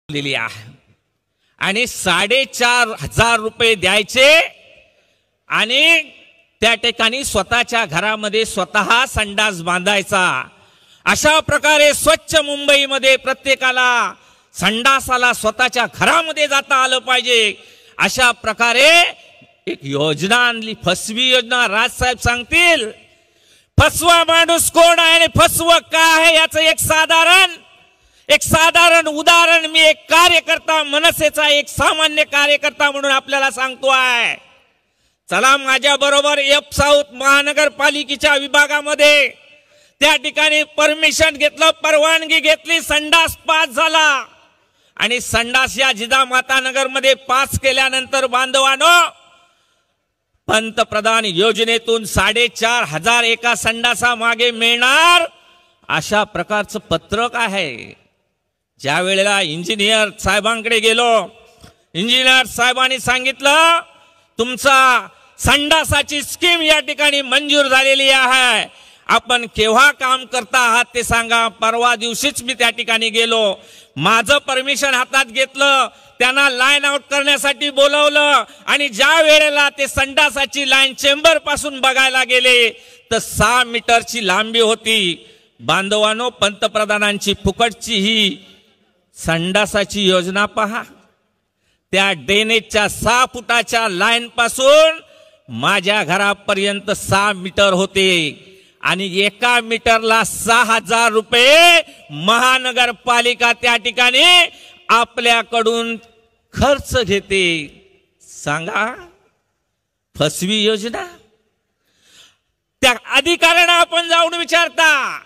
दिली आहे आणि 4,500 रुपये द्यायचे आणि त्या ठिकाणी स्वतःच्या घरामध्ये स्वतः संडास बांधायचा। अशा प्रकारे स्वच्छ मुंबईमध्ये प्रत्येकाला संडासाला स्वतःच्या घरामध्ये जाता आलं पाहिजे। अशा प्रकारे एक योजना आणली, फसवी योजना। राजसाहेब सांगतील फसवा माणूस कोण आहे आणि फसवं काय आहे याचं एक साधारण उदाहरण मी एक कार्यकर्ता, मनसेचा एक सामान्य कार्यकर्ता म्हणून आपल्याला सांगतो आहे। चला माझ्या बरोबर एफ साऊथ महानगरपालिकेच्या विभागामध्ये त्या ठिकाणी परमिशन घेतलं, परवानगी घेतली, संडास पास झाला आणि संडास या जिजामाता नगर मध्ये पास केल्यानंतर बांधवांनो पंतप्रधान योजनेतून 4,500 एका संडासा मागे मिळणार अशा प्रकारचं पत्रक आहे। ज्या वेळेला इंजिनियर साहेबांकडे गेलो, इंजिनियर साहेबांनी सांगितलं तुमचा संडासाची स्कीम या ठिकाणी मंजूर झालेली आहे, आपण केव्हा काम करता आहात ते सांगा। परवा दिवशीच मी त्या ठिकाणी गेलो, माझं परमिशन हातात घेतलं, त्यांना लाईन आउट करण्यासाठी बोलवलं आणि ज्या वेळेला ते संडासाची लाईन चेंबर पासून बघायला गेले तर 6 मीटरची लांबी होती। बांधवांनो पंतप्रधानांची फुकटची ही संडासाची योजना पहा। त्या ड्रेनेजच्या 6 फुटाच्या लाईन पासून माझ्या घरापर्यंत 6 मीटर होते आणि एका मीटरला 6,000 रुपये महानगरपालिका त्या ठिकाणी आपल्याकडून खर्च घेते। सांगा फसवी योजना। त्या अधिकाऱ्यांना आपण जाऊन विचारता,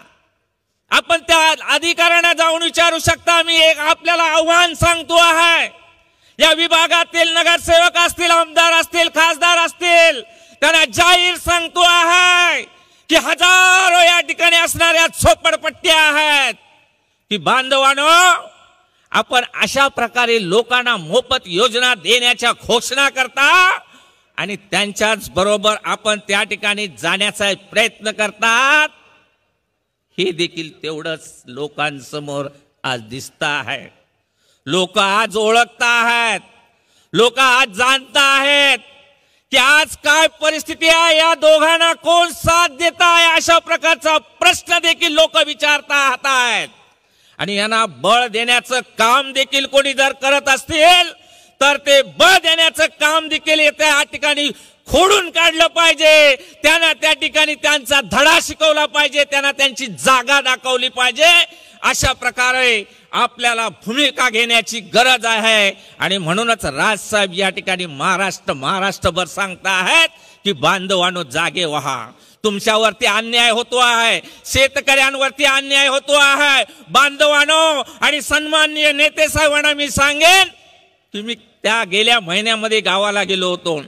आपण त्या अधिकाऱ्यांना जाऊन विचारू शकता। मी एक आपल्याला आव्हान सांगतो आहे, या विभागातील नगरसेवक असतील, आमदार असतील, खासदार असतील, त्यांना जाहीर सांगतो आहे की हजारो या ठिकाणी असणाऱ्या झोपडपट्ट्या आहेत की बांधवांनो आपण अशा प्रकारे लोकांना मोफत योजना देण्याच्या घोषणा करता आणि त्यांच्याच बरोबर आपण त्या ठिकाणी जाण्याचा प्रयत्न करतात। हे देखील तेवढंच लोकांसमोर आज दिसत आहे। लोक आज ओळखता आहेत, लोक आज जाणता आहेत की आज काय परिस्थिती आहे, या दोघांना कोण साथ देत आहे, अशा प्रकारचा प्रश्न देखील लोक विचारता आहेत। आणि यांना बळ देण्याचं काम देखील कोणी जर करत असतील तर ते बळ देण्याचं काम देखील या ठिकाणी खोडून काढलं पाहिजे। त्यांना त्या ठिकाणी त्यांचा धडा शिकवला पाहिजे, त्यांना त्यांची जागा दाखवली पाहिजे। अशा प्रकारे आपल्याला भूमिका घेण्याची गरज आहे आणि म्हणूनच राजसाहेब या ठिकाणी महाराष्ट्रभर सांगता आहेत की बांधवांनो जागे व्हा, तुमच्यावरती अन्याय होतो आहे, शेतकऱ्यांवरती अन्याय होतो आहे बांधवांनो। आणि सन्माननीय नेते साहेबांना मी सांगेन की मी त्या गेल्या महिन्यामध्ये गावाला गेलो होतो,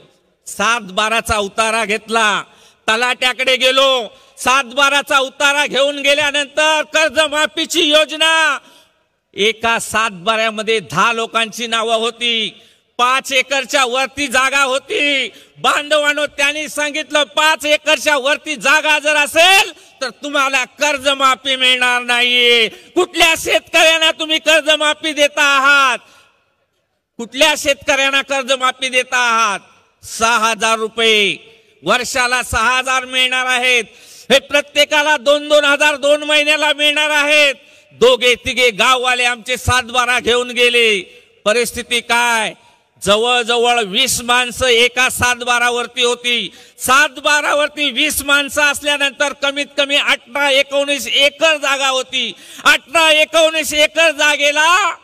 7/12चा उतारा घेतला, तलाट्याकडे गेलो, 7/12चा उतारा घेऊन गेल्यानंतर कर्जमाफीची योजना एका 7/12मध्ये 10 लोकांची नावं होती, 5 एकरच्या वरती जागा होती। बांधवांनो त्यांनी सांगितलं 5 एकरच्या वरती जागा जर असेल तर तुम्हाला कर्जमाफी मिळणार नाहीये। कुठल्या शेतकऱ्यांना तुम्ही कर्जमाफी देता आहात? कुठल्या शेतकऱ्यांना कर्जमाफी देता आहात? 6,000 रुपये वर्षाला 6,000 मिळणार आहेत। हे प्रत्येकाला 2-2 हजार 2 महिन्याला मिळणार आहेत। दोघे तिघे गाववाले आमचे 7/12 घेऊन गेले। परिस्थिती काय? जवळजवळ 20 माणसं एका 7/12 वरती होती। 7/12 वरती 20 माणसं असल्यानंतर कमीत कमी 18-19 एकर जागा होती। 18-19 एकर जागेला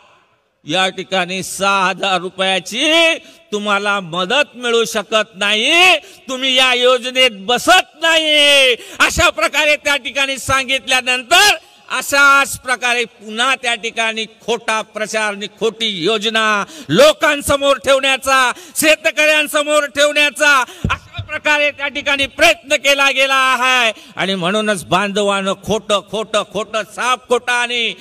या ठिकाणी 6,000 रुपयाची तुम्हाला मदत मिळू शकत नाही, तुम्ही या योजनेत बसत नाही। अशा प्रकारे त्या ठिकाणी सांगितल्यानंतर अशाच प्रकारे पुन्हा त्या ठिकाणी खोटा प्रचार आणि खोटी योजना लोकांसमोर ठेवण्याचा, शेतकऱ्यांसमोर ठेवण्याचा अशा प्रकारे त्या ठिकाणी प्रयत्न केला गेला आहे। आणि म्हणूनच बांधवांनो खोटं साफ खोटं आणि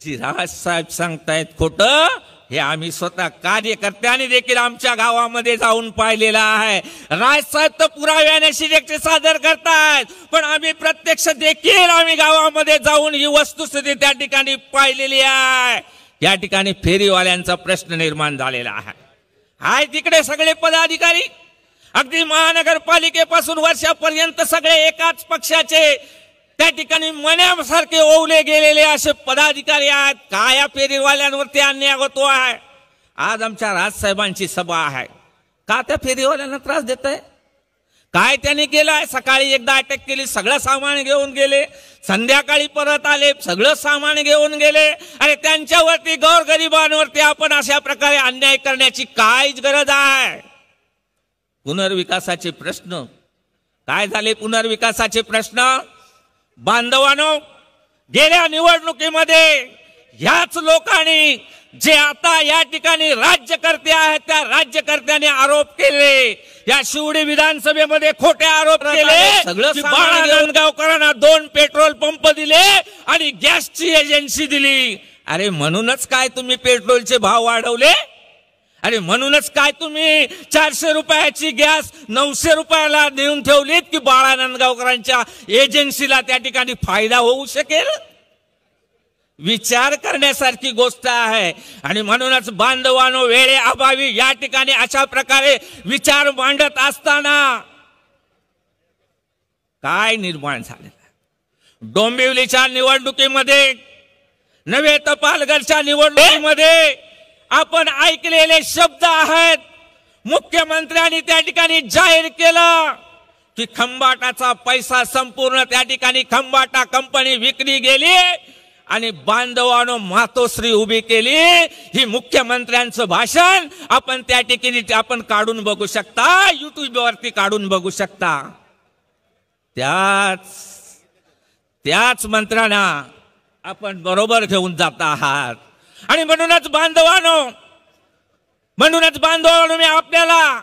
जी राजसाहेब सांगतायत खोटं हे आम्ही स्वतः कार्यकर्त्यांनी देखील आमच्या गावामध्ये जाऊन पाहिलेला आहे। राजसाहेब तर पुराव्याने शिरेचे सादर करतात, पण आम्ही प्रत्यक्ष देखील आम्ही गावामध्ये जाऊन ही वस्तुस्थिती त्या ठिकाणी पाहिलेली आहे। या ठिकाणी फेरीवाल्यांचा प्रश्न निर्माण झालेला आहे. हाय तिकडे सगळे पदाधिकारी अगदी महानगरपालिकेपासून वर्षापर्यंत सगळे एकाच पक्षाचे त्या ठिकाणी मण्यासारखे ओवले गेलेले असे पदाधिकारी आहेत. काय या फेरीवाल्यांवरती अन्याय होतो आहे. आज आमच्या राजसाहेबांची सभा आहे. का त्या फेरीवाल्यांना त्रास देत आहे. काय त्यांनी केलंय. सकाळी एकदा अटक केली, सगळं सामान घेऊन गेले, संध्याकाळी परत आले, सगळं सामान घेऊन गेले. अरे त्यांच्यावरती गोरगरिबांवरती आपण अशा प्रकारे अन्याय करण्याची काहीच गरज आहे. पुनर्विकासाचे प्रश्न काय झाले. पुनर्विकासाचे प्रश्न बांधवांनो, गेल्या निवडणुकीमध्ये ह्याच लोकांनी जे आता या ठिकाणी राज्यकर्ते आहेत त्या राज्यकर्त्यांनी आरोप केले. या शिवडी विधानसभेमध्ये खोटे आरोप केले. सगळं गावकरांना 2 पेट्रोल पंप दिले आणि गॅसची एजन्सी दिली. अरे म्हणूनच काय तुम्ही पेट्रोलचे भाव वाढवले. अरे म्हणूनच काय तुम्ही 400 रुपयाची गॅस 900 रुपयाला देऊन ठेवलीत की बाळानंद गावकरांच्या एजन्सीला त्या ठिकाणी फायदा होऊ शकेल. विचार करण्यासारखी गोष्ट आहे. आणि म्हणूनच बांधवांनो, वेळेअभावी या ठिकाणी अशा प्रकारे विचार मांडत असताना काय निर्माण झालेलं. डोंबिवलीच्या निवडणुकीमध्ये नव्हे तर पालघरच्या निवडणुकीमध्ये आपण ऐकलेले शब्द आहेत. मुख्यमंत्र्यांनी त्या ठिकाणी जाहीर केलं की खंबाटाचा पैसा संपूर्ण त्या ठिकाणी खंबाटा कंपनी विकली गेली आणि बांधवांनो मातोश्री उभी केली. ही मुख्यमंत्र्यांचं भाषण आपण त्या ठिकाणी आपण काढून बघू शकता, YouTube वरती काढून बघू शकता. त्याच मंत्र्यांना आपण बरोबर घेऊन जात आहात. आणि म्हणूनच बांधवांनो मी आपल्याला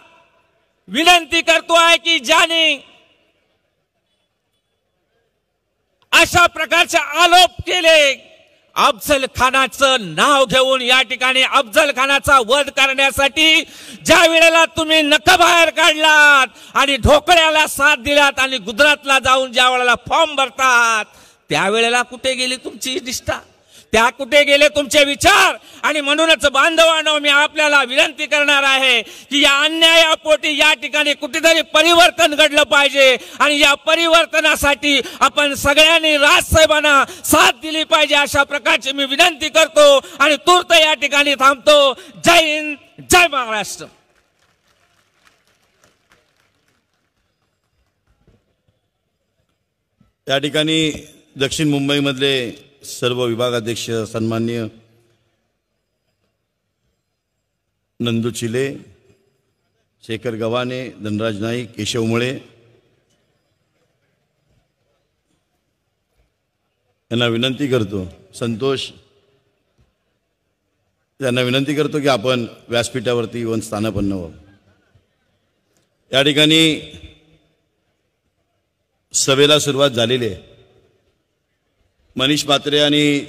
विनंती करतोय की ज्याने अशा प्रकारचे आरोप केले, अफजल खानाचं नाव घेऊन या ठिकाणी अफजल खानाचा वध करण्यासाठी ज्या वेळेला तुम्ही नखबाहेर काढलात आणि ढोकळ्याला साथ दिलात आणि गुजरातला जाऊन ज्या वेळेला फॉर्म भरतात त्यावेळेला कुठे गेली तुमची निष्ठा, त्या कुठे गेले तुमचे विचार. आणि म्हणूनच बांधवांनो मी आपल्याला विनंती करणार आहे की या अन्यायापोटी या ठिकाणी कुठेतरी परिवर्तन घडलं पाहिजे. आणि या परिवर्तनासाठी आपण सगळ्यांनी राजसाहेबांना साथ दिली पाहिजे अशा प्रकारची मी विनंती करतो आणि तूर्त या ठिकाणी थांबतो. जय हिंद, जय महाराष्ट्र. या ठिकाणी दक्षिण मुंबईमधले सर्व विभागाध्यक्ष सन्माननीय नंदू चिले, शेखर गव्हाणे, धनराज नाईक, केशव मुळे यांना विनंती करतो, संतोष यांना विनंती करतो की आपण व्यासपीठावरती येऊन स्थानापन्न व्हावं. या ठिकाणी सभेला सुरुवात झालेली आहे. मनीष म्हात्रे आणि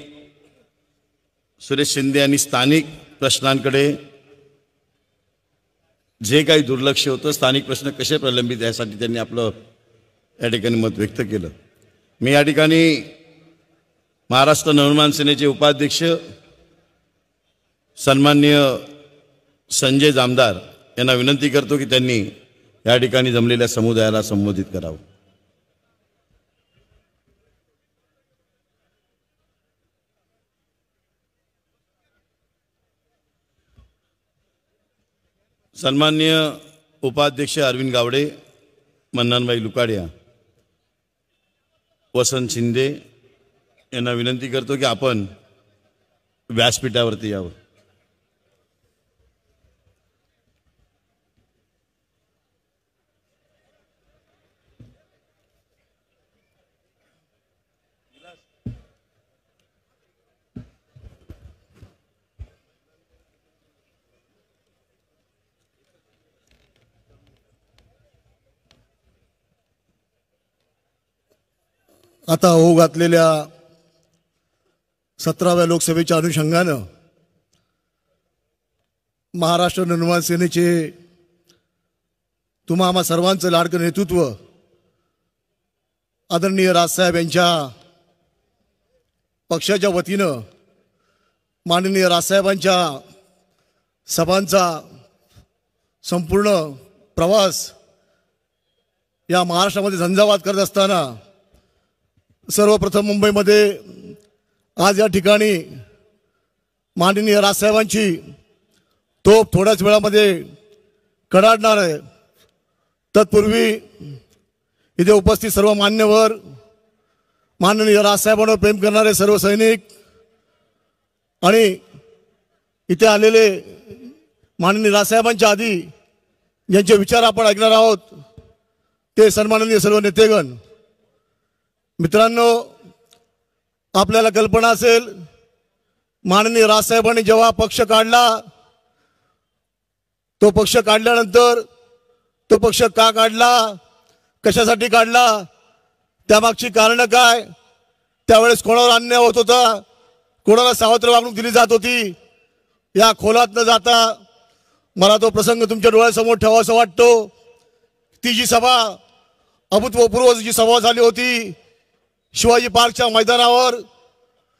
सुरेश शिंदे यांनी स्थानिक प्रश्नांकडे जे काही दुर्लक्ष होतं, स्थानिक प्रश्न कसे प्रलंबित यासाठी त्यांनी आपलं या ठिकाणी मत व्यक्त केलं. मी या ठिकाणी महाराष्ट्र नवनिर्माण सेनेचे उपाध्यक्ष सन्माननीय संजय जामदार यांना विनंती करतो की त्यांनी या ठिकाणी जमलेल्या समुदायाला संबोधित करावं. सन्माननीय उपाध्यक्ष अरविंद गावडे, मन्नानबाई लुकाडिया, वसंत शिंदे यांना विनंती करतो की आपण व्यासपीठावरती यावं. आता होऊ घातलेल्या 17व्या लोकसभेच्या अनुषंगानं महाराष्ट्र नवनिर्माण सेनेचे तुम्हा आम्हा सर्वांचं लाडकं नेतृत्व आदरणीय राजसाहेब यांच्या पक्षाच्या वतीनं माननीय राजसाहेबांच्या सभांचा संपूर्ण प्रवास या महाराष्ट्रामध्ये झंझावात करत असताना सर्वप्रथम मुंबईमध्ये आज या ठिकाणी माननीय राजसाहेबांची तोफ थोड्याच वेळामध्ये कडाडणार आहे। तत्पूर्वी इथे उपस्थित सर्व मान्यवर, माननीय राजसाहेबांवर प्रेम करणारे सर्व सैनिक आणि इथे आलेले माननीय राजसाहेबांच्या आधी ज्यांचे विचार आपण ऐकणार आहोत ते सन्माननीय सर्व नेतेगण। मित्रांनो, आपल्याला कल्पना असेल माननीय राजसाहेबांनी जेव्हा पक्ष काढला, तो पक्ष काढल्यानंतर तो पक्ष का काढला, कशासाठी काढला, त्यामागची कारणं काय, त्यावेळेस कोणावर अन्याय होत होता, कोणाला सावत्र वागणूक दिली जात होती, या खोलात न जाता मला तो प्रसंग तुमच्या डोळ्यासमोर ठेवावासा वाटतो। ती जी सभा अभूतपूर्व जी सभा झाली होती शिवाजी पार्कच्या मैदानावर,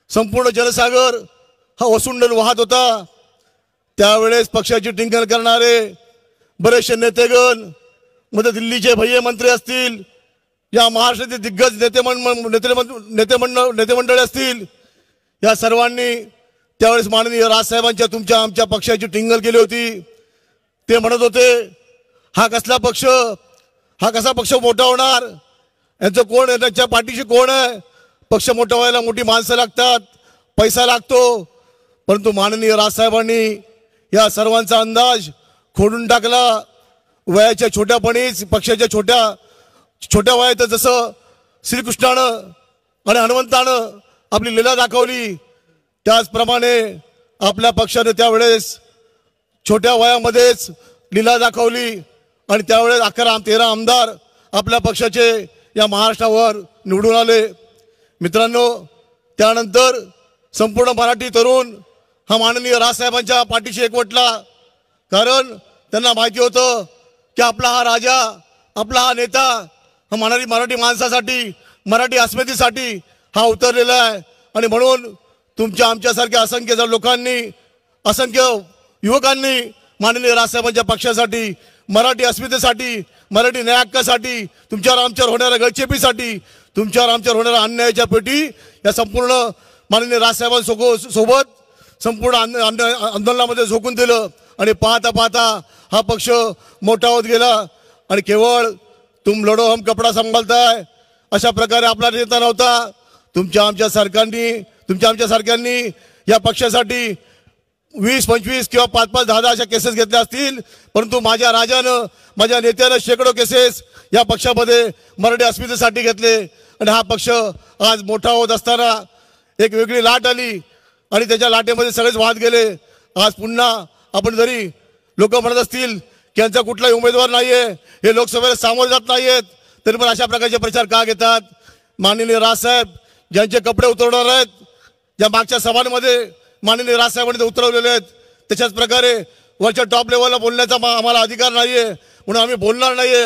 संपूर्ण जनसागर हा ओसंडून वाहत होता। त्यावेळेस पक्षाची टिंगल करणारे बरेचसे नेतेगण, मध्ये दिल्लीचे भय्ये मंत्री असतील, या महाराष्ट्रातील दिग्गज नेतेमंडळी असतील, या सर्वांनी त्यावेळेस माननीय राजसाहेबांच्या तुमच्या आमच्या पक्षाची टिंगल केली होती। ते म्हणत होते हा कसला पक्ष, हा कसा पक्ष मोठा होणार, यांचं कोण आहे, त्यांच्या पाठीशी कोण आहे, पक्ष मोठा व्हायला मोठी माणसं लागतात, पैसा लागतो। परंतु माननीय राजसाहेबांनी या सर्वांचा अंदाज खोडून टाकला। वयाच्या छोट्यापणीच पक्षाच्या छोट्या वयात जसं श्रीकृष्णानं आणि हनुमंतानं आपली लीला दाखवली, त्याचप्रमाणे आपल्या पक्षाने त्यावेळेस छोट्या वयामध्येच लीला दाखवली आणि त्यावेळेस 11-13 आमदार आपल्या पक्षाचे या महाराष्ट्रावर निवडून आले। मित्रांनो, त्यानंतर संपूर्ण मराठी तरुण हा माननीय राजसाहेबांच्या पाठीशी एकवटला, कारण त्यांना माहिती होतं की आपला हा राजा, आपला हा नेता हा मराठी माणसासाठी, मराठी अस्मितेसाठी हा उतरलेला आहे। आणि म्हणून तुमच्या आमच्यासारख्या असंख्य लोकांनी, असंख्य युवकांनी माननीय राजसाहेबांच्या पक्षासाठी, मराठी अस्मितेसाठी, मराठी न्याय हक्कासाठी, तुमच्यावर आमच्यावर होणाऱ्या गळचेपीसाठी, तुमच्यावर आमच्यावर होणाऱ्या अन्यायाच्या पेटी या संपूर्ण माननीय राजसाहेबांसोबत संपूर्ण आंदोलनामध्ये झोकून दिलं। आणि पाहता पाहता हा पक्ष मोठा होत गेला आणि केवळ तुम लढो हम कपडा सांभाळताय अशा प्रकारे आपला नेता नव्हता। तुमच्या आमच्या सारख्यांनी या पक्षासाठी 20-25 किंवा 5-5, 10-10 अशा केसेस घेतल्या असतील, परंतु माझ्या राजानं, माझ्या नेत्यानं शेकडो केसेस या पक्षामध्ये मराठी अस्मितेसाठी घेतले। आणि हा पक्ष आज मोठा होत असताना एक वेगळी लाट आली आणि त्याच्या लाटेमध्ये सगळेच वाहत गेले। आज पुन्हा आपण जरी लोक म्हणत असतील की यांचा कुठलाही उमेदवार नाहीये, हे लोकसभेला सामोरे जात नाहीयेत, तरी पण अशा प्रकारचे प्रचार का घेतात? माननीय राजसाहेब ज्यांचे कपडे उतरवणार आहेत, ज्या मागच्या सभांमध्ये माननीय राजसाहेबांनी उतरवलेले आहेत, त्याच्याच प्रकारे वरच्या टॉप लेवलला बोलण्याचा आम्हाला अधिकार नाहीये, म्हणून आम्ही बोलणार नाहीये।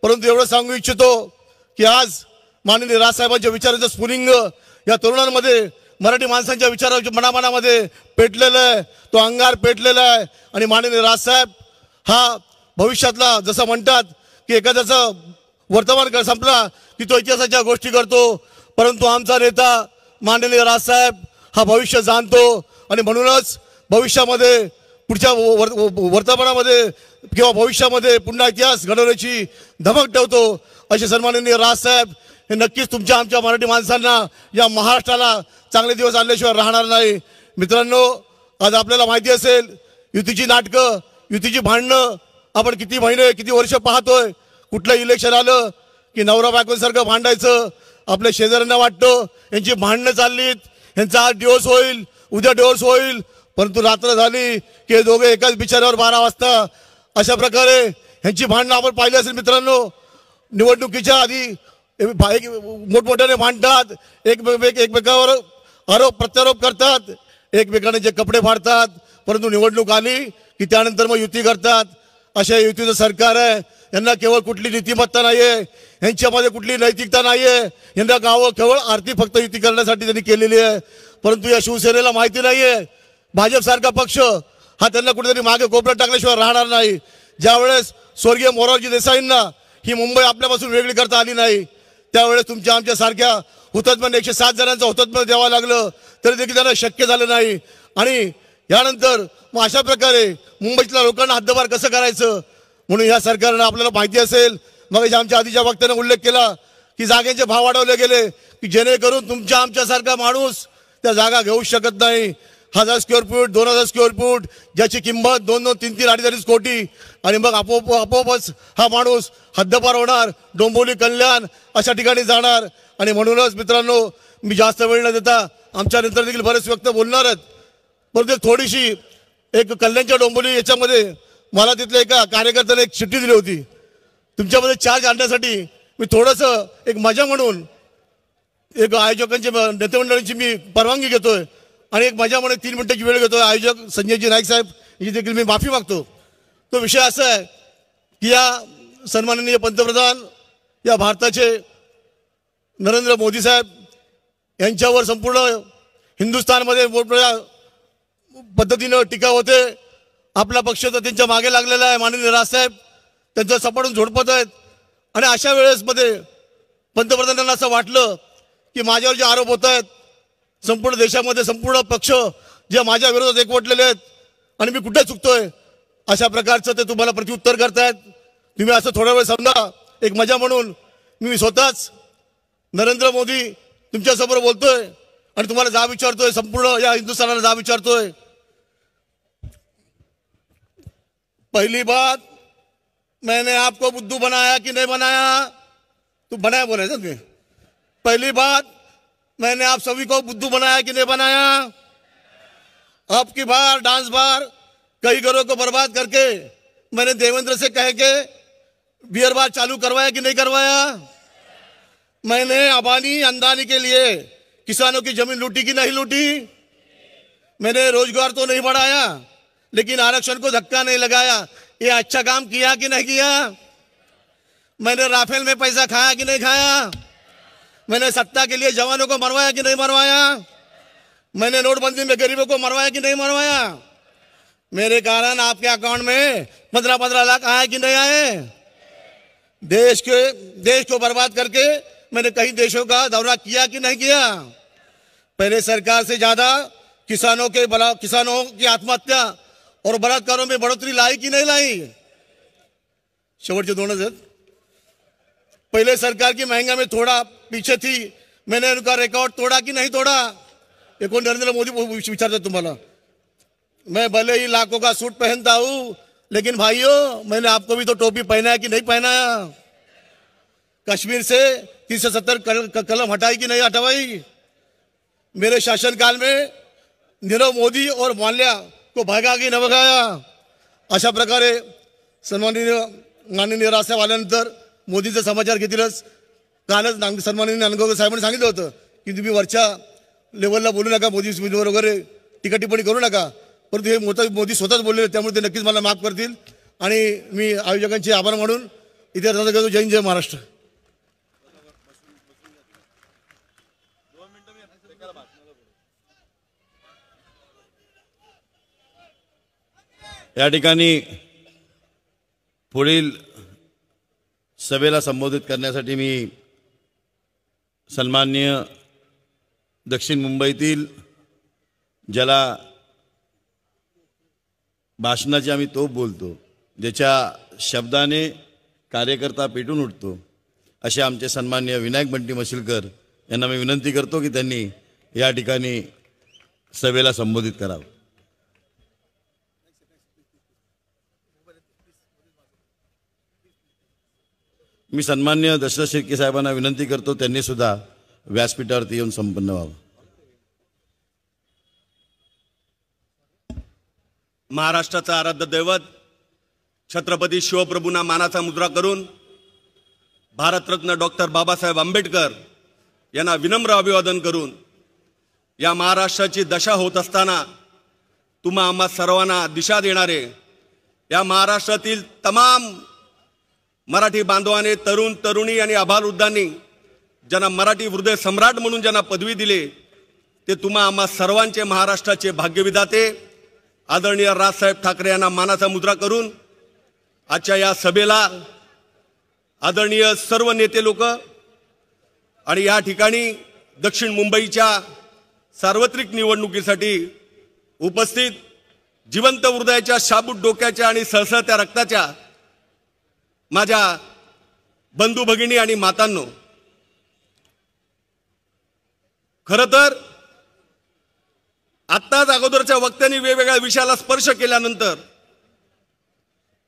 परंतु एवढं सांगू इच्छितो की आज माननीय राजसाहेबांच्या विचाराचं स्फुलिंग या तरुणांमध्ये, मराठी माणसांच्या विचाराच्या मनामध्ये पेटलेलं आहे, तो अंगार पेटलेला आहे। आणि माननीय राजसाहेब हा भविष्यातला, जसं म्हणतात की एखाद्याचा वर्तमान संपला की तो इतिहासाच्या गोष्टी करतो, परंतु आमचा नेता माननीय राजसाहेब हा भविष्य जाणतो आणि म्हणूनच भविष्यामध्ये, पुढच्या वर्तमानामध्ये किंवा भविष्यामध्ये पुन्हा इतिहास घडवण्याची धमक ठेवतो। असे सन्माननीय राजसाहेब हे नक्कीच तुमच्या आमच्या मराठी माणसांना, या महाराष्ट्राला चांगले दिवस आल्याशिवाय राहणार नाही। मित्रांनो, आज आपल्याला माहिती असेल युतीची नाटकं, युतीची भांडणं आपण किती महिने, किती वर्ष पाहतोय। कुठलं इलेक्शन आलं की नवरा बायकोसारखं भांडायचं, आपल्या शेजाऱ्यांना वाटतं यांची भांडणं चाललीत, यांचा आज डिवोर्स होईल, उद्या डिवोर्स होईल, परंतु रात्र झाली की हे दोघे एकाच बिछाऱ्यावर 12 वाजता अशा प्रकारे यांची भांडणं आपण पाहिली असेल। मित्रांनो, निवडणुकीच्या आधी मोठमोठ्याने भांडतात, एकमेकावर आरोप प्रत्यारोप करतात, एकमेकांना जे कपडे फाडतात, परंतु निवडणूक आली की त्यानंतर मग युती करतात। अशा युतीचं सरकार आहे, यांना केवळ कुठली नीतिमत्ता नाहीये, यांच्यामध्ये कुठली नैतिकता नाहीये, यांना केवळ आर्थिक फक्त युती करण्यासाठी त्यांनी केलेली आहे। परंतु या शिवसेनेला माहिती नाहीये भाजपसारखा पक्ष हा त्यांना कुठेतरी मागे कोपऱ्यात टाकल्याशिवाय राहणार नाही. ज्यावेळेस स्वर्गीय मोरारजी देसाईंना ही मुंबई आपल्यापासून वेगळी करता आली नाही, त्यावेळेस तुमच्या आमच्या सारख्या हुतात्म्यांना 107 जणांचं हुतात्म्य द्यावं लागलं तरी देखील त्यांना शक्य झालं नाही. आणि यानंतर मग अशा प्रकारे मुंबईतल्या लोकांना हद्दपार कसं करायचं म्हणून या सरकारनं, आपल्याला माहिती असेल मग आमच्या आधीच्या वक्त्यानं उल्लेख केला की जागेचे भाव वाढवले गेले की जेणेकरून तुमच्या आमच्यासारखा माणूस त्या जागा घेऊ शकत नाही. 1000 स्क्वेअर फूट 2000 स्क्वेअर फूट ज्याची किंमत 2-2, 3-3, 2.5 कोटी आणि मग आपोआपच हा माणूस हद्दपार होणार, डोंबिवली कल्याण अशा ठिकाणी जाणार. आणि म्हणूनच मित्रांनो, मी जास्त वेळ न देता आमच्या नंतर देखील बरेच व्यक्त बोलणार आहेत, परंतु थोडीशी एक कल्याणच्या डोंबिवली याच्यामध्ये मला तिथल्या एका कार्यकर्त्याने एक चिठ्ठी दिली होती. तुमच्यामध्ये चार्ज आणण्यासाठी मी थोडंसं एक मजा म्हणून एक आयोजकांची नेतेमंडळींची मी परवानगी घेतोय आणि एक मजा म्हणून 3 मिनिटाची वेळ घेतोय. आयोजक संजयजी नाईक साहेब यांची देखील मी माफी मागतो. तो विषय असा आहे की या सन्माननीय पंतप्रधान या भारताचे नरेंद्र मोदी साहेब यांच्यावर संपूर्ण हिंदुस्थानमध्ये मोठमोठ्या पद्धतीनं टीका होते. आपला पक्ष तर त्यांच्या मागे लागलेला आहे. माननीय राजसाहेब त्यांचं सपाटून झोडपत आहेत. आणि अशा वेळेस मध्ये पंतप्रधानांना असं वाटलं की माझ्यावर जे आरोप होत आहेत संपूर्ण देशामध्ये संपूर्ण पक्ष जे माझ्या विरोधात एकवटलेले आहेत आणि मी कुठे चुकतोय अशा प्रकारचं ते तुम्हाला प्रत्युत्तर करतायत. तुम्ही असं थोडा वेळ समजा. एक मजा म्हणून मी स्वतःच नरेंद्र मोदी तुमच्यासमोर बोलतोय आणि तुम्हाला जाब विचारतोय, संपूर्ण या हिंदुस्थानाला जाब विचारतोय. पहली बात, मैंने आपको बुद्धू बनाया कि नहीं बनाया? तू बनाया बोले थे. पहली बात, मैंने आप सभी को बुद्धू बनाया कि नहीं बनाया? अब की बार डांस बार कई घरों को बर्बाद करके मैंने देवेंद्र से कह के बियर बार चालू करवाया कि नहीं करवाया? मैंने अबानी अंदानी के लिए किसानों की जमीन लूटी कि नहीं लूटी? मैंने रोजगार तो नहीं बढ़ाया लेकिन आरक्षण को धक्का नहीं लगाया. ये अच्छा काम किया कि नहीं किया? मैंने राफेल में पैसा खाया कि नहीं खाया? मैंने सत्ता के लिए जवानों को मरवाया कि नहीं मरवाया? मैंने नोटबंदी में गरीबों को मरवाया कि नहीं मरवाया? मेरे कारण आपके अकाउंट में 15-15 लाख आए कि नहीं आए? देश को बर्बाद करके मैंने कई देशों का दौरा किया कि नहीं किया? पहले सरकार से ज्यादा किसानों की आत्महत्या और बलात्कारों में बढ़ोतरी लाई कि नहीं लाई? शेवटचे 2 आहेत. पहले सरकार की महंगा में थोड़ा पीछे थी, मैंने उनका रिकॉर्ड तोड़ा कि नहीं तोड़ा? ये कौन नरेंद्र मोदी विचारता तुम्हाला. मैं भले ही लाखों का सूट पहनता हूं लेकिन भाइयों मैंने आपको भी तो टोपी पहनाया कि नहीं पहनाया? कश्मीर से 370 कलम हटाई कि नहीं हटवाई? मेरे शासनकाल में नीरव मोदी और माल्या को भगा की न भगाया? अशा प्रकारे माननीय राजसाहेब आल्यानंतर मोदीचे समाचार घेतीलच. कालच सन्माननीय नांदगावकर साहेबांनी सांगितलं होतं की तुम्ही वरच्या लेवलला बोलू नका, मोदी वगैरे टीका टिप्पणी करू नका, परंतु हे मोदी स्वतःच बोलले, त्यामुळे ते नक्कीच मला माफ करतील. आणि मी आयोजकांचे आभार मानून इथे रजा घेतो. जय हिंद, जय महाराष्ट्र. या ठिकाणी पुढील सभेला संबोधित करण्यासाठी मी सन्माननीय दक्षिण मुंबईतील ज्याला भाषणाची आम्ही तोप बोलतो, ज्याच्या शब्दाने कार्यकर्ता पेटून उठतो, असे आमचे सन्माननीय विनायक बंटी मशिलकर यांना मी विनंती करतो की त्यांनी या ठिकाणी सभेला संबोधित करावं. मी सन्माननीय दशरथ शिर्के साहेबांना विनंती करतो त्यांनी सुद्धा व्यासपीठावरती येऊन संपन्न व्हावं. महाराष्ट्राचा आराध्य दैवत छत्रपती शिवप्रभूंना मानाचा मुद्रा करून भारतरत्न डॉक्टर बाबासाहेब आंबेडकर यांना विनम्र अभिवादन करून या महाराष्ट्राची दशा होत असताना तुम्हा आम्हा सर्वांना दिशा देणारे या महाराष्ट्रातील तमाम मराठी बांधवाने, तरुण तरुणी आणि आबालवृद्धांनी ज्यांना मराठी हृदय सम्राट म्हणून ज्यांना पदवी दिली ते तुम्हा आम्हा सर्वांचे महाराष्ट्राचे भाग्यविधाते आदरणीय राजसाहेब ठाकरे यांना मानाचा मुद्रा करून आजच्या या सभेला आदरणीय सर्व नेते लोक आणि या ठिकाणी दक्षिण मुंबईच्या सार्वत्रिक निवडणुकीसाठी उपस्थित जिवंत हृदयाच्या, शाबूत डोक्याच्या आणि सळसळत्या रक्ताच्या माझ्या बंधू भगिनी आणि मातांनो, खरं तर आत्ताच अगोदरच्या वक्त्यांनी वेगवेगळ्या विषयाला स्पर्श केल्यानंतर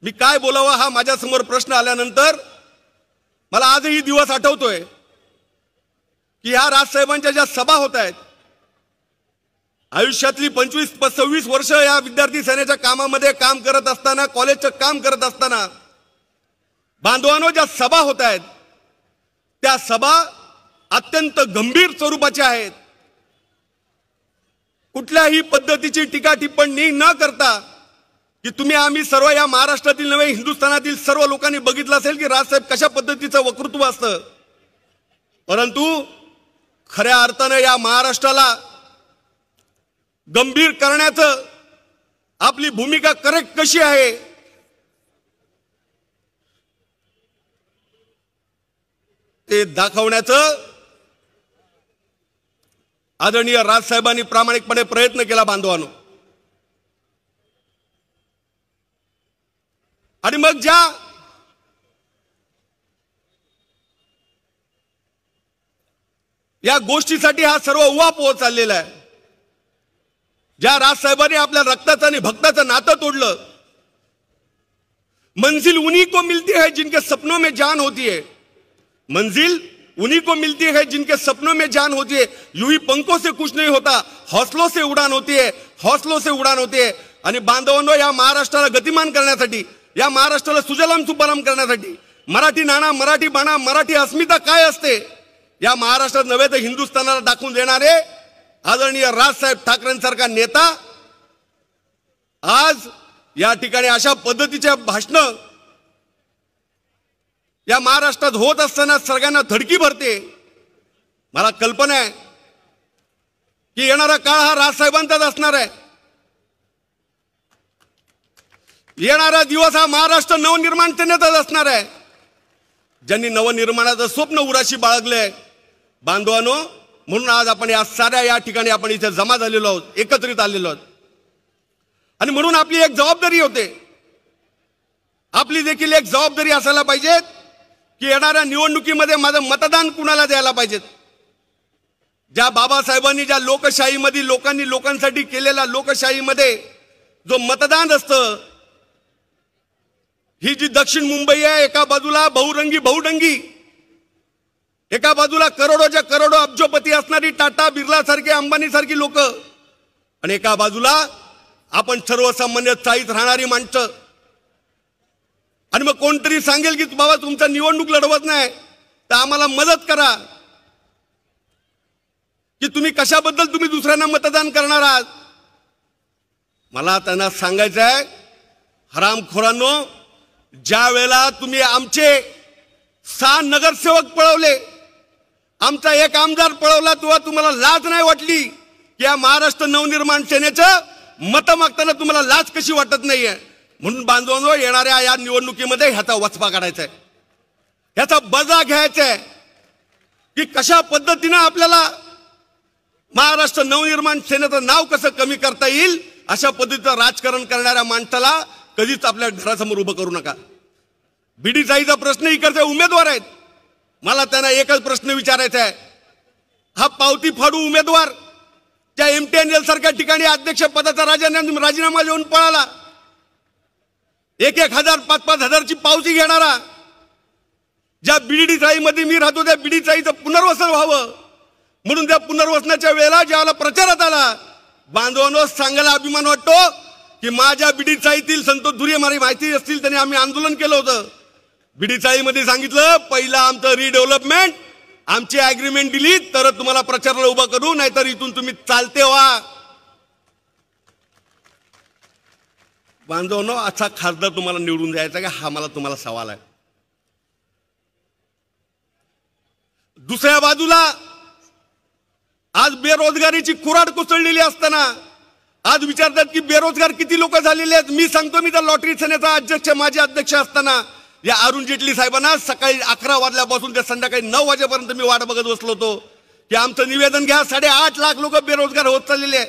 मी काय बोलावं हा माझ्यासमोर प्रश्न आल्यानंतर मला आजही दिवस आठवतोय की ह्या राजसाहेबांच्या ज्या सभा होत आहेत, आयुष्यातली 25-26 वर्ष या विद्यार्थी सेनेच्या कामामध्ये काम करत असताना, कॉलेजचं काम करत असताना बांधवांनो ज्या सभा होत आहेत त्या सभा अत्यंत गंभीर स्वरूपाच्या आहेत. कुठल्याही पद्धतीची टीका टिप्पणी न करता की तुम्ही आम्ही सर्व या महाराष्ट्रातील नव्हे हिंदुस्थानातील सर्व लोकांनी बघितलं असेल की राजसाहेब कशा पद्धतीचं वक्तृत्व असतं, परंतु खऱ्या अर्थानं या महाराष्ट्राला गंभीर करण्याचं आपली भूमिका करेक्ट कशी आहे ते दाखवण्याचं आदरणीय राजसाहेबांनी प्रामाणिकपणे प्रयत्न केला बांधवांनो. आणि मग ज्या या गोष्टीसाठी हा सर्व उहापोह चाललेला आहे, ज्या राजसाहेबांनी आपल्या रक्ताचं आणि भक्ताचं नातं तोडलं, मंजिल उन्हीं को मिलती है जिनके सपनों में जान होती है, मंजिल उन्हीं को मिलती है जिनके सपनों में जान होती है, यूं ही पंखों से कुछ नहीं होता, हौसलों से उड़ान होती है, हौसलों से उड़ान होती है. आणि बांधवांनो, या महाराष्ट्राला गतिमान करण्यासाठी, या महाराष्ट्राला सुजलाम सुफलाम करण्यासाठी मराठी नाना, मराठी बाणा, मराठी अस्मिता काय असते या महाराष्ट्रात नव्हे तर हिंदुस्थानाला दाखवून देणारे आदरणीय राजसाहेब ठाकरेंसारखा नेता आज या ठिकाणी अशा पद्धतीच्या भाषण या महाराष्ट्रात होत असताना सगळ्यांना धडकी भरते. मला कल्पना आहे की येणारा काळ हा राजसाहेबांचाच असणार आहे. येणारा दिवस हा महाराष्ट्र नवनिर्माण सेनेचाच असणार आहे, ज्यांनी नवनिर्माणाचं स्वप्न उराशी बाळगलंय. बांधवांनो, म्हणून आज आपण या साऱ्या या ठिकाणी आपण इथे जमा झालेलो आहोत, एकत्रित आलेलो आहोत. आणि म्हणून आपली एक जबाबदारी होते, आपली देखील एक जबाबदारी असायला पाहिजे की येणाऱ्या निवडणुकीमध्ये माझं मतदान कुणाला द्यायला पाहिजे. ज्या बाबासाहेबांनी ज्या लोकशाहीमध्ये लोकांनी लोकांसाठी केलेल्या लोकशाहीमध्ये जो मतदान असतं, ही जी दक्षिण मुंबई आहे, एका बाजूला बहुरंगी बहुडंगी, एका बाजूला करोडोच्या करोडो अब्जोपती असणारी टाटा बिर्ला सारखी, अंबानी सारखी लोक, आणि एका बाजूला आपण सर्वसामान्य चाळीत राहणारी माणसं. आणि मग कोणतरी सांगेल की बाबा तुमचा निवडणूक लढवत नाही तर आम्हाला मदत करा, की तुम्ही कशाबद्दल तुम्ही दुसऱ्यांना मतदान करणार आहात. मला त्यांना सांगायचं आहे, हरामखोरांनो, ज्या वेळेला तुम्ही आमचे 6 नगरसेवक पळवले, आमचा एक आमदार पळवला, तेव्हा तुम्हाला लाज नाही वाटली की या महाराष्ट्र नवनिर्माण सेनेचं मत मागताना तुम्हाला लाज कशी वाटत नाहीये. म्हणून बांधवांनो, येणाऱ्या या निवडणुकीमध्ये ह्याचा वचपा काढायचा आहे, ह्याचा बजा घ्यायचा आहे की कशा पद्धतीनं आपल्याला महाराष्ट्र नवनिर्माण सेनेचं नाव कसं कमी करता येईल. अशा पद्धतीचं राजकारण करणाऱ्या माणसाला कधीच आपल्या घरासमोर उभं करू नका. बीडीचाईचा प्रश्न इकडचे उमेदवार आहेत, मला त्यांना एकच प्रश्न विचारायचा आहे, हा पावती फाडू उमेदवार त्या MTNL सारख्या ठिकाणी अध्यक्ष पदाचा राजीनामा देऊन पळाला, 1,000 5,000ची पावती घेणारा, ज्या बीडीचाईमध्ये मी राहतो त्या बीडीचाईचं पुनर्वसन व्हावं म्हणून त्या पुनर्वसनाच्या वेळेला ज्यावेळेला प्रचारात आला, बांधवांनो सांगायला अभिमान वाटतो की माझ्या बीडीचाईतील संतोष धुरे मला माहिती असतील, त्यांनी आम्ही आंदोलन केलं होतं. बीडीचाईमध्ये सांगितलं, पहिला आमचं रिडेव्हलपमेंट, आमची अग्रीमेंट दिली तर तुम्हाला प्रचाराला उभा करू, नाहीतर इथून तुम्ही चालते व्हा. बांधवांनो, असा खासदार तुम्हाला निवडून द्यायचा का, हा मला तुम्हाला सवाल आहे. दुसऱ्या बाजूला आज बेरोजगारीची कुऱ्हाड कोसळलेली असताना आज विचारतात की बेरोजगार किती लोक झालेले आहेत. मी सांगतो, मी तर लॉटरी सेनेचा अध्यक्ष, माजी अध्यक्ष असताना या अरुण जेटली साहेबांना सकाळी 11 वाजल्यापासून ते संध्याकाळी 9 वाजेपर्यंत मी वाट बघत बसलो होतो की आमचं निवेदन घ्या. 8.5 लाख लोक बेरोजगार होत चाललेले आहे.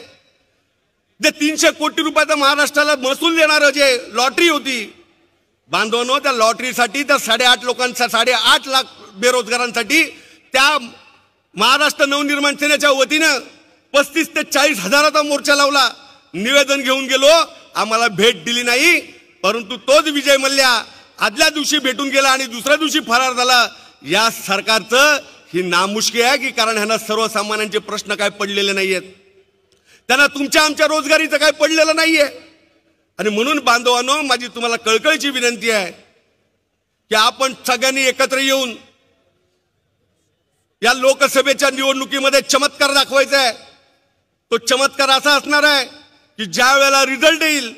ते 300 कोटी रुपयाचा महाराष्ट्राला महसूल देणारं जे लॉटरी होती बांधवांनो, त्या लॉटरीसाठी त्या 8.5 लाख बेरोजगारांसाठी त्या महाराष्ट्र नवनिर्माण सेनेच्या वतीनं 35 ते 40 हजाराचा मोर्चा लावला. निवेदन घेऊन गेलो, आम्हाला भेट दिली नाही. परंतु तोच विजय मल्ल्या आदल्या दिवशी भेटून गेला आणि दुसऱ्या दिवशी फरार झाला. या सरकारचं ही नामुष्की आहे की कारण ह्यांना सर्वसामान्यांचे प्रश्न काय पडलेले नाहीयेत, त्यांना तुमच्या आमच्या रोजगारीचं काय पडलेलं नाहीये. आणि म्हणून बांधवांनो, माझी तुम्हाला कळकळीची विनंती आहे की आपण सगळ्यांनी एकत्र येऊन या लोकसभेच्या निवडणुकीमध्ये चमत्कार दाखवायचा आहे. तो चमत्कार असा असणार आहे की ज्या वेळेला रिझल्ट येईल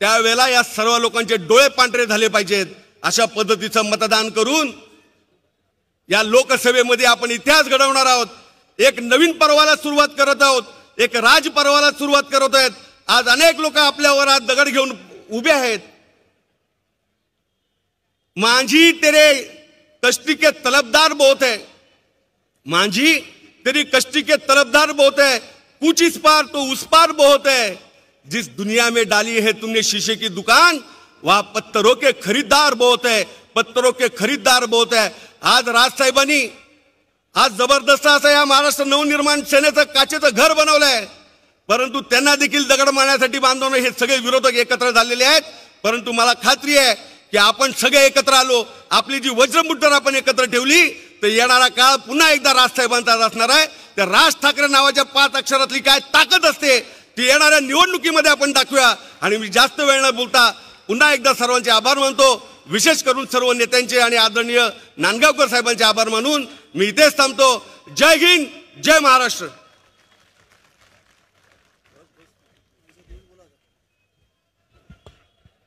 त्यावेळेला या सर्व लोकांचे डोळे पांढरे झाले पाहिजेत. अशा पद्धतीचं मतदान करून या लोकसभेमध्ये आपण इतिहास घडवणार आहोत. एक नवीन पर्वाला सुरुवात करत आहोत, एक राज पर्वाला सुरुवात करत आहेत. आज अनेक लोक आपल्यावर आज दगड घेऊन उभे आहेत. मांझी तेरे कष्टी के तलबदार बहुत है, मांझी तेरी कष्टी के तलबदार बहुत है, कुछ इस पार तो उस पार बहुत है. जिस दुनिया में डाली है तुमने शीशे की दुकान, वहां पत्थरों के खरीदार बहुत है, पत्थरों के खरीदार बहुत है. आज राजसाहेबांनी आज जबरदस्त असं या महाराष्ट्र नवनिर्माण सेनेचं काचेचं घर बनवलंय. परंतु त्यांना देखील दगड मारण्यासाठी बांधवणं हे सगळे विरोधक एकत्र झालेले आहेत. परंतु मला खात्री आहे की आपण सगळे एकत्र आलो, आपली जी वज्रमुठ्ठर आपण एकत्र ठेवली तर येणारा काळ पुन्हा एकदा राजसाहेबांचाच असणार आहे. त्या राज ठाकरे नावाच्या 5 अक्षरातली काय ताकद असते ती येणाऱ्या निवडणुकीमध्ये आपण दाखवूया. आणि मी जास्त वेळ न बोलता पुन्हा एकदा सर्वांचे आभार मानतो, विशेष करून सर्व नेत्यांचे आणि आदरणीय नांदगावकर साहेबांचे आभार मानून मी इथेच थांबतो. जय हिंद, जय महाराष्ट्र.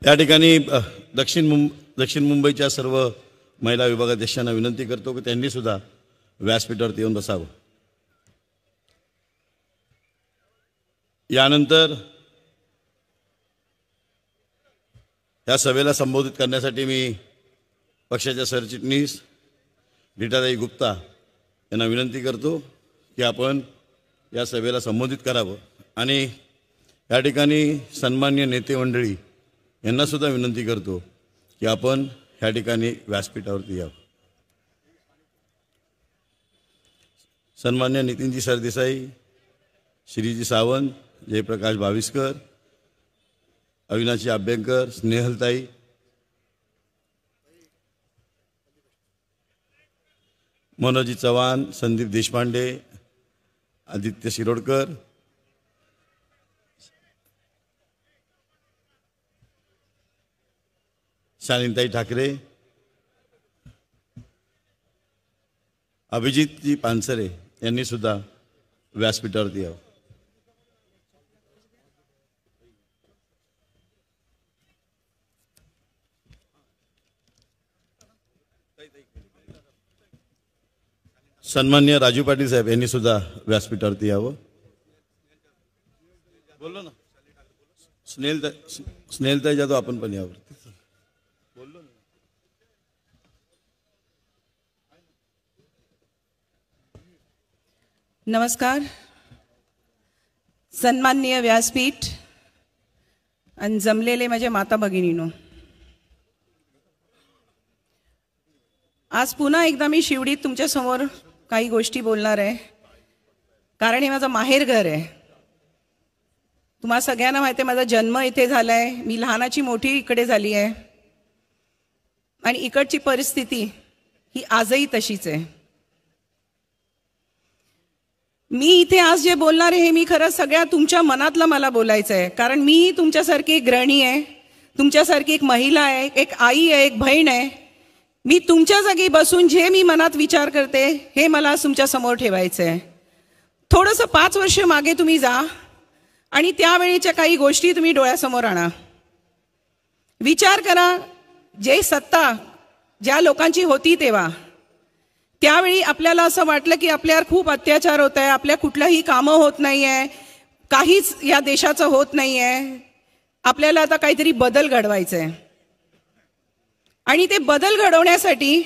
या ठिकाणी दक्षिण मुंबईच्या सर्व महिला विभागाध्यक्षांना विनंती करतो की त्यांनी सुद्धा व्यासपीठावरती येऊन बसावं. यानंतर या सभेला संबोधित करण्यासाठी मी पक्षाच्या सरचिटणीस रीटाताई गुप्ता यांना विनंती करतो की आपण या सभेला संबोधित करावं. आणि या ठिकाणी सन्मान्य नेते मंडळी यांना सुद्धा विनंती करतो की आपण ह्या ठिकाणी व्यासपीठावरती यावं. सन्मान्य नितीनजी सरदेसाई, श्रीजी सावंत, जयप्रकाश भाविस्कर, अविनाशी अभ्यंकर, स्नेहलताई, मनोजी चव्हाण, संदीप देशपांडे, आदित्य शिरोडकर, शालिनताई ठाकरे, अभिजितजी पानसरे यांनी सुद्धा व्यासपीठावरती यावं. सन्मान्य राजू पाटील साहेब यांनी सुद्धा व्यासपीठावरती यावं. बोललो ना, स्नेहलताई जाधव आपण पण यावं. नमस्कार. सन्माननीय व्यासपीठ आणि जमलेले माझे माता भगिनीनो, आज पुन्हा एकदा मी शिवडीत तुमच्या समोर काही गोष्टी बोलणार आहे, कारण हे माझं माहेर घर आहे. तुम्हाला सगळ्यांना माहिती आहे माझा जन्म इथे झाला आहे, मी लहानाची मोठी इकडे झाली आहे आणि इकडची परिस्थिती ही आजही तशीच आहे. मी इथे आज जे बोलणार आहे हे मी खरं सगळ्या तुमच्या मनातलं मला बोलायचं आहे, कारण मी तुमच्यासारखी एक गृहिणी आहे, तुमच्यासारखी एक महिला आहे, एक आई आहे, एक बहीण आहे. मी तुमच्या जागी बसून जे मी मनात विचार करते हे मला तुमच्या समोर ठेवायचं आहे. थोडंसं 5 वर्ष मागे तुम्ही जा आणि त्यावेळेच्या काही गोष्टी तुम्ही डोळ्यासमोर आणा. विचार करा, जे सत्ता ज्या लोकांची होती तेव्हा त्यावेळी आपल्याला असं वाटलं की आपल्यावर खूप अत्याचार होत आहे, आपल्या कुठलंही कामं होत नाही आहे, काहीच या देशाचं होत नाही आहे, आपल्याला आता काहीतरी बदल घडवायचा आहे. आणि ते बदल घडवण्यासाठी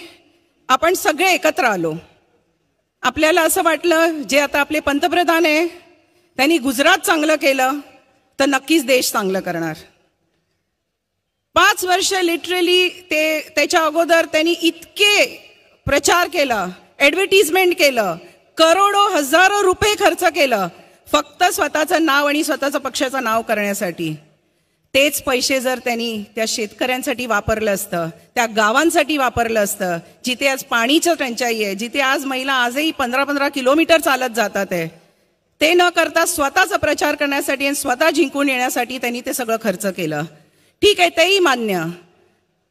आपण सगळे एकत्र आलो. आपल्याला असं वाटलं जे आता आपले पंतप्रधान आहे त्यांनी गुजरात चांगलं केलं तर नक्कीच देश चांगलं करणार. 5 वर्ष लिटरली त्याच्या अगोदर त्यांनी इतके प्रचार केला, ॲडव्हर्टिजमेंट केलं, करोडो हजारो रुपये खर्च केलं फक्त स्वतःचं नाव आणि स्वतःचं पक्षाचं नाव करण्यासाठी. तेच पैसे जर त्यांनी त्या शेतकऱ्यांसाठी वापरलं असतं, त्या गावांसाठी वापरलं असतं जिथे आज पाणीचं टंचाई आहे, जिथे आज महिला आजही 15-15 किलोमीटर चालत जातात आहे, ते न करता स्वतःचा प्रचार करण्यासाठी आणि स्वतः जिंकून येण्यासाठी त्यांनी ते सगळं खर्च केलं. ठीक आहे, तेही मान्य.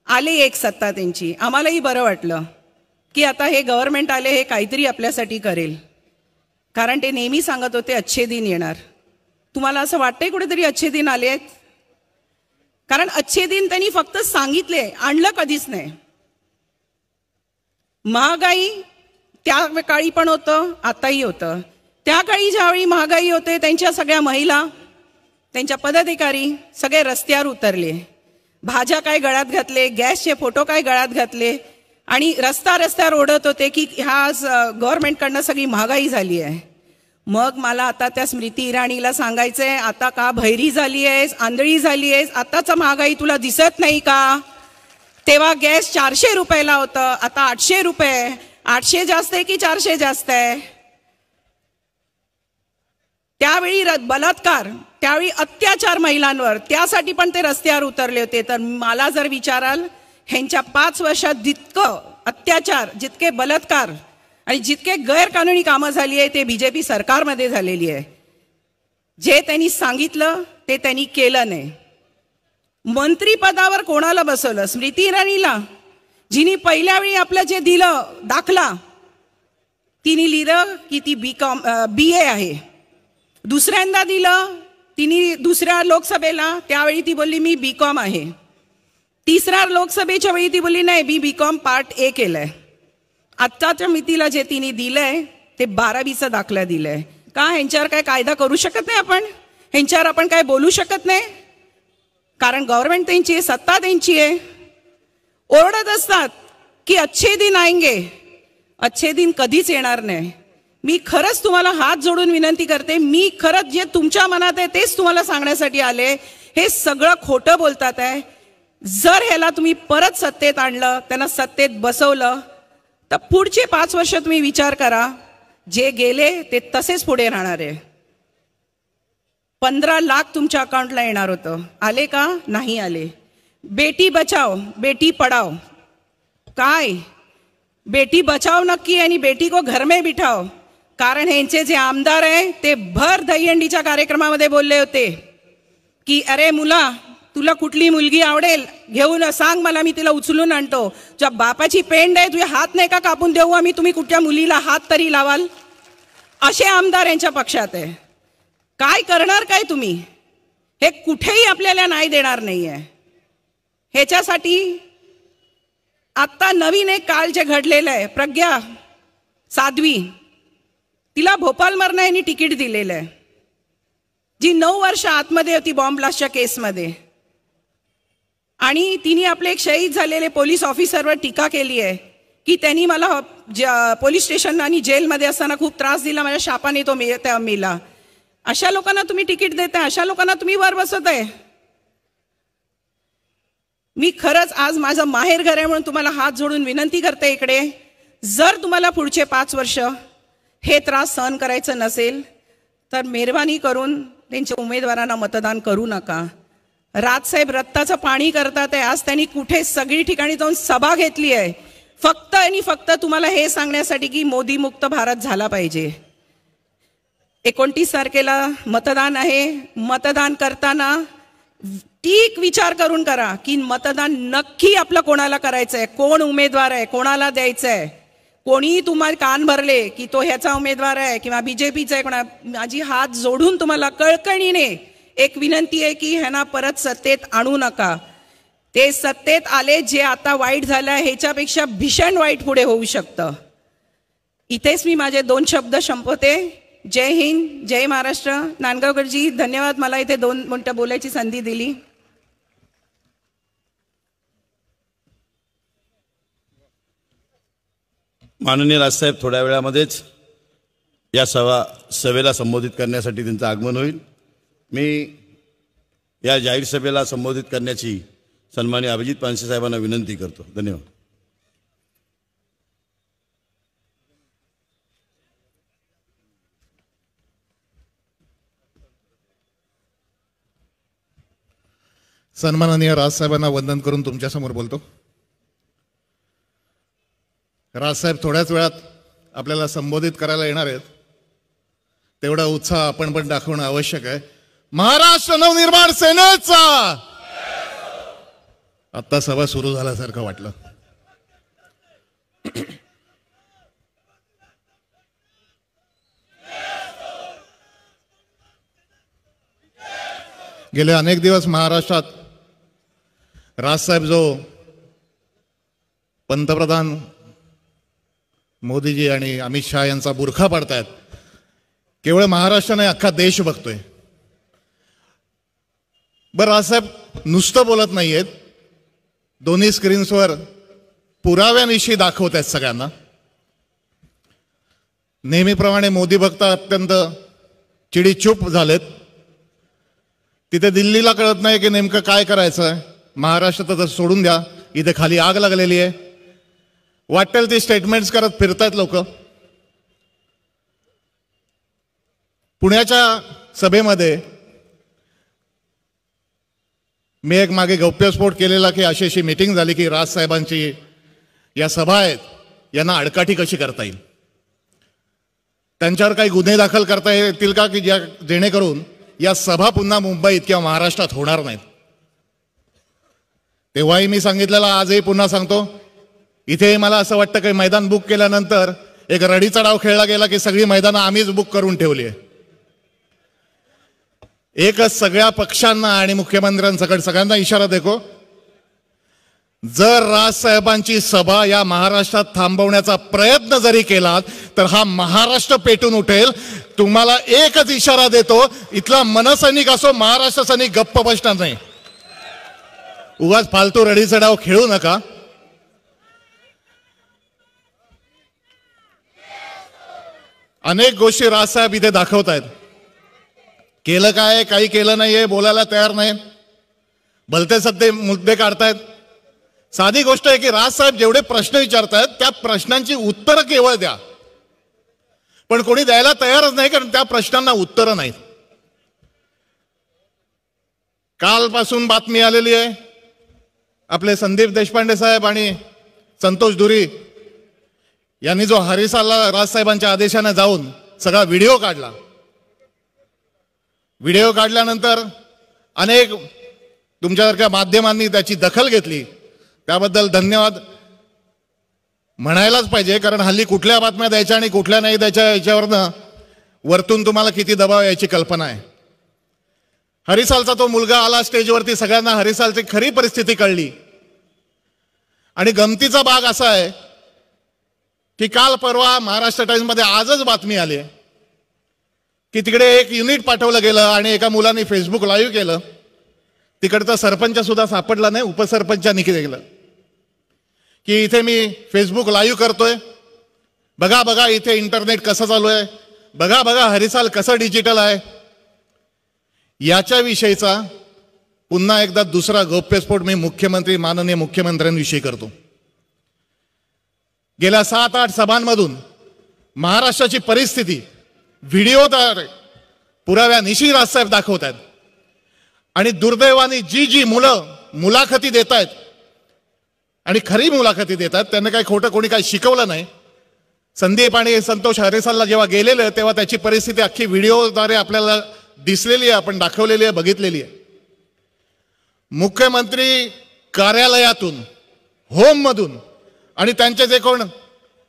आले एक सत्ता त्यांची, आम्हालाही बरं वाटलं की आता हे गव्हर्नमेंट आले, हे काहीतरी आपल्यासाठी करेल. कारण ते नेहमी सांगत होते अच्छे दिन येणार. तुम्हाला असं वाटतंय कुठेतरी अच्छे दिन आले आहेत? कारण अच्छे दिन त्यांनी फक्त सांगितले, आणलं कधीच नाही. महागाई त्या काळी पण होतं, आताही होतं. त्या काळी ज्यावेळी महागाई होते त्यांच्या सगळ्या महिला, त्यांच्या पदाधिकारी सगळे रस्त्यावर उतरले. भाज्या काय गळ्यात घातले, गॅसचे फोटो काय गळ्यात घातले आणि रस्त्यावर ओढत होते की ह्या गव्हर्नमेंटकडनं सगळी महागाई झाली आहे. मग मला आता त्या स्मृती इराणीला सांगायचंय, आता का भैरी झाली आहेस, आंधळी झाली आहेस, आताचा महागाई तुला दिसत नाही का? तेव्हा गॅस 400 रुपयाला होतं, आता 800 रुपये. 800 जास्त आहे की 400 जास्त आहे? त्यावेळी बलात्कार, त्यावेळी अत्याचार महिलांवर, त्यासाठी पण ते रस्त्यावर उतरले होते. तर मला जर विचाराल, ह्यांच्या 5 वर्षात जितकं अत्याचार, जितके बलात्कार आणि जितके गैरकानूनी कामं झाली आहे ते बीजेपी सरकारमध्ये झालेली आहे. जे त्यांनी सांगितलं ते त्यांनी केलं नाही. मंत्रीपदावर कोणाला बसवलं? स्मृती इराणीला, जिनी पहिल्या वेळी आपलं जे दिलं दाखला, तिने लिहिलं की ती BA आहे. दुसऱ्यांदा दिलं तिने दुसऱ्या लोकसभेला, त्यावेळी ती बोलली मी BCom आहे. तिसऱ्या लोकसभेच्या वेळी ती बोलली नाही, BCom पार्ट A केलंय. आत्ताच्या मितीला जे तिने दिलंय ते 12वीचा दाखला दिलाय. का ह्यांच्यावर काय कायदा करू शकत नाही आपण? ह्यांच्यावर आपण काय बोलू शकत नाही? कारण गव्हर्नमेंट त्यांची आहे, सत्ता त्यांची आहे. ओरडत असतात की अच्छे दिन आएंगे, अच्छे दिन कधीच येणार नाही. मी खरंच तुम्हाला हात जोडून विनंती करते, मी खरंच जे तुमच्या मनात आहे तेच तुम्हाला सांगण्यासाठी आले. हे सगळं खोटं बोलतात आहे. जर ह्याला तुम्ही परत सत्तेत आणलं, त्यांना सत्तेत बसवलं, तर पुढचे 5 वर्ष तुम्ही विचार करा, जे गेले ते तसेच पुढे राहणार आहे. 15 लाख तुमच्या अकाउंटला येणार होतं, आले का? नाही आले. बेटी बचाव बेटी पढाओ, काय बेटी बचाव नक्की आणि बेटी को घर में बिठाओ. कारण ह्यांचे जे आमदार आहे ते भर दहीहंडीच्या कार्यक्रमामध्ये बोलले होते की अरे मुला, तुला कुठली मुलगी आवडेल घेऊन सांग मला, मी तिला उचलून आणतो. तुझ्या बापाची पेंड आहे, तुझे हात नाही का कापून देऊ आम्ही, तुम्ही कुठल्या मुलीला हात तरी लावाल? असे आमदार यांच्या पक्षात आहे. काय करणार काय तुम्ही? हे कुठेही आपल्याला नाही देणार नाहीये. ह्याच्यासाठी आता नवीन एक काल जे घडलेलं आहे, प्रज्ञा साध्वी, तिला भोपाल मरना यांनी तिकीट दिलेलं आहे, जी 9 वर्ष आतमध्ये होती बॉम्ब ब्लास्टच्या केसमध्ये. आणि तिने आपले एक शहीद झालेले पोलीस ऑफिसरवर टीका केली आहे की त्यांनी मला पोलीस स्टेशन आणि जेलमध्ये असताना खूप त्रास दिला, माझ्या शापाने तो मेला. अशा लोकांना तुम्ही तिकीट देताय, अशा लोकांना तुम्ही वर बसवताय. मी खरंच आज माझं माहेर घर आहे म्हणून तुम्हाला हात जोडून विनंती करते इकडे, जर तुम्हाला पुढचे 5 वर्ष हे त्रास सहन करायचं नसेल तर मेहरबानी करून त्यांच्या उमेदवारांना मतदान करू नका. राजसाहेब रक्ताचं पाणी करतात आहे. आज त्यांनी कुठे सगळी ठिकाणी जाऊन सभा घेतली आहे फक्त आणि फक्त तुम्हाला हे सांगण्यासाठी की मोदी मुक्त भारत झाला पाहिजे. 29 तारखेला मतदान आहे. मतदान करताना ठीक विचार करून करा की मतदान नक्की आपलं कोणाला करायचं आहे, कोण उमेदवार आहे, कोणाला द्यायचं आहे. कोणी तुम्हाला कान भरले की तो ह्याचा उमेदवार आहे किंवा बीजेपीचा आहे, कोणा, माझी हात जोडून तुम्हाला कळकळीने एक विनंती आहे की ह्यांना परत सत्तेत आणू नका. ते सत्तेत आले, जे आता वाईट झालं ह्याच्यापेक्षा भीषण वाईट पुढे होऊ शकतं. इथेच मी माझे 2 शब्द संपवते. जय हिंद, जय महाराष्ट्र. नांदगावकरजी धन्यवाद, मला इथे 2 मिनिटं बोलायची संधी दिली. माननीय राजसाहेब थोड्या वेळामध्येच या सभेला संबोधित करण्यासाठी त्यांचं आगमन होईल. मी या जाहीर सभेला संबोधित करण्याची सन्माननीय अभिजित पानसे साहेबांना विनंती करतो. धन्यवाद. सन्माननीय राजसाहेबांना वंदन करून तुमच्यासमोर बोलतो. राजसाहेब थोड्याच वेळात आपल्याला संबोधित करायला येणार आहेत. तेवढा उत्साह आपण पण दाखवणं आवश्यक आहे. महाराष्ट्र नवनिर्माण सेनेचा आता सभा सुरू झाल्यासारखं वाटलं. गेले अनेक दिवस महाराष्ट्रात राजसाहेब जो पंतप्रधान मोदीजी आणि अमित शहा यांचा बुरखा पाडतायत, केवळ महाराष्ट्र नाही अख्खा देश बघतोय. बरं, राजसाहेब नुसतं बोलत नाहीयेत, दोन्ही स्क्रीन्सवर पुराव्यानिशी दाखवत आहेत सगळ्यांना. नेहमीप्रमाणे मोदी भक्त अत्यंत चिडीचूप झालेत. तिथे दिल्लीला कळत नाही की नेमकं काय करायचं. महाराष्ट्रात तर सोडून द्या, इथे खाली आग लागलेली आहे. वाटेल ते स्टेटमेंट्स करत फिरतायत लोक. पुण्याच्या सभेमध्ये मी एक मागे गौप्यस्फोट केलेला की अशी मीटिंग झाली की राजसाहेबांची या सभा आहेत, यांना अडकाठी कशी करता येईल, त्यांच्यावर काही गुन्हे दाखल करता येतील का की जेणेकरून या सभा पुन्हा मुंबईत किंवा महाराष्ट्रात होणार नाहीत. तेव्हाही मी सांगितलेलं, आजही पुन्हा सांगतो, इथे मला असं वाटतं की मैदान बुक केल्यानंतर एक रडीचा डाव खेळला गेला की सगळी मैदानं आम्हीच बुक करून ठेवली आहे. एकच सगळ्या पक्षांना आणि मुख्यमंत्र्यांसकट सगळ्यांना इशारा देतो, जर राजसाहेबांची सभा या महाराष्ट्रात थांबवण्याचा प्रयत्न जरी केला तर हा महाराष्ट्र पेटून उठेल. तुम्हाला एकच इशारा देतो, इथला मनसैनिक असो महाराष्ट्र सैनिक गप्प बसणार नाही. उगाच फालतू रडीचा डाव खेळू नका. अनेक गोष्टी राजसाहेब इथे दाखवत आहेत. केलं काय, काही केलं नाहीये, बोलायला तयार नाही, भलते सध्या मुद्दे काढतायत. साधी गोष्ट आहे की राजसाहेब जेवढे प्रश्न विचारतायत त्या प्रश्नांची उत्तरं केवळ द्या, पण कोणी द्यायला तयारच नाही, कारण त्या प्रश्नांना उत्तरं नाहीत. कालपासून बातमी आलेली आहे, आपले संदीप देशपांडे साहेब आणि संतोष धुरी यांनी जो हरिसालला राजसाहेबांच्या आदेशाने जाऊन सगळा व्हिडिओ काढला. व्हिडिओ काढल्यानंतर अनेक तुमच्यासारख्या माध्यमांनी त्याची दखल घेतली, त्याबद्दल धन्यवाद म्हणायलाच पाहिजे. कारण हल्ली कुठल्या बातम्या द्यायच्या आणि कुठल्या नाही द्यायच्या याच्यावरनं वरतून तुम्हाला किती दबाव याची कल्पना आहे. हरिसालचा तो मुलगा आला स्टेजवरती, सगळ्यांना हरिसालची खरी परिस्थिती कळली. आणि गमतीचा भाग असा आहे की काल परवा महाराष्ट्र टाइम्समध्ये आजच बातमी आली आहे की तिकडे एक युनिट पाठवलं गेलं आणि एका मुलाने फेसबुक लाईव्ह केलं. तिकडचा सरपंच सुद्धा सापडला नाही, उपसरपंचांनी केलं की इथे मी फेसबुक लाईव्ह करतोय, बघा बघा इथे इंटरनेट कसं चालू आहे, बघा बघा हरिसाल कसं डिजिटल आहे. याच्याविषयीचा पुन्हा एकदा दुसरा गौप्यस्फोट मी माननीय मुख्यमंत्र्यांविषयी करतो. गेल्या 7-8 सभांमधून महाराष्ट्राची परिस्थिती व्हिडिओद्वारे पुराव्यानिशी राजसाहेब दाखवत आहेत. आणि दुर्दैवाने जी मुलं मुलाखती देत आहेत आणि खरी मुलाखती देतात त्यांना काही खोटं कोणी काही शिकवलं नाही. संदीप आणि संतोष हरिसालला जेव्हा गेलेले तेव्हा त्याची परिस्थिती अख्खी व्हिडिओद्वारे आपल्याला दिसलेली आहे, आपण दाखवलेली आहे, बघितलेली आहे. मुख्यमंत्री कार्यालयातून, होममधून आणि त्यांचे जे कोण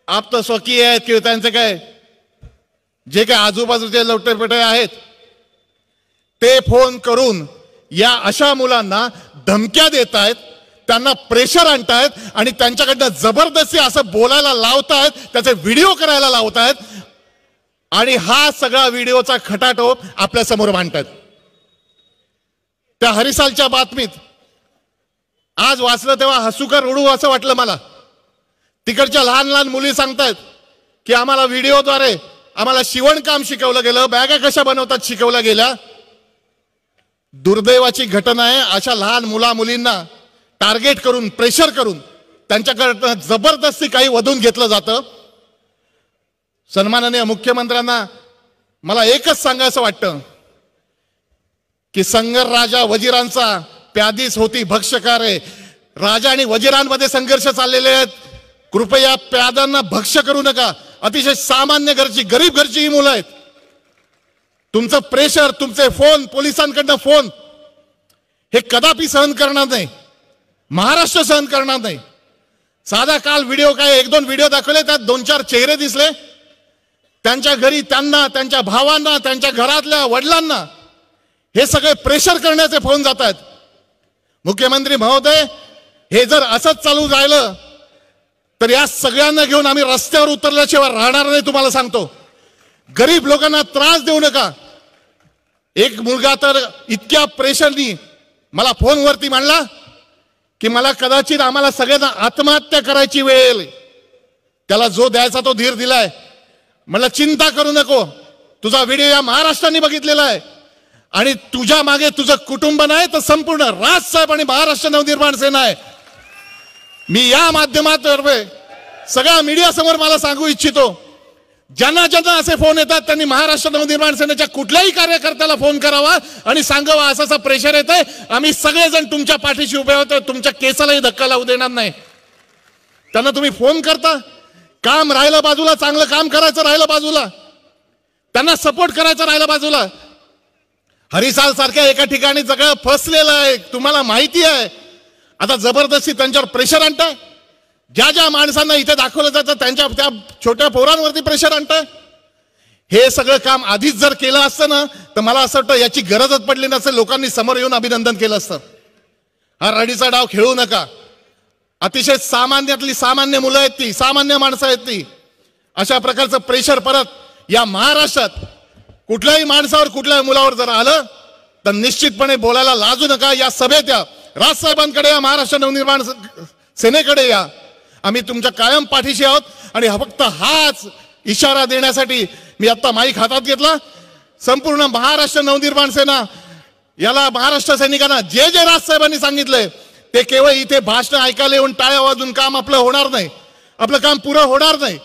आप्त स्वकीय आहेत किंवा त्यांचे काय जे काय आजूबाजूचे लवटेपेटे आहेत ते फोन करून या अशा मुलांना धमक्या देत आहेत. त्यांना प्रेशर आणतायत आणि त्यांच्याकडनं जबरदस्ती असं बोलायला लावतायत, त्याचे व्हिडिओ करायला लावतायत आणि हा सगळा व्हिडिओचा खटाटोप आपल्या समोर मांडतायत. त्या हरिसालच्या बातमीत आज वाचलं तेव्हा हसू का रडू असं वाटलं मला. तिकडच्या लहान लहान मुली सांगतायत की आम्हाला व्हिडिओद्वारे आम्हाला शिवणकाम शिकवलं गेलं, बॅगा कशा बनवतात शिकवल्या गेल्या. दुर्दैवाची घटना आहे. अशा लहान मुला मुलींना टार्गेट करून प्रेशर करून त्यांच्याकडनं जबरदस्ती काही वधून घेतलं जातं. सन्माननीय मुख्यमंत्र्यांना मला एकच सांगायचं वाटतं की संगर राजा वजिरांचा प्यादीस होती भक्ष्यकारे. राजा आणि वजिरांमध्ये संघर्ष चाललेले आहेत. कृपया प्याद्यांना भक्ष्य करू नका. अतिशय सामान्य घरची गरीब घरची ही मुलं आहेत. तुमचं प्रेशर, तुमचे फोन, पोलिसांकडनं फोन हे कदापि सहन करणार नाही. महाराष्ट्र सहन करणार नाही. साधा काल व्हिडिओ काय 1-2 व्हिडिओ दाखवले, त्यात 2-4 चेहरे दिसले. त्यांच्या घरी त्यांना, त्यांच्या भावांना, त्यांच्या घरातल्या वडिलांना हे सगळे प्रेशर करण्याचे फोन जात आहेत. मुख्यमंत्री महोदय, हे जर असंच चालू राहिलं तर या सगळ्यांना घेऊन आम्ही रस्त्यावर उतरल्याशिवाय राहणार नाही. तुम्हाला सांगतो, गरीब लोकांना त्रास देऊ नका. एक मुलगा तर इतक्या प्रेशरनी मला फोनवरती म्हणला की मला कदाचित आम्हाला सगळ्यांना आत्महत्या करायची वेळ येईल. त्याला जो द्यायचा तो धीर दिलाय. मला चिंता करू नको, तुझा व्हिडिओ या महाराष्ट्राने बघितलेला आहे आणि तुझ्या मागे तुझं कुटुंब नाही तर संपूर्ण राजसाहेब आणि महाराष्ट्र नवनिर्माण सेना आहे. मी या माध्यमातर्फे सगळ्या मीडिया समोर मला सांगू इच्छितो, ज्यांना ज्यांना असे फोन येतात त्यांनी महाराष्ट्र नवनिर्माण सेनेच्या कुठल्याही कार्यकर्त्याला फोन करावा आणि सांगावा असं असं प्रेशर येत आहे, आम्ही सगळेजण तुमच्या पाठीशी उभे आहोत, तुमच्या केसालाही धक्का लावू देणार नाही. त्यांना तुम्ही फोन करता, काम राहिलं बाजूला, चांगलं काम करायचं राहिलं बाजूला, त्यांना सपोर्ट करायचं राहिलं बाजूला. हरिसाल सारख्या एका ठिकाणी सगळं फसलेलं आहे, तुम्हाला माहिती आहे. आता जबरदस्ती त्यांच्यावर प्रेशर आणताय. ज्या ज्या माणसांना इथे दाखवलं जातं त्यांच्या त्या छोट्या पोरांवरती प्रेशर आणताय. हे सगळं काम आधीच जर केलं असतं ना तर मला असं वाटतं याची गरजच पडली नसेल. लोकांनी समोर येऊन अभिनंदन केलं असतं. हा रडीचा डाव खेळू नका. अतिशय सामान्यातली सामान्य मुलं आहेत ती, सामान्य माणसं आहेत ती. अशा प्रकारचं प्रेशर परत या महाराष्ट्रात कुठल्याही माणसावर, कुठल्याही मुलावर जर आलं तर निश्चितपणे बोलायला लाजू नका. या सभेत या, राजसाहेबांकडे या, महाराष्ट्र नवनिर्माण सेनेकडे या. आम्ही तुमच्या कायम पाठीशी आहोत आणि फक्त हाच इशारा देण्यासाठी मी आता माईक हातात घेतला. संपूर्ण महाराष्ट्र नवनिर्माण सेना याला, महाराष्ट्र सैनिकांना जे जे राजसाहेबांनी सांगितलंय ते केवळ इथे भाषण ऐकायला येऊन टाळ्या वाजून काम आपलं होणार नाही. आपलं काम पुरं होणार नाही.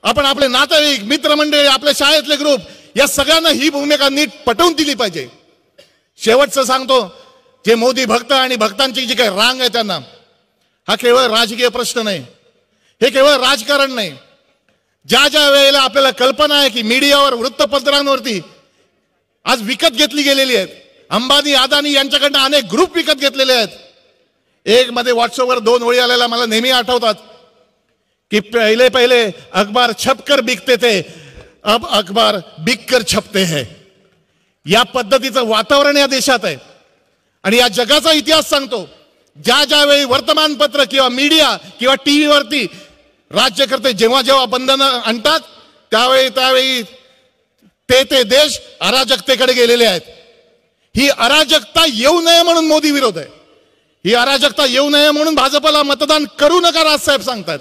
आपण आपले नातेवाईक, मित्रमंडळी, आपल्या शाळेतले ग्रुप या सगळ्यांना ही भूमिका नीट पटवून दिली पाहिजे. शेवटचं सांगतो, जे मोदी भक्त आणि भक्तांची जी काही रांग आहे त्यांना, हा केवळ राजकीय प्रश्न नाही, हे केवळ राजकारण नाही. ज्या ज्या वेळेला आपल्याला कल्पना आहे की मीडियावर, वृत्तपत्रांवरती आज विकत घेतली गेलेली आहेत. अंबानी, अदानी यांच्याकडनं अनेक ग्रुप विकत घेतलेले आहेत. एक मध्ये व्हॉट्सअपवर 2 ओळी आलेल्या मला नेहमी आठवतात की पहिले पहिले अखबार छपकर बिकते थे, अब अखबार बिककर छपते हैं. या पद्धतीचं वातावरण या देशात आहे आणि या जगाचा इतिहास सांगतो. ज्या ज्या वेळी वर्तमानपत्र किंवा मीडिया किंवा टीव्हीवरती राज्यकर्ते जेव्हा जेव्हा बंधनं आणतात त्यावेळी ते देश अराजकतेकडे गेलेले आहेत. ही अराजकता येऊ नये म्हणून मोदी विरोध आहे. ही अराजकता येऊ नये म्हणून भाजपला मतदान करू नका राजसाहेब सांगतात.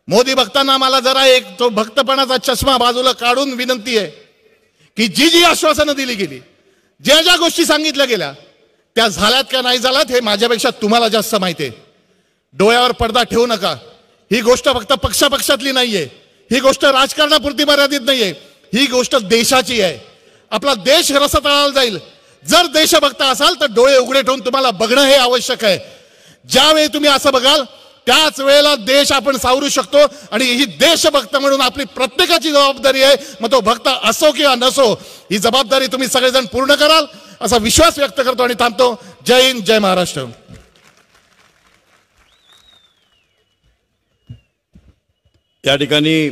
मोदी भक्तांना मला जरा एक तो भक्तपणाचा चष्मा बाजूला काढून विनंती आहे की जी जी आश्वासनं दिली गेली, ज्या ज्या गोष्टी सांगितल्या गेल्या त्या झाल्यात का नाही झाल्यात हे माझ्यापेक्षा तुम्हाला जास्त माहिती आहे. डोळ्यावर पडदा ठेवू नका. ही गोष्ट फक्त पक्षापक्षातली नाहीये, ही गोष्ट राजकारणापुरती मर्यादित नाहीये, ही गोष्ट देशाची आहे. आपला देश रसातळाला जाईल. जर देशभक्त असाल तर डोळे उघडे ठेवून तुम्हाला बघणं हे आवश्यक आहे. ज्यावेळी तुम्ही असं बघाल त्याच वेळेला देश आपण सावरू शकतो आणि ही देशभक्त म्हणून आपली प्रत्येकाची जबाबदारी आहे. मग तो भक्त असो किंवा नसो, ही जबाबदारी तुम्ही सगळेजण पूर्ण कराल असा विश्वास व्यक्त करतो आणि थांबतो. जय हिंद, जय महाराष्ट्र. या ठिकाणी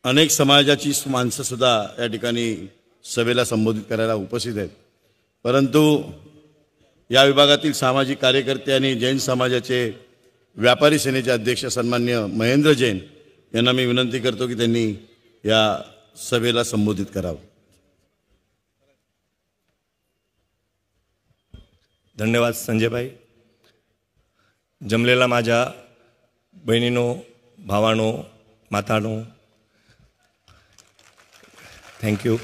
अनेक समाजाची माणसं सुद्धा या ठिकाणी सभेला संबोधित करायला उपस्थित आहेत. परंतु या विभागातील सामाजिक कार्यकर्ते आणि जैन समाजाचे व्यापारी सेनेचे अध्यक्ष सन्माननीय महेंद्र जैन यांना मी विनंती करतो की त्यांनी या सभेला संबोधित करावं. धन्यवाद संजयभाई. जमलेला माझ्या बहिणीनो, भावानो, मातानो, थँक्यू.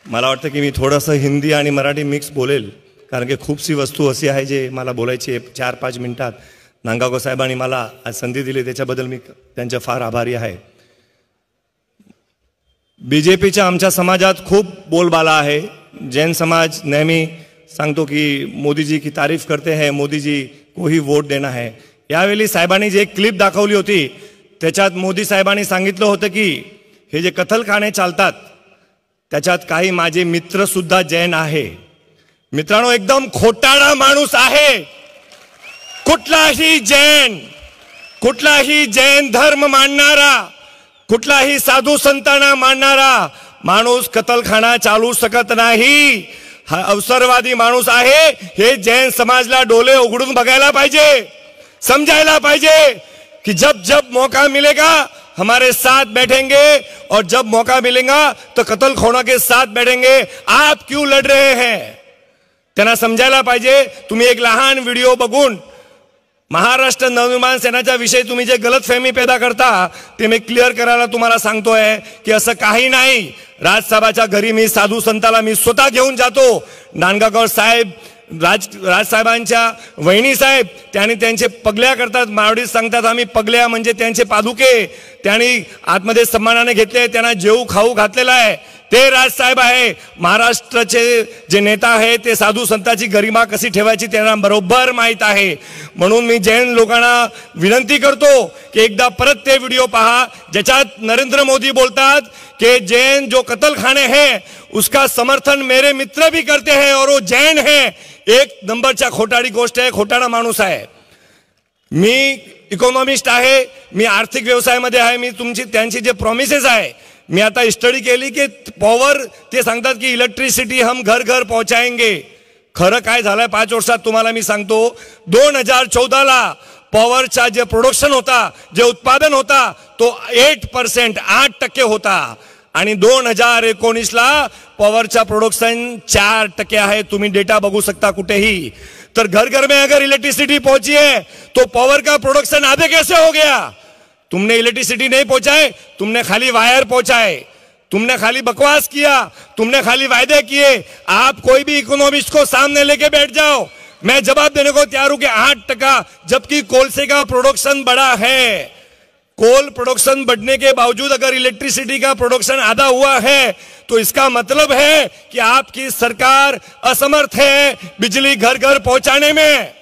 मला वाटतं की मी थोडंसं हिंदी आणि मराठी मिक्स बोलेल, कारण की खूपशी वस्तू अशी आहे जे मला बोलायची आहे 4-5 मिनिटात. नांदगावकर साहेबांनी मला आज संधी दिली त्याच्याबद्दल मी त्यांचे फार आभारी आहे. बीजेपीच्या आमच्या समाजात खूप बोलबाला आहे. जैन समाज नेहमी सांगतो की मोदी जी की तारीफ करते हैं, मोदी जी को ही वोट देना है. यावेळी साहेबांनी जे क्लिप दाखवली होती त्याच्यात मोदी साहेबांनी सांगितलं होतं की हे जे कत्तलखाने चालतात त्याच्यात काही माझे मित्र सुद्धा जैन आहे. मित्रांनो, एकदम खोटारडा माणूस आहे. कुठलाही जैन धर्म मानणारा, कुठलाही साधू संतांना मानणारा माणूस कत्तलखाना चालू शकत नाही. हा अवसरवादी माणूस आहे. हे जैन समाजला डोळे उघडून बघायला पाहिजे, समझायला पाहिजे कि जब जब मौका मिलेगा हमारे साथ बैठेंगे और जब मौका मिलेगा तो कत्लखानों के साथ बैठेंगे. आप क्यों लड़ रहे हैं? त्यांना समजायला पाहिजे. तुम्ही एक लहान व्हिडिओ बघून महाराष्ट्र नवनिर्माण सेनाच्या विषयी तुम्ही जे गलतफहमी पैदा करता ते मी क्लिअर करायला तुम्हाला सांगतोय की असं काही नाही. राजसाहेबाच्या घरी मी साधू संताला मी स्वतः घेऊन जातो. नांदगावकर साहेब, राजसाहेबांच्या वहिनी साहेब त्यांनी त्यांचे पगल्या करतात. मावडीत सांगतात आम्ही पगल्या म्हणजे त्यांचे पादुके त्यांनी आतमध्ये सन्मानाने घेतले, त्यांना जेऊ खाऊ घातलेला आहे. ते राजसाहेब आहे. महाराष्ट्राचे जे नेता आहे ते साधू संतांची गरिमा कशी ठेवायची त्यांना बरोबर माहीत आहे. म्हणून मी जैन लोकांना विनंती करतो की एकदा परत ते व्हिडिओ पहा ज्याच्यात नरेंद्र मोदी बोलतात कि जैन जो कत्लखाने हैं उसका समर्थन मेरे मित्र भी करते हैं और वो जैन है. एक नंबरच्या खोटाडी गोष्ट आहे. खोटाडा माणूस आहे. मी इकॉनॉमिस्ट आहे, मी आर्थिक व्यवसायामध्ये आहे. मी तुमची त्यांची जे प्रॉमिसेस आहे मी आता स्टडी केली की पॉवर ते सांगतात की इलेक्ट्रिसिटी हम घर घर पहुंचाएंगे. खरं काय झालंय 5 वर्षात तुम्हाला मी सांगतो. 2014ला पॉवरचा जे प्रोडक्शन होता, जे उत्पादन होता तो 8% 8% होता आणि 2019ला पॉवरचा प्रोडक्शन 4% आहे. तुम्ही डेटा बघू शकता कुठेही. तर घर घर में अगर इलेक्ट्रिसिटी पहुंची है तो पावर का प्रोडक्शन आधे कैसे हो गया? तुमने इलेक्ट्रिसिटी नहीं पहुंचाए, तुमने खाली वायर पहुंचाए, तुमने खाली बकवास किया, तुमने खाली वायदे किए. आप कोई भी इकोनॉमिस्ट को सामने लेके बैठ जाओ, मैं जवाब देने को तैयार हूं कि 8%, जबकि कोलसे का प्रोडक्शन बड़ा है. कोल प्रोडक्शन बढ़ने के बावजूद अगर इलेक्ट्रिसिटी का प्रोडक्शन आधा हुआ है तो इसका मतलब है कि आपकी सरकार असमर्थ है बिजली घर घर पहुंचाने में.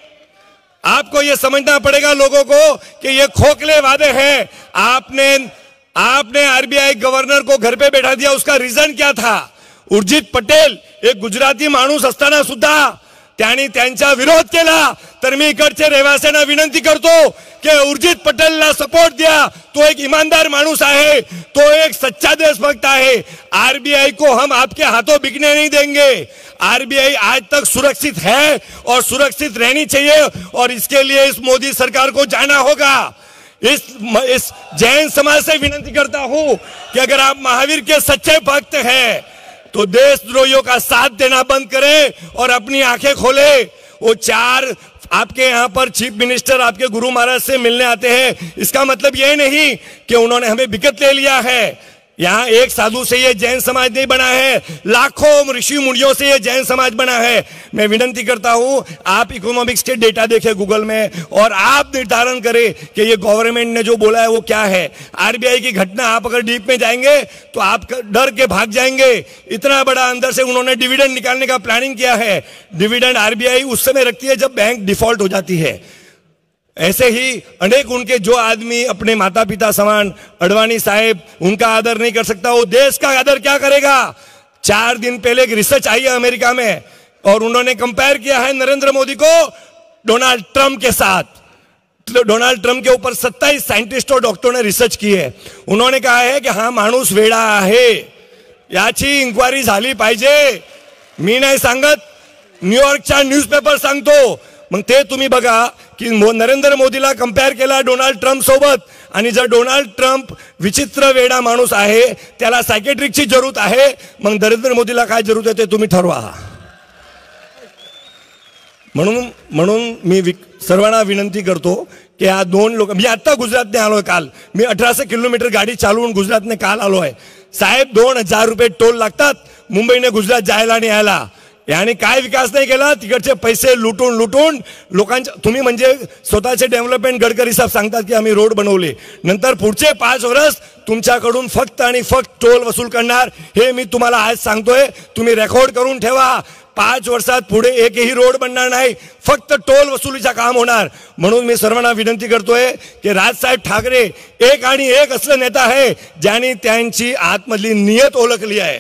आपको यह समझना पड़ेगा लोगों को कि ये खोखले वादे हैं. आपने आरबीआई गवर्नर को घर पे बैठा दिया. उसका रीजन क्या था? उर्जित पटेल एक गुजराती माणूस असताना सुद्धा त्यांनी त्यांचा विरोध केला. तर मी इकडचे रहिवाशांना विनंती करतो कि उर्जित पटेलला सपोर्ट द्या. तो एक ईमानदार माणूस आहे, तो एक सच्चा देशभक्त आहे. आरबीआई को हम आपके हाथों बिकने नहीं देंगे. आरबीआई आज तक सुरक्षित है और सुरक्षित रहनी चाहिए और इसके लिए इस मोदी सरकार को जाना होगा. इस जैन समाज से विनती करता हूं कि अगर आप महावीर के सच्चे भक्त हैं तो देशद्रोहियों का साथ देना बंद करें और अपनी आंखें खोले. वो 4 आपके यहाँ पर चीफ मिनिस्टर आपके गुरु महाराज से मिलने आते हैं, इसका मतलब ये नहीं कि उन्होंने हमें बिकट ले लिया है. यहाँ एक साधु से ये जैन समाज नहीं बना है, लाखों ऋषि मुनियों से ये जैन समाज बना है. मैं विनती करता हूँ आप इकोनॉमिक्स के डेटा देखें गूगल में और आप निर्धारण करें कि ये गवर्नमेंट ने जो बोला है वो क्या है. आरबीआई की घटना आप अगर डीप में जाएंगे तो आप डर के भाग जाएंगे. इतना बड़ा अंदर से उन्होंने डिविडेंड निकालने का प्लानिंग किया है. डिविडेंड आरबीआई उस समय रखती है जब बैंक डिफॉल्ट हो जाती है. ऐसे ही अनेक उनके जो आदमी अपने माता पिता समान, अडवाणी साहेब उनका आदर नहीं कर सकता, वो देश का आदर क्या करेगा. 4 दिन पहले एक रिसर्च आई है अमेरिका में और उन्होंने कंपेयर किया है नरेंद्र मोदी को डोनाल्ड ट्रंप के साथ. डोनाल्ड ट्रंप के ऊपर 27 साइंटिस्ट और डॉक्टरों ने रिसर्च की है. उन्होंने कहा है कि हा माणूस वेडा आहे, याची इन्क्वायरी झाली पाहिजे. मी नाही सांगत, न्यूयॉर्कच्या न्यूजपेपर सांगतो. मग ते तुम्ही बघा की नरेंद्र मोदीला कंपेअर केला डोनाल्ड ट्रम्प सोबत, आणि जर डोनाल्ड ट्रम्प विचित्र वेडा माणूस आहे, त्याला सायकेट्रिकची जरूरत आहे, मग नरेंद्र मोदीला काय जरूरत आहे ते तुम्ही ठरवा. म्हणून मी सर्वांना विनंती करतो की या दोन लोक, मी आता गुजरातने आलोय काल, मी 1800 किलोमीटर गाडी चालवून गुजरातने काल आलोय. साहेब 2000 रुपये टोल लागतात मुंबईने गुजरात जायला आणि यायला. याने काय विकास नाही केला, तिकडचे पैसे लुटून लोकांच्या, तुम्ही म्हणजे स्वतःचे डेव्हलपमेंट गडकरी साहेब सांगतात की आम्ही रोड बनवले, नंतर पुढचे 5 वर्ष तुमच्याकडून फक्त आणि फक्त टोल वसूल करणार. हे मी तुम्हाला आज सांगतोय, तुम्ही रेकॉर्ड करून ठेवा. 5 वर्षात पुढे एकही रोड बनणार नाही, फक्त टोल वसुलीचा काम होणार. म्हणून मी सर्वांना विनंती करतोय की राजसाहेब ठाकरे एक आणि एक असलं नेता आहे ज्यांनी त्यांची आतमधली नियत ओळखली आहे,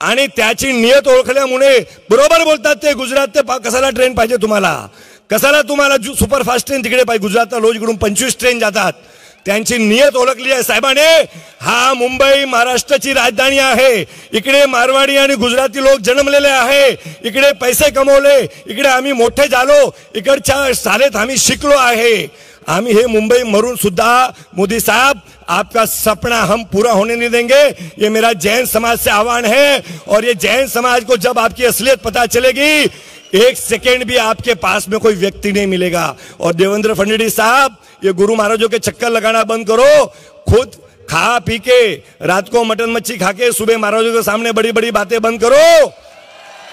आणि त्याची नियत ओळखल्यामुळे बरोबर बोलतात ते. गुजरात ते कसाला ट्रेन पाहिजे तुम्हाला, कसाला तुम्हाला सुपरफास्ट ट्रेन तिकडे पाहिजे. गुजरातला रोज इकडून 25 ट्रेन जातात. त्यांची नियत ओळखली आहे साहेबांनी. हा मुंबई महाराष्ट्राची राजधानी आहे, इकडे मारवाडी आणि गुजराती लोक जन्मलेले आहे, इकडे पैसे कमवले, इकडे आम्ही मोठे झालो, इकडच्या शाळेत आम्ही शिकलो आहे. आम्ही हे मुंबई मरून सुद्धा, मोदी साहब आपका सपना हम पूरा होने नहीं देंगे. ये मेरा जैन समाज से आह्वान है, और ये जैन समाज को जब आपकी असलियत पता चलेगी, 1 सेकेंड भी आपके पास में कोई व्यक्ति नहीं मिलेगा. और देवेंद्र फडणवीस साहब, ये गुरु महाराजों के चक्कर लगाना बंद करो. खुद खा पी के, रात को मटन मच्छी खा के, सुबह महाराजों के सामने बड़ी बड़ी बातें बंद करो.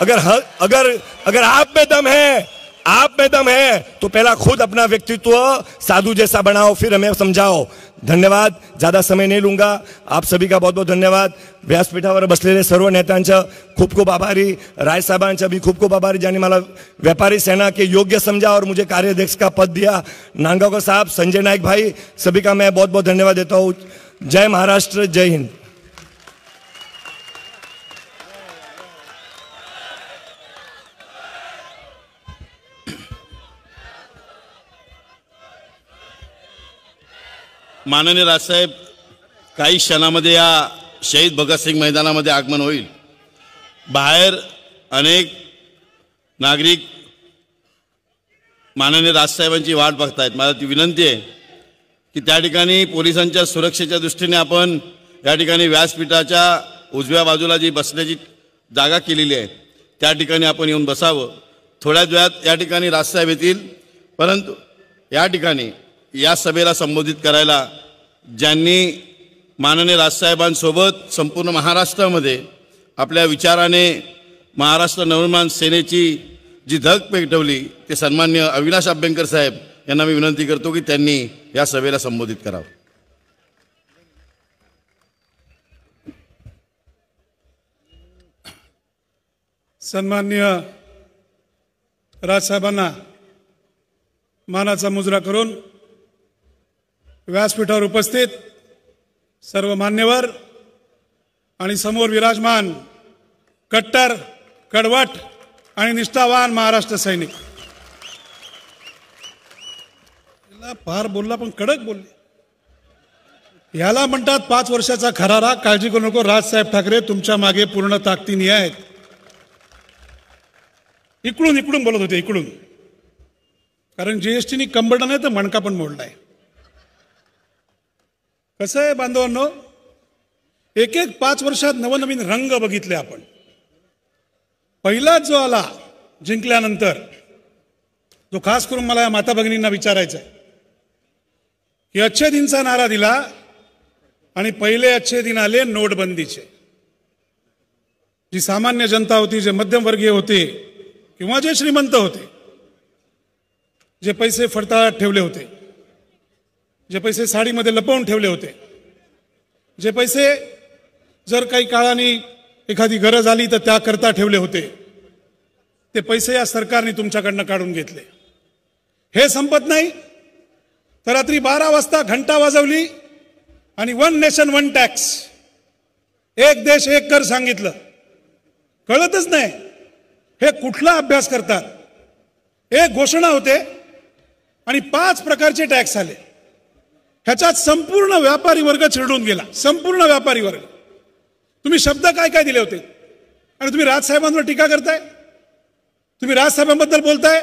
अगर आप में दम है तो पहला खुद अपना व्यक्तित्व साधु जैसा बनाओ, फिर हमें समझाओ. धन्यवाद. ज्यादा समय नहीं लूंगा. आप सभी का बहुत बहुत धन्यवाद. व्यासपीठावर बसलेले सर्व नेत्यांचं खूप खूप आभारी, रायसाहेबांचं भी खूप खूप आभारी ज्यांनी मला व्यापारी सेना के योग्य समझा और मुझे कार्याध्यक्ष का पद दिया. नांदगांवकर साहब, संजय नायक भाई, सभी का मैं बहुत बहुत धन्यवाद देता हूँ. जय महाराष्ट्र, जय हिंद. माननीय राजसाहेब, काही क्षणामध्ये या शहीद भगतसिंग मैदानामध्ये आगमन होईल. बाहेर अनेक नागरिक माननीय राजसाहेबांची वाट बघतायत. मला ती विनंती आहे की त्या ठिकाणी पोलिसांच्या सुरक्षेच्या दृष्टीने आपण या ठिकाणी व्यासपीठाच्या उजव्या बाजूला जी बसण्याची जागा केलेली आहे त्या ठिकाणी आपण येऊन बसावं. थोड्याच वेळात या ठिकाणी राजसाहेब येतील, परंतु या ठिकाणी या सभेला संबोधित करायला ज्यांनी माननीय राजसाहेबांसोबत संपूर्ण महाराष्ट्रामध्ये आपल्या विचाराने महाराष्ट्र नवनिर्माण सेनेची जी धग पेटवली, ते सन्माननीय अविनाश अभ्यंकर साहेब यांना मी विनंती करतो की त्यांनी या सभेला संबोधित करावं. सन्माननीय राजसाहेबांना मानाचा मुजरा करून व्यासपीठावर उपस्थित सर्व मान्यवर आणि समोर विराजमान कट्टर, कडवट आणि निष्ठावान महाराष्ट्र सैनिक. फार बोलला पण कडक बोलले. याला म्हणतात 5 वर्षाचा खरारा. काळजी करू नको, राजसाहेब ठाकरे तुमच्या मागे पूर्ण ताकदीने आहेत. इकडून बोलत होते, इकडून, कारण जीएसटीनी कंबरडा नाही तर मणका पण मोडलाय. कसं आहे बांधवांनो, एक 5 वर्षात नवनवीन रंग बघितले आपण. पहिलाच जो आला जिंकल्यानंतर, जो खास करून मला या माता भगिनींना विचारायचा आहे की अच्छे दिनचा नारा दिला आणि पहिले अच्छे दिन आले नोटबंदीचे. जी सामान्य जनता होती, जे मध्यमवर्गीय होते किंवा जे श्रीमंत होते, जे पैसे फडताळात ठेवले होते, जे पैसे साडीमध्ये लपवून ठेवले होते, जे पैसे जर काही काळाने एखादी गरज आली तर त्याकरता ठेवले होते, ते पैसे या सरकारने तुमच्याकडनं काढून घेतले. हे संपत नाही तर रात्री 12 वाजता घंटा वाजवली आणि 1 नेशन 1 टॅक्स, एक देश एक कर सांगितलं. कळतच नाही हे कुठला अभ्यास करतात. एक घोषणा होते आणि 5 प्रकारचे टॅक्स आले. ह्याच्यात संपूर्ण व्यापारी वर्ग चिरडून गेला. संपूर्ण व्यापारी वर्ग. तुम्ही शब्द काय काय दिले होते आणि तुम्ही राजसाहेबांवर टीका करताय. तुम्ही राजसाहेबांबद्दल बोलताय,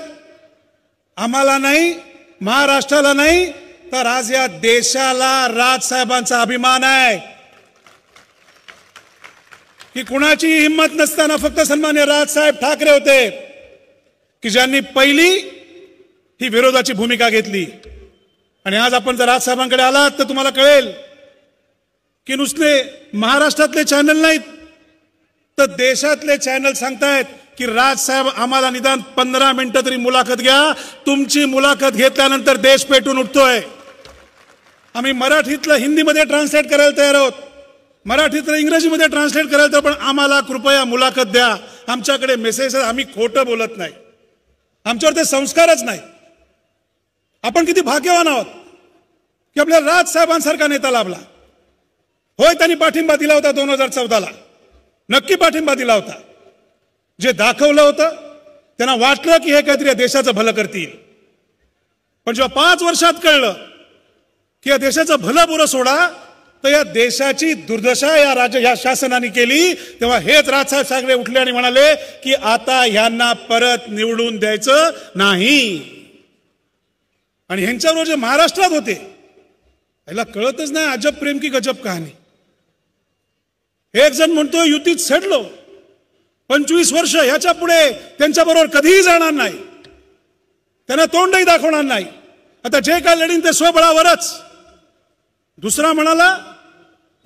आम्हाला नाही, महाराष्ट्राला नाही, तर आज या देशाला राजसाहेबांचा अभिमान आहे की कुणाची हिंमत नसताना फक्त सन्मान्य राजसाहेब ठाकरे होते की ज्यांनी पहिली ही विरोधाची भूमिका घेतली. आणि आज आपण जर राजसाहेबांकडे आलात तर तुम्हाला कळेल की नुसते महाराष्ट्रातले चॅनल नाहीत तर देशातले चॅनल सांगतायत की राजसाहेब आम्हाला निदान 15 मिनिटं तरी मुलाखत घ्या, तुमची मुलाखत घेतल्यानंतर देश पेटून उठतोय. आम्ही मराठीतलं हिंदीमध्ये ट्रान्सलेट करायला तयार आहोत, मराठीतलं इंग्रजीमध्ये ट्रान्सलेट करायला तर, पण आम्हाला कृपया मुलाखत द्या. आमच्याकडे मेसेज, आम्ही खोटं बोलत नाही, आमच्यावर ते संस्कारच नाही. आपण किती भाग्यवान आहोत की आपल्याला राजसाहेबांसारखा नेता लाभला. होय, त्यांनी पाठिंबा दिला होता 2014ला, नक्की पाठिंबा दिला होता. जे दाखवलं होतं त्यांना वाटलं की हे काहीतरी देशाचं भलं करतील, पण जेव्हा 5 वर्षात कळलं की या देशाचं भलं बुरं सोडा तर या देशाची दुर्दशा या शासनाने केली, तेव्हा हेच राजसाहेब ठाकरे उठले आणि म्हणाले की आता ह्यांना परत निवडून द्यायचं नाही. आणि ह्यांच्याबरोबर जे महाराष्ट्रात होते याला कळतच नाही, अजब प्रेम की गजब कहाणी. एक जण म्हणतो युतीत सडलो, 25 वर्ष, ह्याच्या पुढे त्यांच्याबरोबर कधीही जाणार नाही, त्यांना तोंडही दाखवणार नाही, आता जे काय लढीन ते स्वबळावरच. दुसरा म्हणाला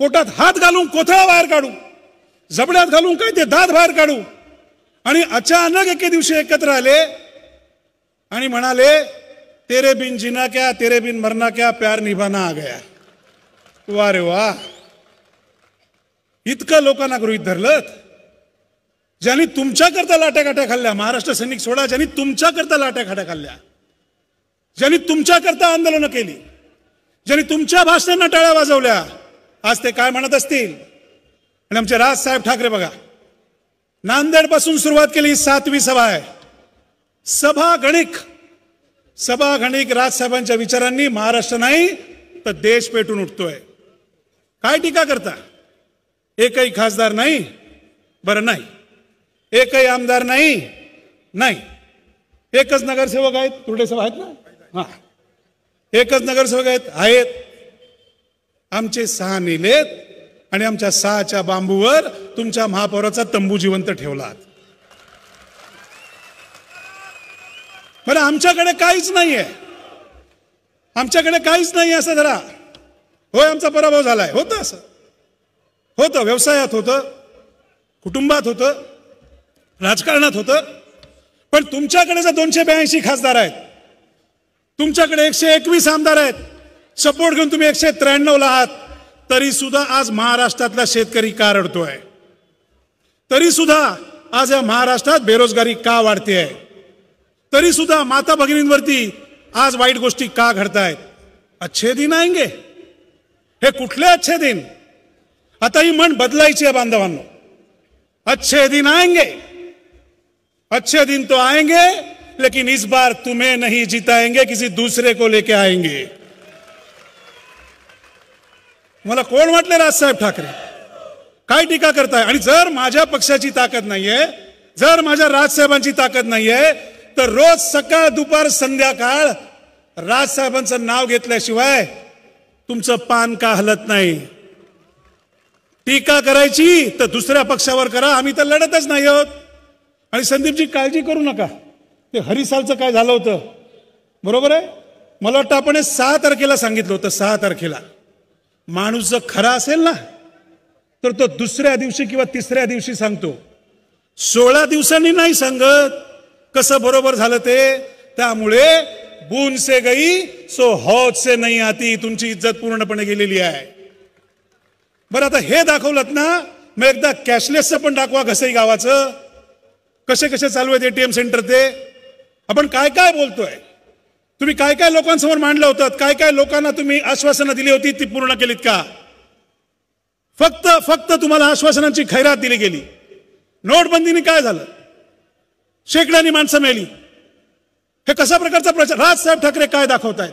पोटात हात घालून कोथळा बाहेर काढू, जबड्यात घालून काय ते दात बाहेर काढू. आणि अचानक एके दिवशी एकत्र आले आणि म्हणाले तेरे बिन जीना क्या, तेरे बिन मरना क्या, प्यार निभाना आ गया. वा रे वा, इतकं लोकांना गृहीत धरलं. ज्यांनी तुमच्याकरता लाट्याकाट्या खाल्ल्या, महाराष्ट्र सैनिक सोडा, ज्यांनी तुमच्याकरता लाट्याकाट्या खाल्ल्या, ज्यांनी तुमच्याकरता आंदोलनं केली, ज्यांनी तुमच्या भाषणांना टाळ्या वाजवल्या, आज ते काय म्हणत असतील. आणि आमचे राजसाहेब ठाकरे बघा, नांदेड पासून सुरुवात केली, 7वी सभा आहे. सभा गणिक राजसाहेबांच्या विचारांनी महाराष्ट्र नाही तर देश पेटून उठतोय. काय टीका करता? एकही खासदार नाही, बरं नाही, एकही आमदार नाही, नाही, एकच नगरसेवक आहेत, तुरडे साहेब आहेत ना, हा, एकच नगरसेवक आहेत. आमचे 6 नेलेत आणि आमच्या 6च्या बांबूवर तुमच्या महापौराचा तंबू जिवंत ठेवला. बरं, आमच्याकडे काहीच नाहीये, आमच्याकडे काहीच नाही असं धरा. होय, आमचा पराभव झालाय, होतं, असं होतं, व्यवसायात होतं, कुटुंबात होतं, राजकारणात होतं. पण तुमच्याकडे जर 282 खासदार आहेत, तुमच्याकडे 121 आमदार आहेत, सपोर्ट घेऊन तुम्ही 193ला आहात, तरी सुद्धा आज महाराष्ट्रातला शेतकरी का रडतोय? तरी सुद्धा आज या महाराष्ट्रात बेरोजगारी का वाढते आहे? तरी सुद्धा माता भगिनींवरती आज वाईट गोष्टी का घडतायत? अच्छे दिन आएंगे. हे कुठले अच्छे दिन? आता ही म्हण बदलायची आहे बांधवांनो. अच्छे दिन आएंगे, अच्छे दिन तो आएंगे, लेकिन इस बार तुम्हें नहीं जिताएंगे, किसी दूसरे को लेके आएंगे. मला कोण वाटले राजसाहेब ठाकरे? काय टीका करताय? आणि जर माझ्या पक्षाची ताकद नाहीये, जर माझ्या राजसाहेबांची ताकद नाहीये, तर रोज सकाळ दुपार संध्याकाळ राजसाहेबांचं नाव घेतल्याशिवाय तुमचं पान का हलत नाही. टीका करायची तर दुसऱ्या पक्षावर करा, आम्ही तर लढतच नाही आहोत. आणि संदीपजी काळजी करू नका, ते हरिसालचं काय झालं होतं बरोबर आहे. मला वाटतं आपण 6 तारखेला सांगितलं होतं. 6 तारखेला माणूस जर खरा असेल ना तर तो दुसऱ्या दिवशी किंवा तिसऱ्या दिवशी सांगतो, 16 दिवसांनी नाही सांगत. कसं बरोबर झालं ते? त्यामुळे बूंद से गई सो हौद से नहीं आती. तुमची इज्जत पूर्णपणे गेलेली आहे. बरं, आता हे दाखवलं ना, मग एकदा कॅशलेसचं पण दाखवा. घसई गावाचं कसे कसे चालू आहेत एटीएम सेंटर ते. आपण काय काय बोलतोय? तुम्ही काय काय लोकांसमोर मांडलं होतं? काय काय लोकांना तुम्ही आश्वासनं दिली होती ती पूर्ण केलीत का? फक्त तुम्हाला आश्वासनांची खैरात दिली गेली. नोटबंदीने काय झालं? शेकड्यांनी माणसं मेली. हे कशा प्रकारचा प्रचार? राजसाहेब ठाकरे काय दाखवतायत?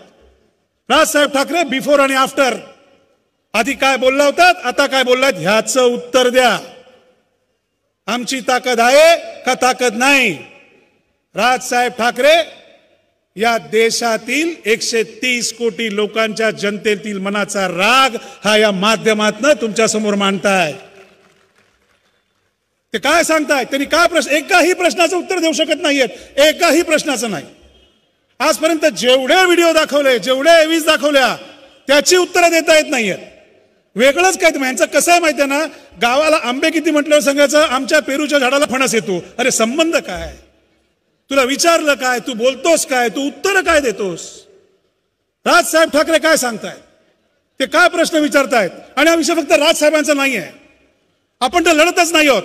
राजसाहेब ठाकरे बिफोर आणि आफ्टर, आधी काय बोलला होतात, आता काय बोललात, ह्याचं उत्तर द्या. आमची ताकद आहे का ताकद नाही? राजसाहेब ठाकरे या देशातील 130 कोटी लोकांच्या जनतेतील मनाचा राग हा या माध्यमातून तुमच्या समोर मांडताय. ते काय सांगताय? त्यांनी काय प्रश्न, एकाही प्रश्नाचं उत्तर देऊ शकत नाहीयेत, एकाही प्रश्नाचं नाही. आजपर्यंत जेवढे व्हिडिओ दाखवले, जेवढे एव्हीज दाखवल्या, त्याची उत्तरं देता येत नाहीयेत. वेगळंच काय यांचं कसं आहे माहितीये ना, गावाला आंबे किती म्हटल्यावर सांगायचं आमच्या पेरूच्या झाडाला फणस येतो. अरे संबंध काय? तुला विचारलं काय? तू बोलतोस काय? तू उत्तर काय देतोस? राजसाहेब ठाकरे काय सांगतायत? ते काय प्रश्न विचारतायत? आणि हा विषय फक्त राजसाहेबांचा नाही आहे, आपण तर लढतच नाही आहोत.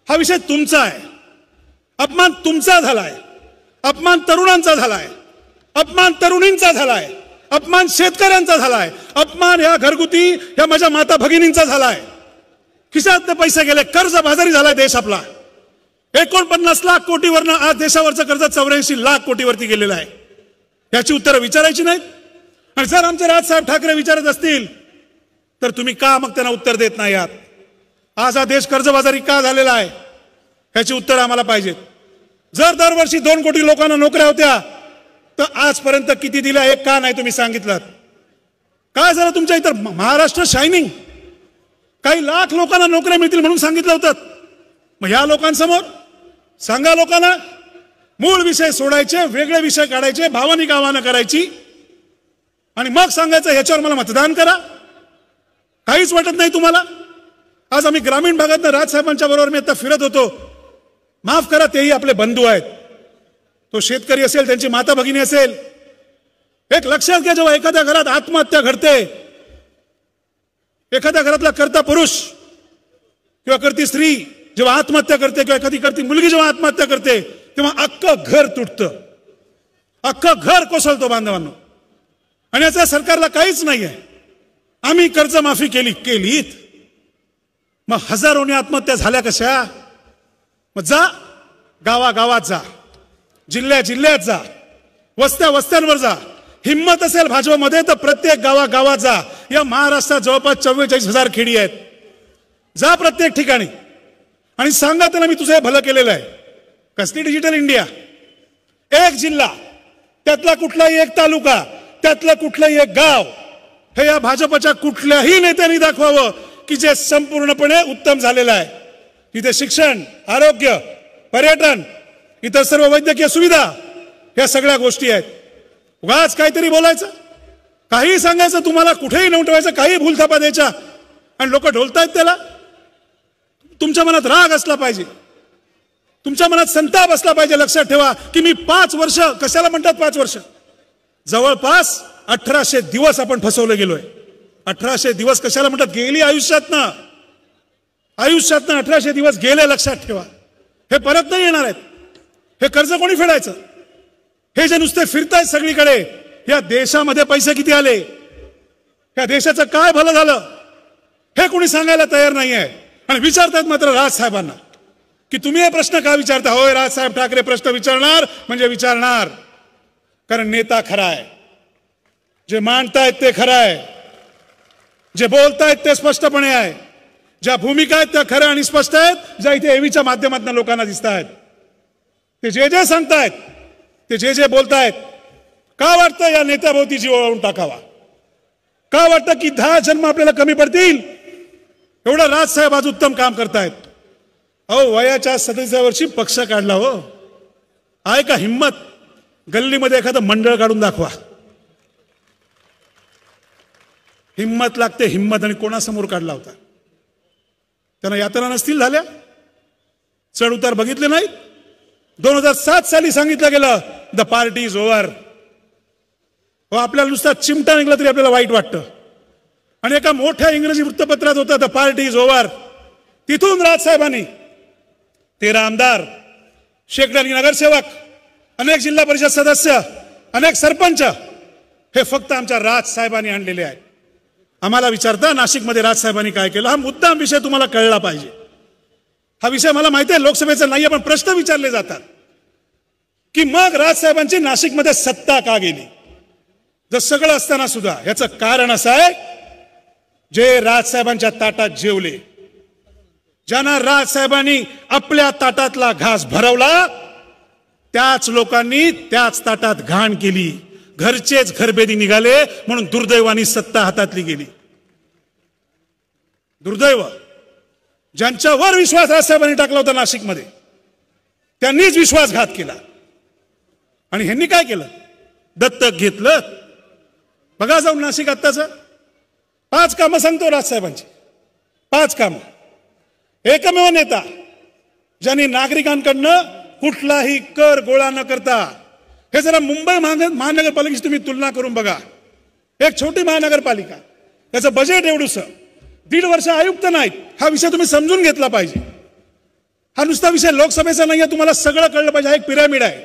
हा विषय तुमचा आहे. अपमान तुमचा झालाय, अपमान तरुणांचा झालाय, अपमान तरुणींचा झालाय, अपमान शेतकऱ्यांचा झालाय, अपमान या घरगुती या माझ्या माता भगिनींचा झालाय. खिशातले पैसे गेले, कर्ज बाजारी झालाय देश आपला. 49 लाख कोटीवरनं आज देशावरचं कर्ज 84 लाख कोटीवरती गेलेलं आहे. याची उत्तरं विचारायची नाहीत? आणि जर आमचे राजसाहेब ठाकरे विचारत असतील तर तुम्ही का मग त्यांना उत्तर देत नाही आहात? आज हा देश कर्जबाजारी का झालेला आहे याची उत्तर आम्हाला पाहिजेत. जर दरवर्षी 2 कोटी लोकांना नोकऱ्या होत्या तर आजपर्यंत किती दिल्या हे का नाही तुम्ही सांगितलं? काय झालं तुमच्या इतर? महाराष्ट्र शायनिंग, काही लाख लोकांना नोकऱ्या मिळतील म्हणून सांगितलं होतं. मग ह्या लोकांसमोर सांगा लोकांना, मूळ विषय सोडायचे, वेगळे विषय काढायचे, भावनिक आव्हानं करायची आणि मग सांगायचं ह्याच्यावर मला मतदान करा. काहीच वाटत नाही तुम्हाला? आज आम्ही ग्रामीण भागात राजसाहेबांच्या बरोबर मी आता फिरत होतो. माफ करा, तेही आपले बंधू आहेत. तो शेतकरी असेल, त्यांची माता भगिनी असेल. एक लक्षात घ्या, जेव्हा एखाद्या घरात आत्महत्या घडते, एखाद्या घरातला करता पुरुष किंवा करती स्त्री जेव्हा आत्महत्या करते किंवा एखादी करती मुलगी जेव्हा आत्महत्या करते, तेव्हा अख्खं घर तुटतं, अख्खं घर कोसळतो बांधवांनो. आणि याचा सरकारला काहीच नाहीये. आम्ही कर्जमाफी केलीत, मग हजारोनी आत्महत्या झाल्या कशा? मग जा, गावागावात जा, जिल्ह्यात जा, वस्त्यांवर जा. हिम्मत असेल भाजपमध्ये तर प्रत्येक गावागावात जा. या महाराष्ट्रात जवळपास 44,000 खेडी आहेत. जा प्रत्येक ठिकाणी आणि सांगा त्यांना मी तुझं भलं केलेलं आहे. कसली डिजिटल इंडिया? एक जिल्हा, त्यातला कुठलाही एक तालुका, त्यातलं कुठलंही एक गाव हे या भाजपच्या कुठल्याही नेत्यांनी दाखवावं की जे संपूर्णपणे उत्तम झालेलं आहे. तिथे शिक्षण, आरोग्य, पर्यटन, इतर सर्व वैद्यकीय सुविधा, या सगळ्या गोष्टी आहेत. उगाच काहीतरी बोलायचं, काही सांगायचं, तुम्हाला कुठेही न उठवायचं, काही भूलथापा द्यायच्या आणि लोक ढोलतायत त्याला. तुमच्या मनात राग असला पाहिजे, तुमच्या मनात संताप असला पाहिजे. लक्षात ठेवा की मी 5 वर्ष, कशाला म्हणतात 5 वर्ष, जवळपास 1800 दिवस आपण फसवले गेलोय. 1800 दिवस कशाला म्हणतात? गेली आयुष्यातनं 1800 दिवस गेले. लक्षात ठेवा, हे परत नाही येणार आहेत. हे कर्ज कोणी फेडायचं? हे जे नुसते फिरतायत सगळीकडे, या देशामध्ये पैसे किती आले, या देशाचं काय भलं झालं, हे कोणी सांगायला तयार नाहीये. आणि विचारतात मात्र राजसाहेबांना की तुम्ही हे प्रश्न का विचारता? होय, राजसाहेब ठाकरे प्रश्न विचारणार म्हणजे विचारणार, कारण नेता खरा आहे. जे मांडतायत ते खरं आहे, जे बोलतायत ते स्पष्टपणे आहे, ज्या भूमिका आहेत त्या खऱ्या आणि स्पष्ट आहेत, ज्या इथे एव्हीच्या माध्यमातून लोकांना दिसत आहेत. ते जे सांगतायत, ते जे बोलतायत, का वाटतं या नेत्याभोवती जीव ओळवून टाकावा? का वाटतं की 10 जन्म आपल्याला कमी पडतील? एवढं राजसाहेब आज उत्तम काम करतायत. अहो, वयाच्या 37व्या वर्षी पक्ष काढला. हो, आहे का हिम्मत? गल्लीमध्ये एखादं मंडळ काढून दाखवा. हिम्मत लागते, हिम्मत. आणि कोणासमोर काढला होता? त्यांना यातना नसतील झाल्या? चढ उतार बघितले नाहीत? 2007 साली सांगितलं गेलं द पार्टी इज ओव्हर. आपल्याला नुसता चिमटा निघला तरी आपल्याला वाईट वाटतं. आणि एका मोठ्या इंग्रजी वृत्तपत्रात होतं द पार्टी इज ओव्हर. तिथून राजसाहेबांनी 13 आमदार, शेकड्यानी नगरसेवक, अनेक जिल्हा परिषद सदस्य, अनेक सरपंच हे फक्त आमच्या राजसाहेबांनी आणलेले आहेत. आम्हाला विचारता नाशिकमध्ये राजसाहेबांनी काय केलं? हा मुद्दाम विषय तुम्हाला कळला पाहिजे. हा विषय मला माहिती आहे लोकसभेचा नाहीये, पण प्रश्न विचारले जातात की मग राजसाहेबांची नाशिकमध्ये सत्ता का गेली? जर सगळं असताना सुद्धा याचं कारण असं आहे, जे राजसाहेबांच्या ताटात जेवले, ज्यांना राजसाहेबांनी आपल्या ताटातला घास भरवला, त्याच लोकांनी त्याच ताटात घाण केली, घरचेच घरभेदी निघाले, म्हणून दुर्दैवानी सत्ता हातातली गेली. दुर्दैव. ज्यांच्यावर विश्वास राजसाहेबांनी टाकला होता नाशिकमध्ये, त्यांनीच विश्वासघात केला. आणि ह्यांनी काय केलं? दत्तक घेतलं. बघा जाऊन नाशिक आत्ताचं 5 कामं सांगतो राजसाहेबांची. 5 कामं. एकमेव नेता ज्यांनी नागरिकांकडनं कुठलाही कर गोळा न करता, हे जरा मुंबई महानगरपालिकेची तुम्ही तुलना करून बघा. एक छोटी महानगरपालिका, त्याचं बजेट एवढंसं, 1.5 वर्ष आयुक्त नाहीत. हा विषय तुम्ही समजून घेतला पाहिजे. हा नुसता विषय लोकसभेचा नाहीये, तुम्हाला सगळं कळलं पाहिजे. हा एक पिरॅमिड आहे.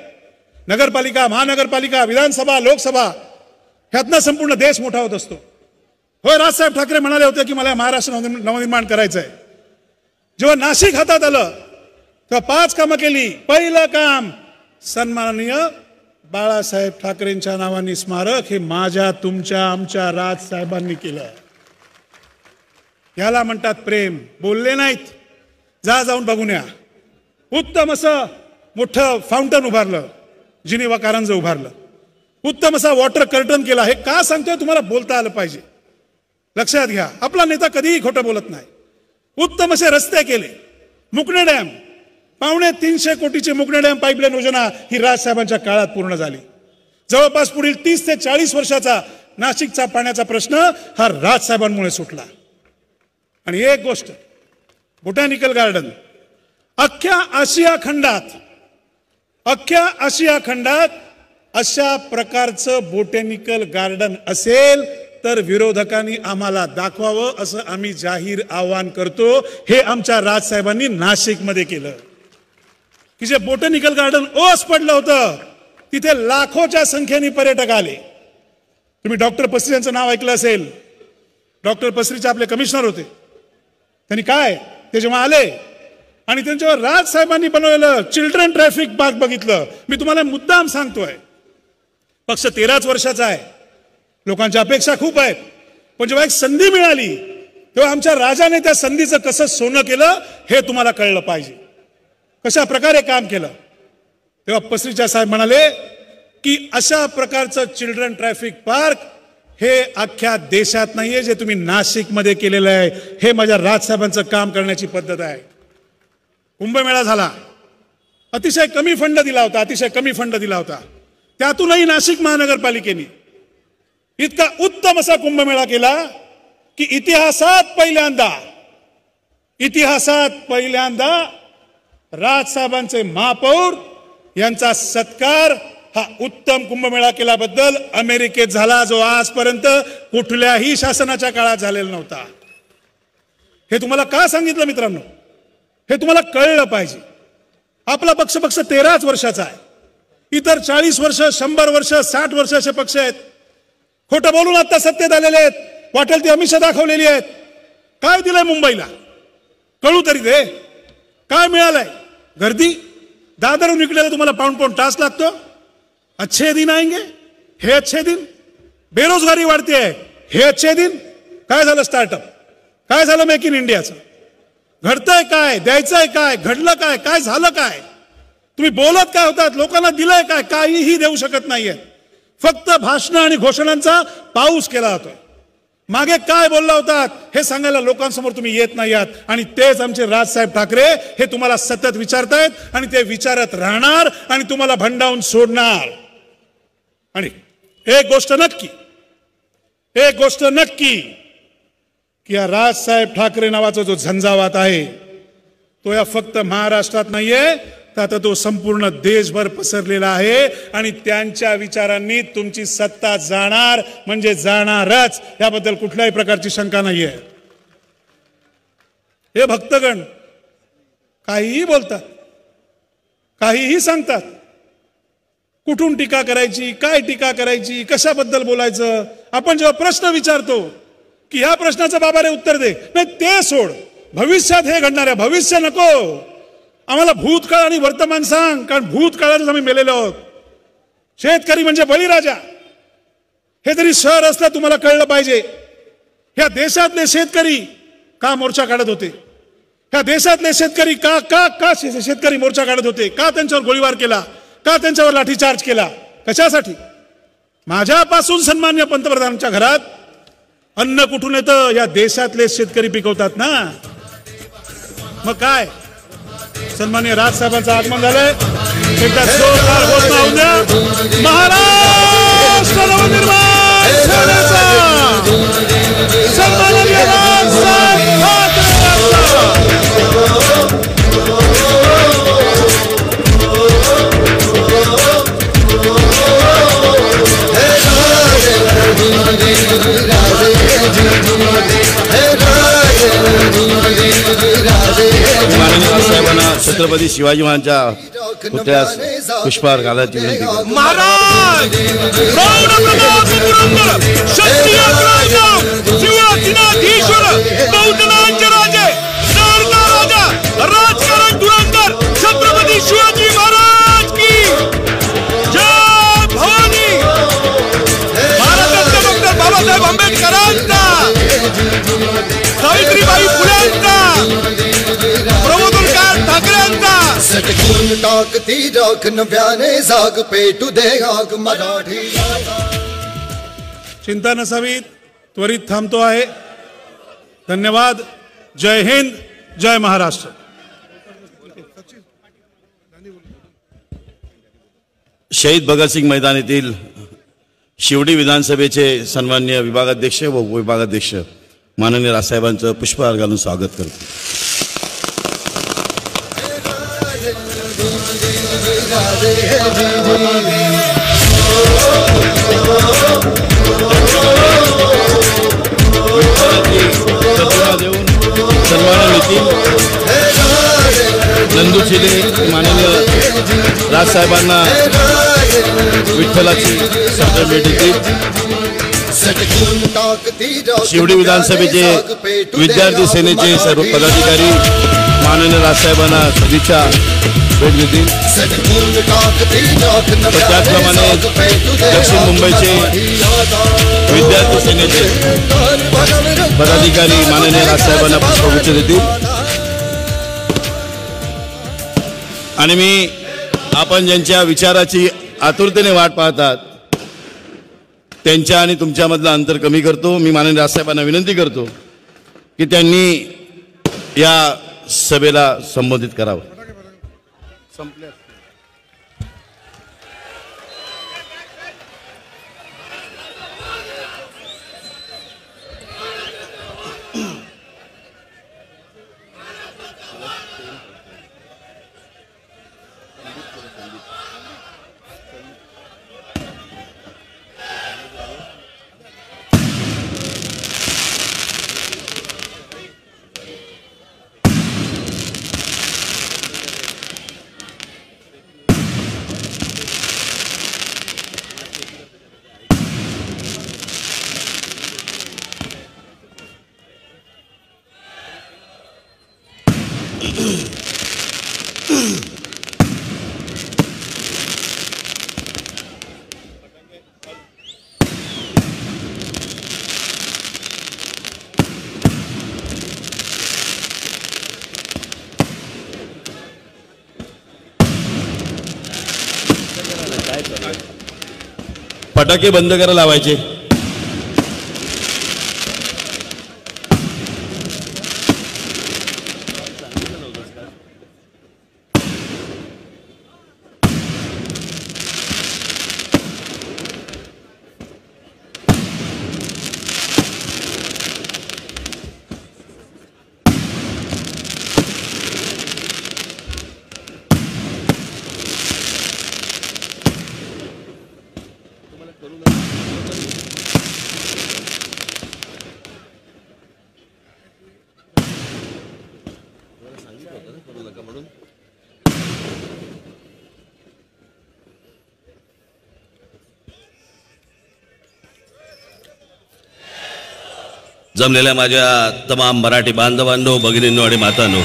नगरपालिका, महानगरपालिका, विधानसभा, लोकसभा, ह्यातनं संपूर्ण देश मोठा होत असतो. होय, राजसाहेब ठाकरे म्हणाले होते की मला महाराष्ट्र नवनिर्माण करायचं आहे. जेव्हा नाशिक हातात आलं तेव्हा 5 कामं केली. पहिलं काम, सन्माननीय बाळासाहेब ठाकरेंच्या नावाने स्मारक हे माझ्या, तुमच्या, आमच्या राजसाहेबांनी केलं. याला म्हणतात प्रेम. बोलले नाहीत, जाऊन बघून या. उत्तम असं मोठं फाउंटन उभारलं, जिनिवा कारंज उभारलं, उत्तम असा वॉटर कर्टन केला. हे का सांगतोय? तुम्हाला बोलता आलं पाहिजे. लक्षात घ्या, आपला नेता कधीही खोटं बोलत नाही. उत्तम असे रस्ते केले. मुकणे डॅम, 350 कोटीची मुकणे डॅम पाईपलाईन योजना ही राजसाहेबांच्या काळात पूर्ण झाली. जवळपास पुढील 30 ते 40 वर्षाचा नाशिकचा पाण्याचा प्रश्न हा राजसाहेबांमुळे सुटला. आणि एक गोष्ट, बोटॅनिकल गार्डन अख्ख्या आशिया खंडात अशा प्रकारचं बोटॅनिकल गार्डन असेल तर विरोधकांनी आम्हाला दाखवावं, असं आम्ही जाहीर आवाहन करतो. हे आमच्या राजसाहेबांनी नाशिकमध्ये केलं की जे बोटॅनिकल गार्डन ओस पडलं होतं तिथे लाखोच्या संख्येने पर्यटक आले. तुम्ही डॉक्टर पसरी यांचं नाव ऐकलं असेल. डॉक्टर पसरीचे आपले कमिशनर होते. त्यांनी काय, ते जेव्हा आले आणि त्यांच्यावर राजसाहेबांनी बनवलेलं चिल्ड्रन ट्रॅफिक पार्क बघितलं. मी तुम्हाला मुद्दाम सांगतोय, पक्ष 13च वर्षाचा आहे, लोकांच्या अपेक्षा खूप आहेत, पण जेव्हा एक संधी मिळाली तेव्हा आमच्या राजाने त्या संधीचं कसं सोनं केलं हे तुम्हाला कळलं पाहिजे. कशा प्रकारे काम केलं. तेव्हा पसरीच्या साहेब म्हणाले की अशा प्रकारचं चिल्ड्रन ट्रॅफिक पार्क हे अख्ख्या देशात नाहीये, जे तुम्ही नाशिकमध्ये केलेलं आहे. हे माझ्या राजसाहेबांचं काम करण्याची पद्धत आहे. कुंभमेळा झाला, अतिशय कमी फंड दिला होता. त्यातूनही नाशिक महानगरपालिकेने इतका उत्तम असा कुंभमेळा केला की इतिहासात पहिल्यांदा राजसाहेबांचे महापौर यांचा सत्कार हा उत्तम कुंभमेळा केल्याबद्दल अमेरिकेत झाला, जो आजपर्यंत कुठल्याही शासनाच्या काळात झालेला नव्हता. हे तुम्हाला का सांगितलं मित्रांनो? हे तुम्हाला कळलं पाहिजे. आपला पक्ष 13च वर्षाचा आहे. इतर 40 वर्ष, 100 वर्ष, 60 वर्षाचे पक्ष आहेत. खोटं बोलून आता सत्तेत आलेले आहेत. वाटेल ती आमिषं दाखवलेली आहेत. काय दिलंय मुंबईला? कळू तरी दे. काय मिळालंय? गर्दी. दादरून विकलेला तुम्हाला पाऊण तास लागतो. अच्छे दिन आएंगे, हे अच्छे दिन. बेरोजगारी वाढते, हे अच्छे दिन. काय झालं स्टार्टअप? काय झालं मेक इन इंडियाचं? घडतंय काय? द्यायचंय काय? घडलं काय? काय झालं काय? तुम्ही बोलत काय होतात? लोकांना दिलंय काय? काहीही देऊ शकत नाहीये. फक्त भाषण आणि घोषणांचा पाऊस केला जातोय. मागे काय बोलला होतात हे सांगायला लोकांसमोर तुम्ही येत नाही आहात. आणि तेच आमचे राजसाहेब ठाकरे हे तुम्हाला सतत विचारतायत आणि ते विचारत राहणार आणि तुम्हाला भंडावून सोडणार. आणि एक गोष्ट नक्की की या राजसाहेब ठाकरे नावाचा जो झंझावात आहे तो या फक्त महाराष्ट्रात नाहीये, तर आता तो संपूर्ण देशभर पसरलेला आहे. आणि त्यांच्या विचारांनी तुमची सत्ता जाणार म्हणजे जाणारच, याबद्दल कुठल्याही प्रकारची शंका नाहीये. हे भक्तगण काहीही बोलतात, काहीही सांगतात. कुठून टीका करायची, काय टीका करायची, कशाबद्दल बोलायचं. आपण जेव्हा प्रश्न विचारतो की ह्या प्रश्नाचं बाबा रे उत्तर दे, नाही ते सोड, भविष्यात हे घडणार आहे, भविष्य नको, आम्हाला भूतकाळ आणि वर्तमान सांग, कारण भूतकाळातच आम्ही मेलेलो आहोत. शेतकरी म्हणजे बळीराजा, हे जरी शहर असलं तुम्हाला कळलं पाहिजे. ह्या देशातले शेतकरी का मोर्चा काढत होते? ह्या देशातले शेतकरी का शेतकरी मोर्चा काढत होते? का त्यांच्यावर गोळीबार केला? का त्यांच्यावर लाठीचार्ज केला? कशासाठी? माझ्यापासून सन्मान्य पंतप्रधानांच्या घरात अन्न कुठून येतं? या देशातले शेतकरी पिकवतात ना. मग काय? सन्मान्य राजसाहेबांचं आगमन झालंय. एकदा जोरदार घोषणा होऊ द्या. महाराष्ट्र नवनिर्माण सेनेचा सन्माननीय राजसाहेब साहेबांना छत्रपती शिवाजी महाराजांच्या पुतळ्यास पुष्पहार घालायची विनंती करतो. महाराज राजे राजा राजकारण धुरंधर छत्रपती शिवाजी महाराज की जय भवानी. महाराष्ट्राचे डॉक्टर बाबासाहेब आंबेडकरांचा, सावित्रीबाई फुलेंचा, प्रबोधनकार ठाकरेंचा. सटकून टाकती राख नव्याने जाग पेटू दे आग मराठी. चिंता नसावी, त्वरित थांबतो आहे. धन्यवाद. जय हिंद, जय महाराष्ट्र. शहीद भगतसिंग मैदान येथील शिवडी विधानसभेचे सन्माननीय विभागाध्यक्ष व उपविभागाध्यक्ष माननीय राजसाहेबांचं पुष्पहार घालून स्वागत करतो. देऊन सन्मान येथील नंदू शिले माननीय राजसाहेबांना विठ्ठलाची सत्र भेट देतील. शिवडी विधानसभेचे विद्यार्थी सेनेचे सर्व पदाधिकारी माननीय राजसाहेबांना सदिच्छा भेट देतील. त्याचप्रमाणे दक्षिण मुंबईचे विद्यार्थी सेनेचे पदाधिकारी माननीय राजसाहेबांना पुष्पगुच्छ देतील. आणि मी आपण ज्यांच्या विचाराची आतुरतेने वाट पाहतात त्यांच्या आणि तुमच्यामधलं अंतर कमी करतो. मी माननीय राजसाहेबांना विनंती करतो की त्यांनी या सभेला संबोधित करावं. फटाके बंद करा लावायचे. जमलेल्या माझ्या तमाम मराठी बांधवांनो, भगिनींनो आणि मातांनो,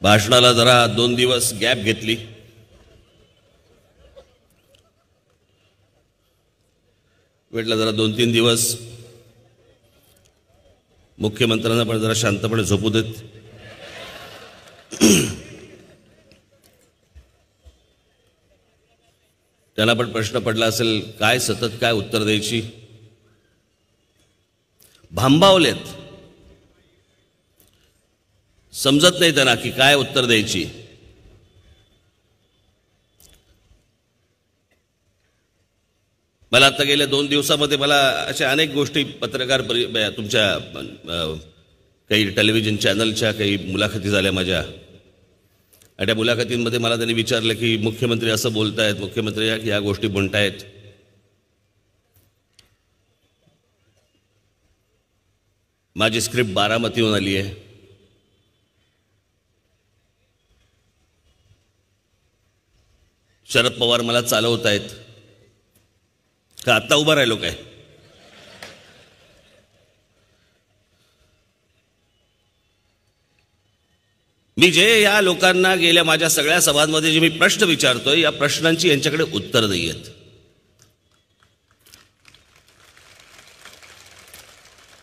भाषणाला जरा 2 दिवस गॅप घेतली. म्हटलं जरा 2-3 दिवस मुख्यमंत्र्यांना पण जरा शांतपणे झोपू देत. त्यांना पण प्रश्न पडला असेल काय सतत काय उत्तर द्यायची. भांबावलेत, समजत नाही त्यांना की काय उत्तर द्यायची. मला आता गेल्या 2 दिवसामध्ये मला अशा अनेक गोष्टी पत्रकार तुमच्या काही टेलिव्हिजन चॅनलच्या काही मुलाखती झाल्या माझ्या. आणि त्या मुलाखतींमध्ये मला त्यांनी विचारलं की मुख्यमंत्री असं बोलतायत, मुख्यमंत्री या गोष्टी म्हणतायत. माझी स्क्रिप्ट बारामतीहून आली आहे. शरद पवार मला चालवतायत का आत्ता उभा राहिलो काय? मी जे या लोकांना गेल्या माझ्या सगळ्या सभांमध्ये जे मी प्रश्न विचारतोय या प्रश्नांची यांच्याकडे उत्तर नाही आहेत.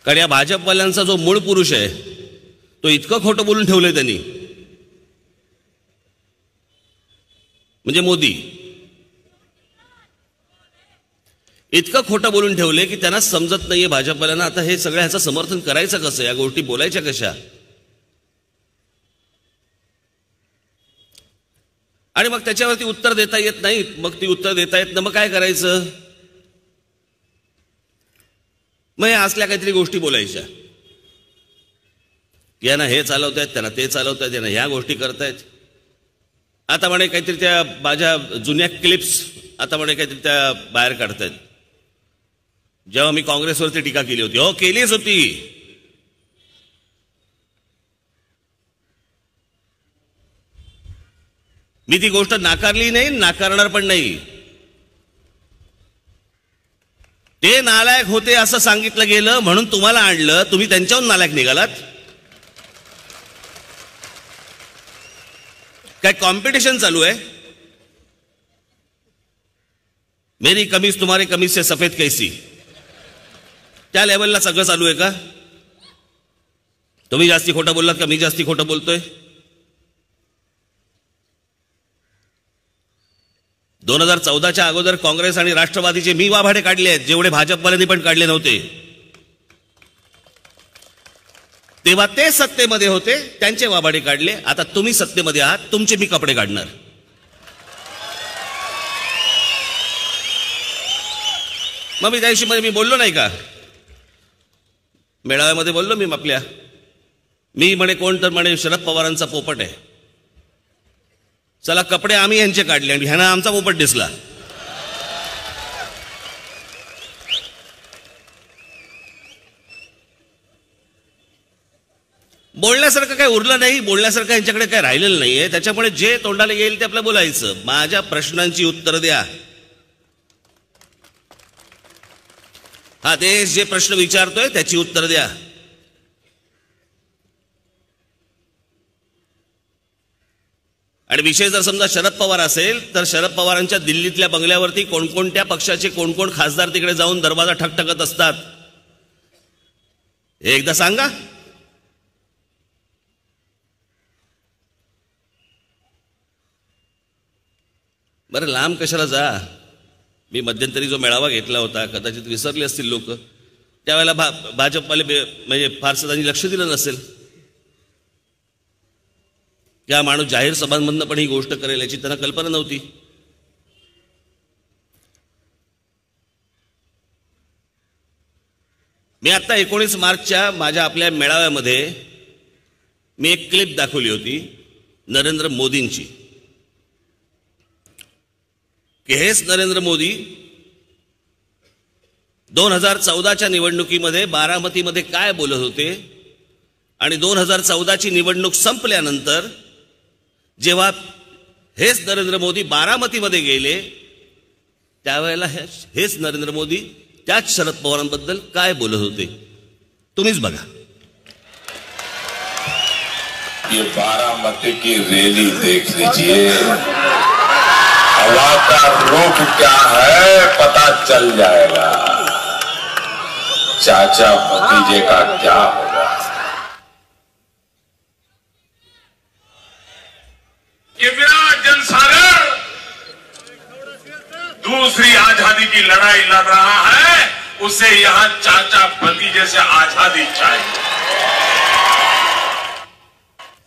कारण या भाजपवाल्यांचा जो मूळ पुरुष आहे तो इतकं खोटं बोलून ठेवलंय त्यांनी, म्हणजे मोदी इतकं खोटं बोलून ठेवले की त्यांना समजत नाहीये भाजपवाल्यांना आता हे सगळं ह्याचं समर्थन करायचं कसं, या गोष्टी बोलायच्या कशा. आणि मग त्याच्यावरती उत्तर देता येत नाही. मग ती उत्तर देता येत ना, मग काय करायचं? मग हे असल्या काहीतरी गोष्टी बोलायच्या. यांना हे चालवतायत, त्यांना ते चालवतायत, यांना ह्या गोष्टी करतायत. आता म्हणे काहीतरी त्या माझ्या जुन्या क्लिप्स आता म्हणे काहीतरी त्या बाहेर काढतायत. जेव्हा मी काँग्रेसवरती टीका केली होती, हो केलीच होती, मी ती गोष्ट नाकारली नाही, नाकारणार पण नाही. ते नालायक होते असं सांगितलं गेलं म्हणून तुम्हाला आणलं, तुम्ही त्यांच्याहून नालायक निघालात. काय कॉम्पिटिशन चालू आहे? मेरी कमीज तुम्हारे कमीज से सफेद कैसी, त्या लेवलला सगळं चालू आहे का? तुम्ही जास्ती खोटं बोललात का मी जास्ती खोटं बोलतोय? 2014च्या अगोदर काँग्रेस आणि राष्ट्रवादीचे मी वाभाडे काढले आहेत, जेवढे भाजपवाल्यांनी पण काढले नव्हते. तेव्हा ते सत्तेमध्ये होते, त्यांचे वाभाडे काढले. आता तुम्ही सत्तेमध्ये आहात, तुमचे मी कपडे काढणार. मग मी त्याशी मी बोललो नाही का? मेळाव्यामध्ये बोललो मी आपल्या. मी म्हणे कोण तर म्हणे शरद पवारांचा पोपट आहे. चला कपडे आम्ही यांचे काढले आणि ह्यानं आमचा पोपट दिसला. बोलण्यासारखं काही उरलं नाही, बोलण्यासारखं यांच्याकडे काही राहिलेलं नाहीये. त्याच्यामुळे जे तोंडाला येईल ते आपलं बोलायचं. माझ्या प्रश्नांची उत्तर द्या. हा देश जे प्रश्न विचारतोय त्याची उत्तर द्या. आणि विषय जर समजा शरद पवार असेल तर शरद पवारांच्या दिल्लीतल्या बंगल्यावरती कोणकोणत्या पक्षाचे कोण खासदार तिकडे जाऊन दरवाजा ठकठकत असतात हे एकदा सांगा. बरं लांब कशाला जा. मी मध्यंतरी जो मेळावा घेतला होता कदाचित विसरले असतील लोक, त्यावेळेला भाजपवाले म्हणजे फारसं त्यांनी लक्ष दिलं नसेल. क्या माणूस जाहीर सभांमधनं पण ही गोष्ट करेल याची त्यांना कल्पना नव्हती. मी आता 19 मार्चच्या माझ्या आपल्या मेळाव्यामध्ये मी एक क्लिप दाखवली होती नरेंद्र मोदींची, की हेच नरेंद्र मोदी 2014च्या निवडणुकीमध्ये बारामतीमध्ये काय बोलत होते आणि 2014ची निवडणूक संपल्यानंतर जेव्हा हेच नरेंद्र मोदी बारामतीमध्ये गेले त्यावेळेला हेच नरेंद्र मोदी त्याच शरद पवारांबद्दल काय बोलत होते तुम्हीच बघा. ये बारामती की रैली देख लीजिए, हवा का रुख क्या है पता चल जाएगा. चाचा भतीजे का क्या होगा। ये विराट जनसागर दूसरी आजादी की लड़ाई लड़ रहा है, उसे यहां चाचा भतीजे से आजादी चाहिए।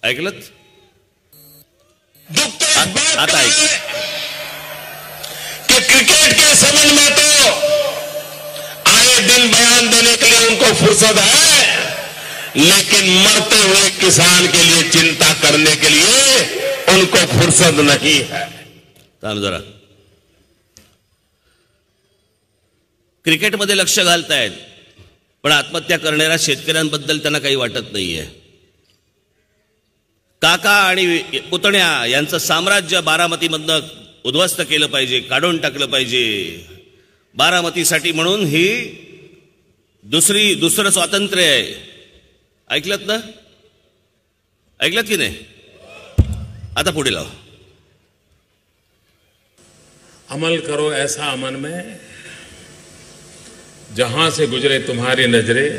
ऐकलत आता ऐक कि क्रिकेट के संबंध में तो आए दिन बयान देने के लिए उनको फुर्सत है, लेकिन मरते हुए किसान के लिए चिंता करने के लिए उनको फुर्सत नहीं है। थांब जरा, क्रिकेटमध्ये लक्ष घालतायत पण आत्महत्या करणाऱ्या शेतकऱ्यांबद्दल त्यांना काही वाटत नाहीये। काका आणि पुतण्या यांचं साम्राज्य बारामतीमधनं उद्ध्वस्त केलं पाहिजे, काढून टाकलं पाहिजे। बारामतीसाठी म्हणून ही दुसरं स्वातंत्र्य आहे। ऐकलत ना? ऐकलत की नाही? आता पुढे लाव। अमल करो ऐसा अमन में, जहां से गुजरे तुम्हारी नजरें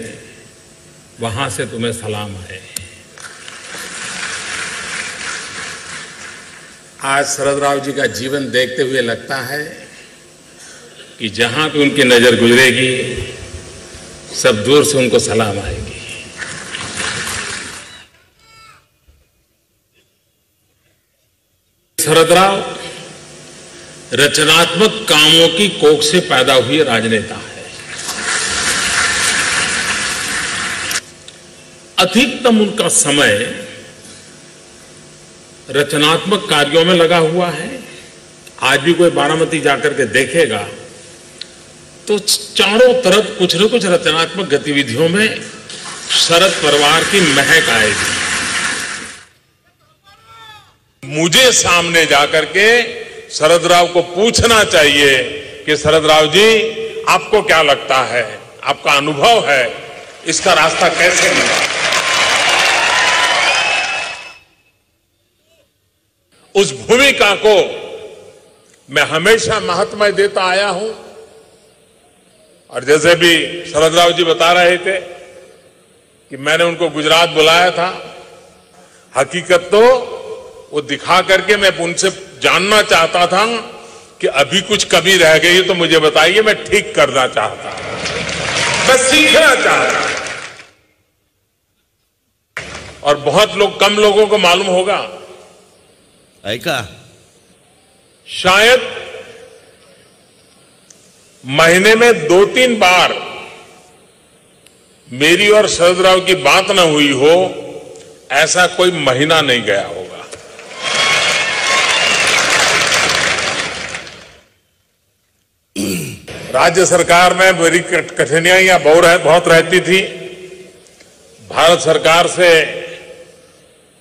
वहां से तुम्हें सलाम है। आज शरद राव जी का जीवन देखते हुए लगता है कि जहां भी उनकी नजर गुजरेगी सब दूर से उनको सलाम आएगी। शरद राव रचनात्मक कामों की कोख से पैदा हुए राजनेता है। अधिकतम उनका समय रचनात्मक कार्यों में लगा हुआ है। आज भी कोई बारामती जाकर के देखेगा तो चारों तरफ कुछ न कुछ रचनात्मक गतिविधियों में शरद परिवार की महक आएगी। मुझे सामने जाकर के शरद राव को पूछना चाहिए कि शरद राव जी आपको क्या लगता है, आपका अनुभव है, इसका रास्ता कैसे मिला। उस भूमिका को मैं हमेशा महत्व देता आया हूं। और जैसे भी शरद राव जी बता रहे थे कि मैंने उनको गुजरात बुलाया था, हकीकत तो वो दिखा करके मैं उनसे जानना चाहता था कि अभी कुछ कमी रह गई तो मुझे बताइए, मैं ठीक करना चाहता, मैं सीखना चाहता। और बहुत लोग, कम लोगों को मालूम होगा, ऐका शायद महीने में 2-3 बार मेरी और शरद राव की बात न हुई हो, ऐसा कोई महीना नहीं गया होगा। राज्य सरकार में मेरी कठिनाइयां बहुत रहती थी। भारत सरकार से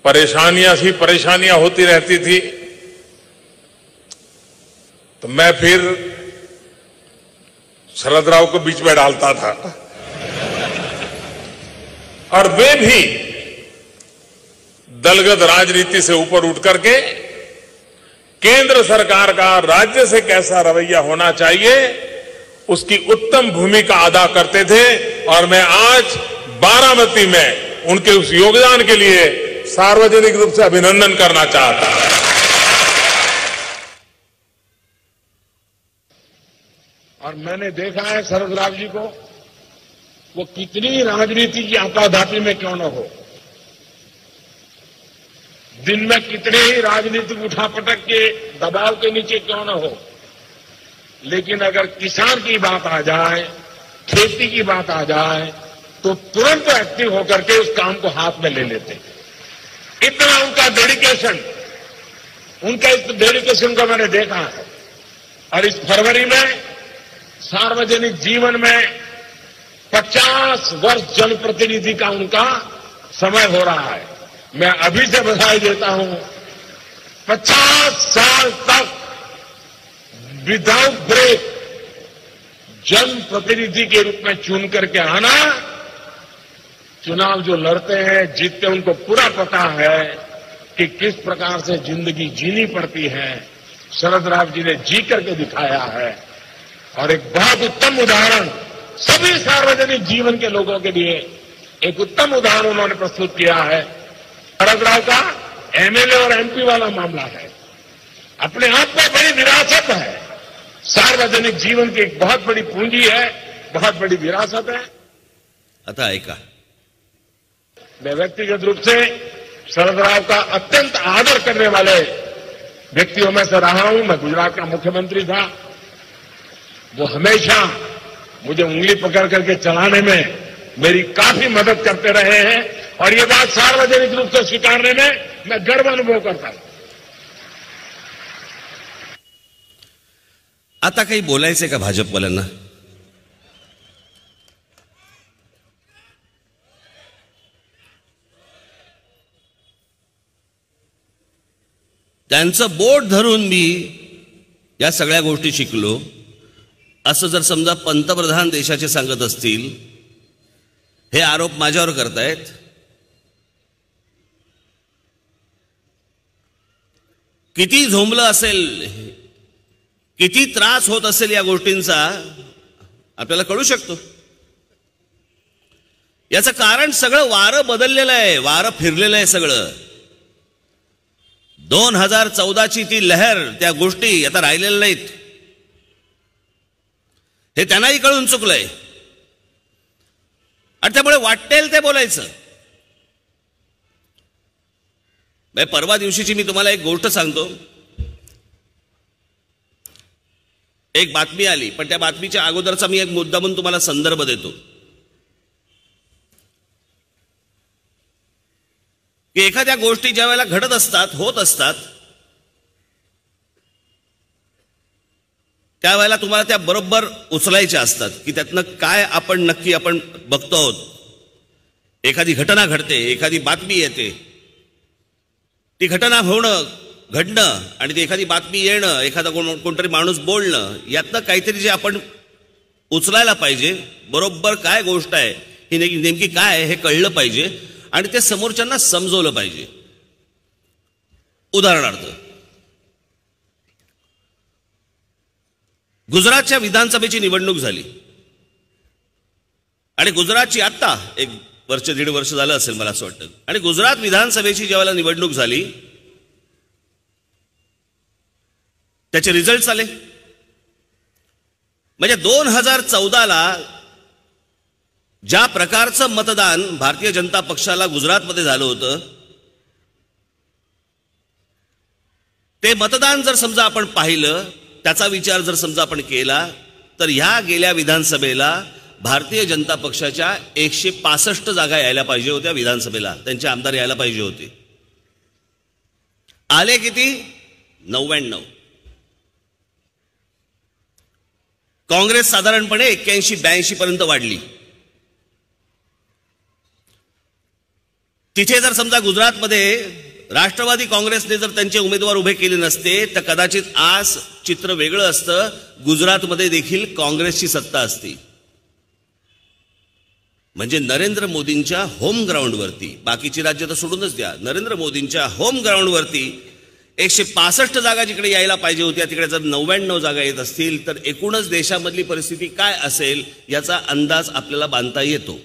परेशानियां होती रहती थी, तो मैं फिर शरद राव को बीच में डालता था और वे भी दलगत राजनीति से ऊपर उठ करके केंद्र सरकार का राज्य से कैसा रवैया होना चाहिए उसकी उत्तम भूमिका अदा करते थे। और मैं आज बारामती में उनके उस योगदान के लिए सार्वजनिक रूप से अभिनंदन करना चाहता हूं। और मैंने देखा है शरद राव जी को, वो कितनी राजनीति की आपाधापी में क्यों न हो, दिन में कितने ही राजनीतिक उठापटक के दबाव के नीचे क्यों न हो, लेकिन अगर किसान की बात आ जाए, खेती की बात आ जाए, तो तुरंत एक्टिव होकर के उस काम को हाथ में ले लेते। इतना उनका डेडिकेशन, उनका इस डेडिकेशन को मैंने देखा है। और इस फरवरी में सार्वजनिक जीवन में 50 वर्ष जनप्रतिनिधि का उनका समय हो रहा है। मैं अभी से बधाई देता हूं। 50 साल तक विदाउट ब्रेक जनप्रतिनिधि के रूप में चुन करके आना, चुनाव जो लड़ते हैं जीतते, उनको पूरा पता है कि किस प्रकार से जिंदगी जीनी पड़ती है। शरद राव जी ने जी करके दिखाया है। और एक बहुत उत्तम उदाहरण सभी सार्वजनिक जीवन के लोगों के लिए एक उत्तम उदाहरण उन्होंने प्रस्तुत किया है। शरद राव का एमएलए और एमपी वाला मामला है, अपने आप में बड़ी विरासत है। सार्वजनिक जीवन की एक बहुत बड़ी पूंजी है, बहुत बड़ी विरासत है। आता ऐका, मैं व्यक्तिगत रूप से शरद राव का अत्यंत आदर करने वाले व्यक्तियों में से रहा हूं। मैं गुजरात का मुख्यमंत्री था, वो हमेशा मुझे उंगली पकड़ करके चलाने में मेरी काफी मदद करते रहे हैं और ये बात सार्वजनिक रूप से स्वीकारने में मैं गर्व अनुभव करता हूं। आता काही बोलायचंय का भाजपवाल्यांना? त्यांचं बोट धरून मी या सगळ्या गोष्टी शिकलो असं जर समजा पंतप्रधान देशाचे सांगत असतील, हे आरोप माझ्यावर करतायत, किती झोंबलं असेल, किती त्रास होत असेल या गोष्टींचा आपल्याला कळू शकतो। याचं कारण सगळं वारं बदललेलं आहे, वारं फिरलेलं आहे सगळं। 2014ची ती लहर, त्या गोष्टी आता राहिलेल्या नाहीत, हे त्यांनाही कळून चुकलंय आणि त्यामुळे वाटेल ते बोलायचं। परवा दिवशीची मी तुम्हाला एक गोष्ट सांगतो। एक बातमी आली, पण त्या बातमीच्या अगोदरचा मी एक मुद्दा म्हणून तुम्हाला संदर्भ देतो की एखाद्या गोष्टी ज्या वेळेला घडत असतात, होत असतात, त्यावेळेला तुम्हाला त्या बरोबर उचलायच्या असतात की त्यातनं काय आपण नक्की आपण बघतो आहोत। एखादी घटना घडते, एखादी बातमी येते, ती घटना होणं, घडणं आणि ती एखादी बातमी येणं, एखादा कोणतरी माणूस बोलणं, यातनं काहीतरी जे आपण उचलायला पाहिजे, बरोबर काय गोष्ट आहे, ही नेमकी काय आहे हे कळलं पाहिजे आणि ते समोरच्यांना समजवलं पाहिजे। उदाहरणार्थ, गुजरातच्या विधानसभेची निवडणूक झाली आणि गुजरातची आत्ता एक वर्ष, दीड वर्ष झालं असेल मला असं वाटतं, आणि गुजरात विधानसभेची ज्यावेळेला निवडणूक झाली त्याचे रिझल्ट आले। म्हणजे 2014ला ज्या प्रकारचं मतदान भारतीय जनता पक्षाला गुजरातमध्ये झालं होतं, ते मतदान जर समजा आपण पाहिलं, त्याचा विचार जर समजा आपण केला, तर ह्या गेल्या विधानसभेला भारतीय जनता पक्षाच्या 165 जागा यायला पाहिजे होत्या विधानसभेला, त्यांचे आमदार यायला पाहिजे होते। आले किती? 99। काँग्रेस साधारणपणे 81-82 पर्यंत वाढली। तिथे जर समजा गुजरातमध्ये राष्ट्रवादी काँग्रेसने जर त्यांचे उमेदवार उभे केले नसते तर कदाचित आज चित्र वेगळं असतं, गुजरातमध्ये देखील काँग्रेसची सत्ता असती। म्हणजे नरेंद्र मोदींच्या होम ग्राउंडवरती, बाकीची राज्य तर सोडूनच द्या, नरेंद्र मोदींच्या होम ग्राउंडवरती 165 जागा जिकडे यायला पाहिजे होत्या तिकडे जर 99 जागा येत असतील तर एकूणच देशामधली परिस्थिती काय असेल याचा अंदाज आपल्याला बांधता येतो।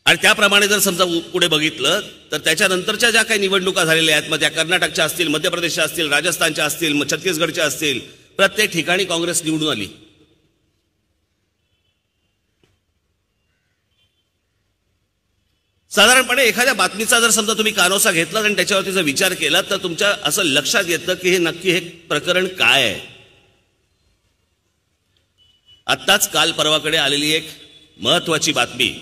आणि त्याप्रमाणे जर समजा पुढे बघितलं तर त्याच्यानंतरच्या ज्या काही निवडणुका झालेल्या आहेत, मग त्या कर्नाटकच्या असतील, मध्य प्रदेशच्या असतील, राजस्थानच्या असतील, मग छत्तीसगडच्या असतील, प्रत्येक ठिकाणी काँग्रेस निवडून आली। साधारणपणे एखाद्या बातमीचा जर समजा तुम्ही कानोसा घेतला आणि त्याच्यावरती जर विचार केला तर तुमच्या असं लक्षात येतं की हे नक्की हे प्रकरण काय आहे। आत्ताच काल परवाकडे आलेली एक महत्वाची बातमी,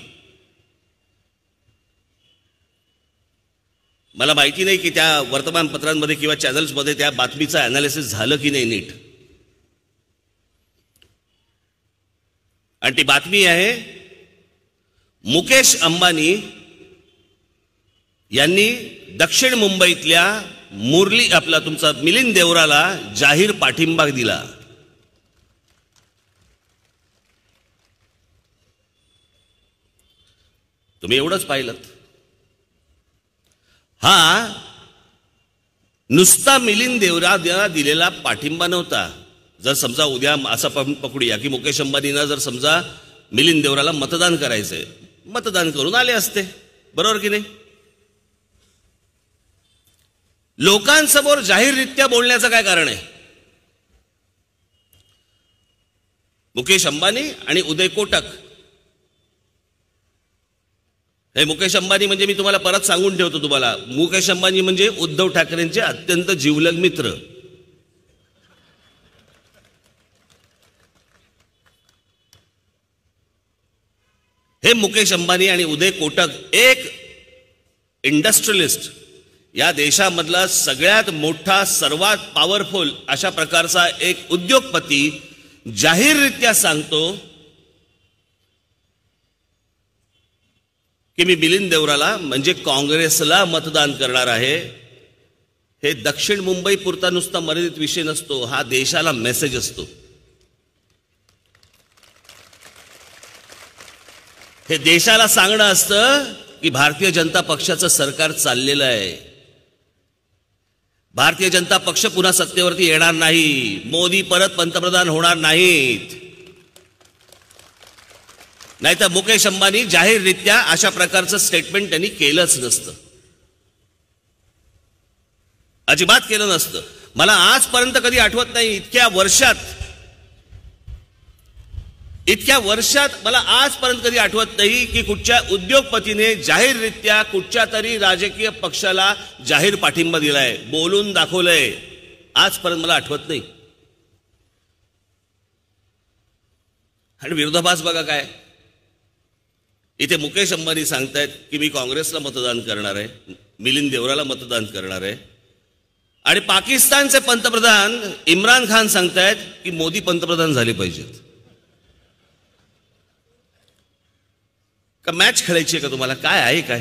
मला माहिती नाही की त्या वर्तमानपत्रांमध्ये किंवा चॅनल्समध्ये त्या बातमीचं अनालिसिस झालं की नाही नीट, आणि ती बातमी आहे मुकेश अंबानी यांनी दक्षिण मुंबईतल्या मिलिंद देवराला जाहीर पाठिंबा दिला। तुम्ही एवढंच पाहिलं, हा नुसता मिलिंद देवरा दिलेला पाठिंबा नव्हता, जर समजा उद्या असं पकडूया की मुकेश अंबानींना जर समजा मिलिंद देवराला मतदान करायचंय, मतदान करून आले असते, बरोबर की नाही? लोकांसमोर जाहीररित्या बोलण्याचं काय कारण आहे? मुकेश अंबानी आणि उदय कोटक, हे मुकेश अंबानी म्हणजे मी तुम्हाला परत सांगून ठेवतो तुम्हाला, मुकेश अंबानी म्हणजे उद्धव ठाकरेंचे अत्यंत जिवलग मित्र. हे मुकेश अंबानी आणि उदय कोटक एक इंडस्ट्रियलिस्ट, या देशामधला सगळ्यात मोठा सर्वात पॉवरफुल अशा प्रकारचा एक उद्योगपती जाहीररित्या सांगतो की मी मिलिंद देवराला म्हणजे काँग्रेसला मतदान करणार आहे. हे दक्षिण मुंबई पुरता नुसता मर्यादित विषय नसतो, हा देशाला मेसेज असतो. हे देशाला सांगणं असतं की भारतीय जनता पक्षाचं सरकार चाललेलं आहे, भारतीय जनता पक्ष पुन्हा सत्तेवरती येणार नाही, मोदी परत पंतप्रधान होणार नाहीत. नाहीतर मुकेश अंबानी जाहीररित्या अशा प्रकारचं स्टेटमेंट त्यांनी केलंच नसतं, अजिबात केलं नसतं. मला आजपर्यंत कधी आठवत नाही, इतक्या वर्षात मला आजपर्यंत कधी आठवत नाही की कुठच्या उद्योगपतीने जाहीररित्या कुठच्या तरी राजकीय पक्षाला जाहीर पाठिंबा दिलाय, बोलून दाखवलंय. आजपर्यंत मला आठवत नाही. आणि विरोधाभास बघा काय, इथे मुकेश अंबानी सांगतायत की मी काँग्रेसला मतदान करणार आहे, मिलिंद देवराला मतदान करणार आहे, आणि पाकिस्तानचे पंतप्रधान इम्रान खान सांगतायत की मोदी पंतप्रधान झाले पाहिजेत. का मॅच खेळायची आहे का तुम्हाला? काय आहे काय?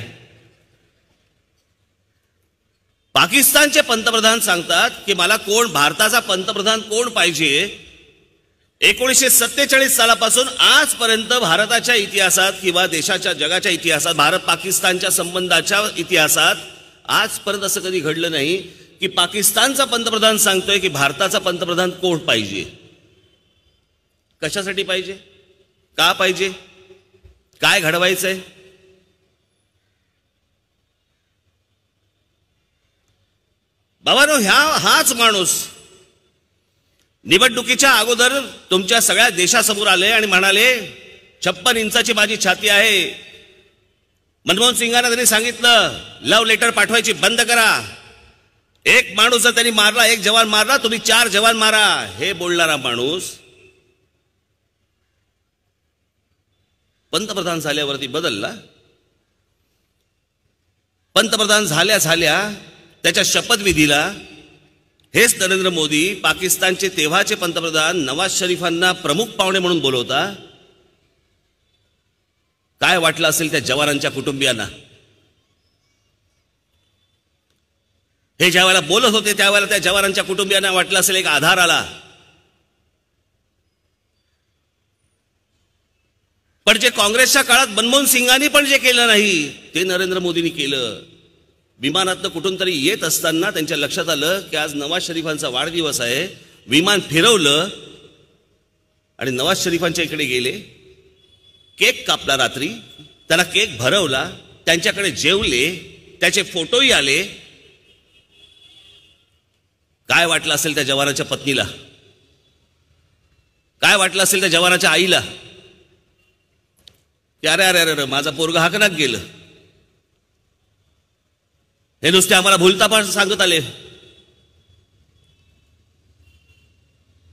पाकिस्तानचे पंतप्रधान सांगतात की मला भारताचा पंतप्रधान कोण पाहिजे. 1947 सालापासून आजपर्यंत भारताच्या इतिहासात किंवा देशाच्या जगाच्या इतिहासात, भारत पाकिस्तानच्या संबंधाच्या इतिहासात आजपर्यंत असं कधी घडलं नाही की पाकिस्तानचा पंतप्रधान सांगतोय की भारताचा पंतप्रधान कोण पाहिजे. कशासाठी पाहिजे? का पाहिजे? काय घडवायचंय? बाबांनो, हाच माणूस निवडणुकीच्या अगोदर तुमच्या सगळ्या देशासमोर आले आणि म्हणाले 56 इंचाची माझी छाती आहे. मनमोहन सिंगांना त्यांनी सांगितलं लव्ह लेटर पाठवायची बंद करा. एक माणूस जर त्यांनी मारला, एक जवान मारला, तुम्ही 4 जवान मारा. हे बोलणारा माणूस पंतप्रधान झाल्यावरती बदलला. पंतप्रधान झाल्या झाल्या त्याच्या शपथविधीला हेच नरेंद्र मोदी पाकिस्तानचे तेव्हाचे पंतप्रधान नवाज शरीफांना प्रमुख पाहुणे म्हणून बोलवता. काय वाटलं असेल त्या जवानांच्या कुटुंबियांना? हे ज्या वेळेला बोलत होते त्यावेळेला त्या जवानांच्या कुटुंबियांना वाटलं असेल एक आधार आला. पण जे काँग्रेसच्या काळात मनमोहन सिंगांनी पण जे केलं नाही ते नरेंद्र मोदींनी केलं. विमानातनं कुठून तरी येत असताना त्यांच्या लक्षात आलं की आज नवाज शरीफांचा वाढदिवस आहे. विमान फिरवलं आणि नवाज शरीफांच्या इकडे गेले. केक कापला रात्री, त्यांना केक भरवला, त्यांच्याकडे जेवले, त्याचे फोटोही आले. काय वाटलं असेल त्या जवानाच्या पत्नीला? काय वाटलं असेल त्या जवानाच्या आईला? अरे अरे अरे माझा पोरगा हाकनात गेलं. हे नुसते आम्हाला भुलता पण सांगत आले.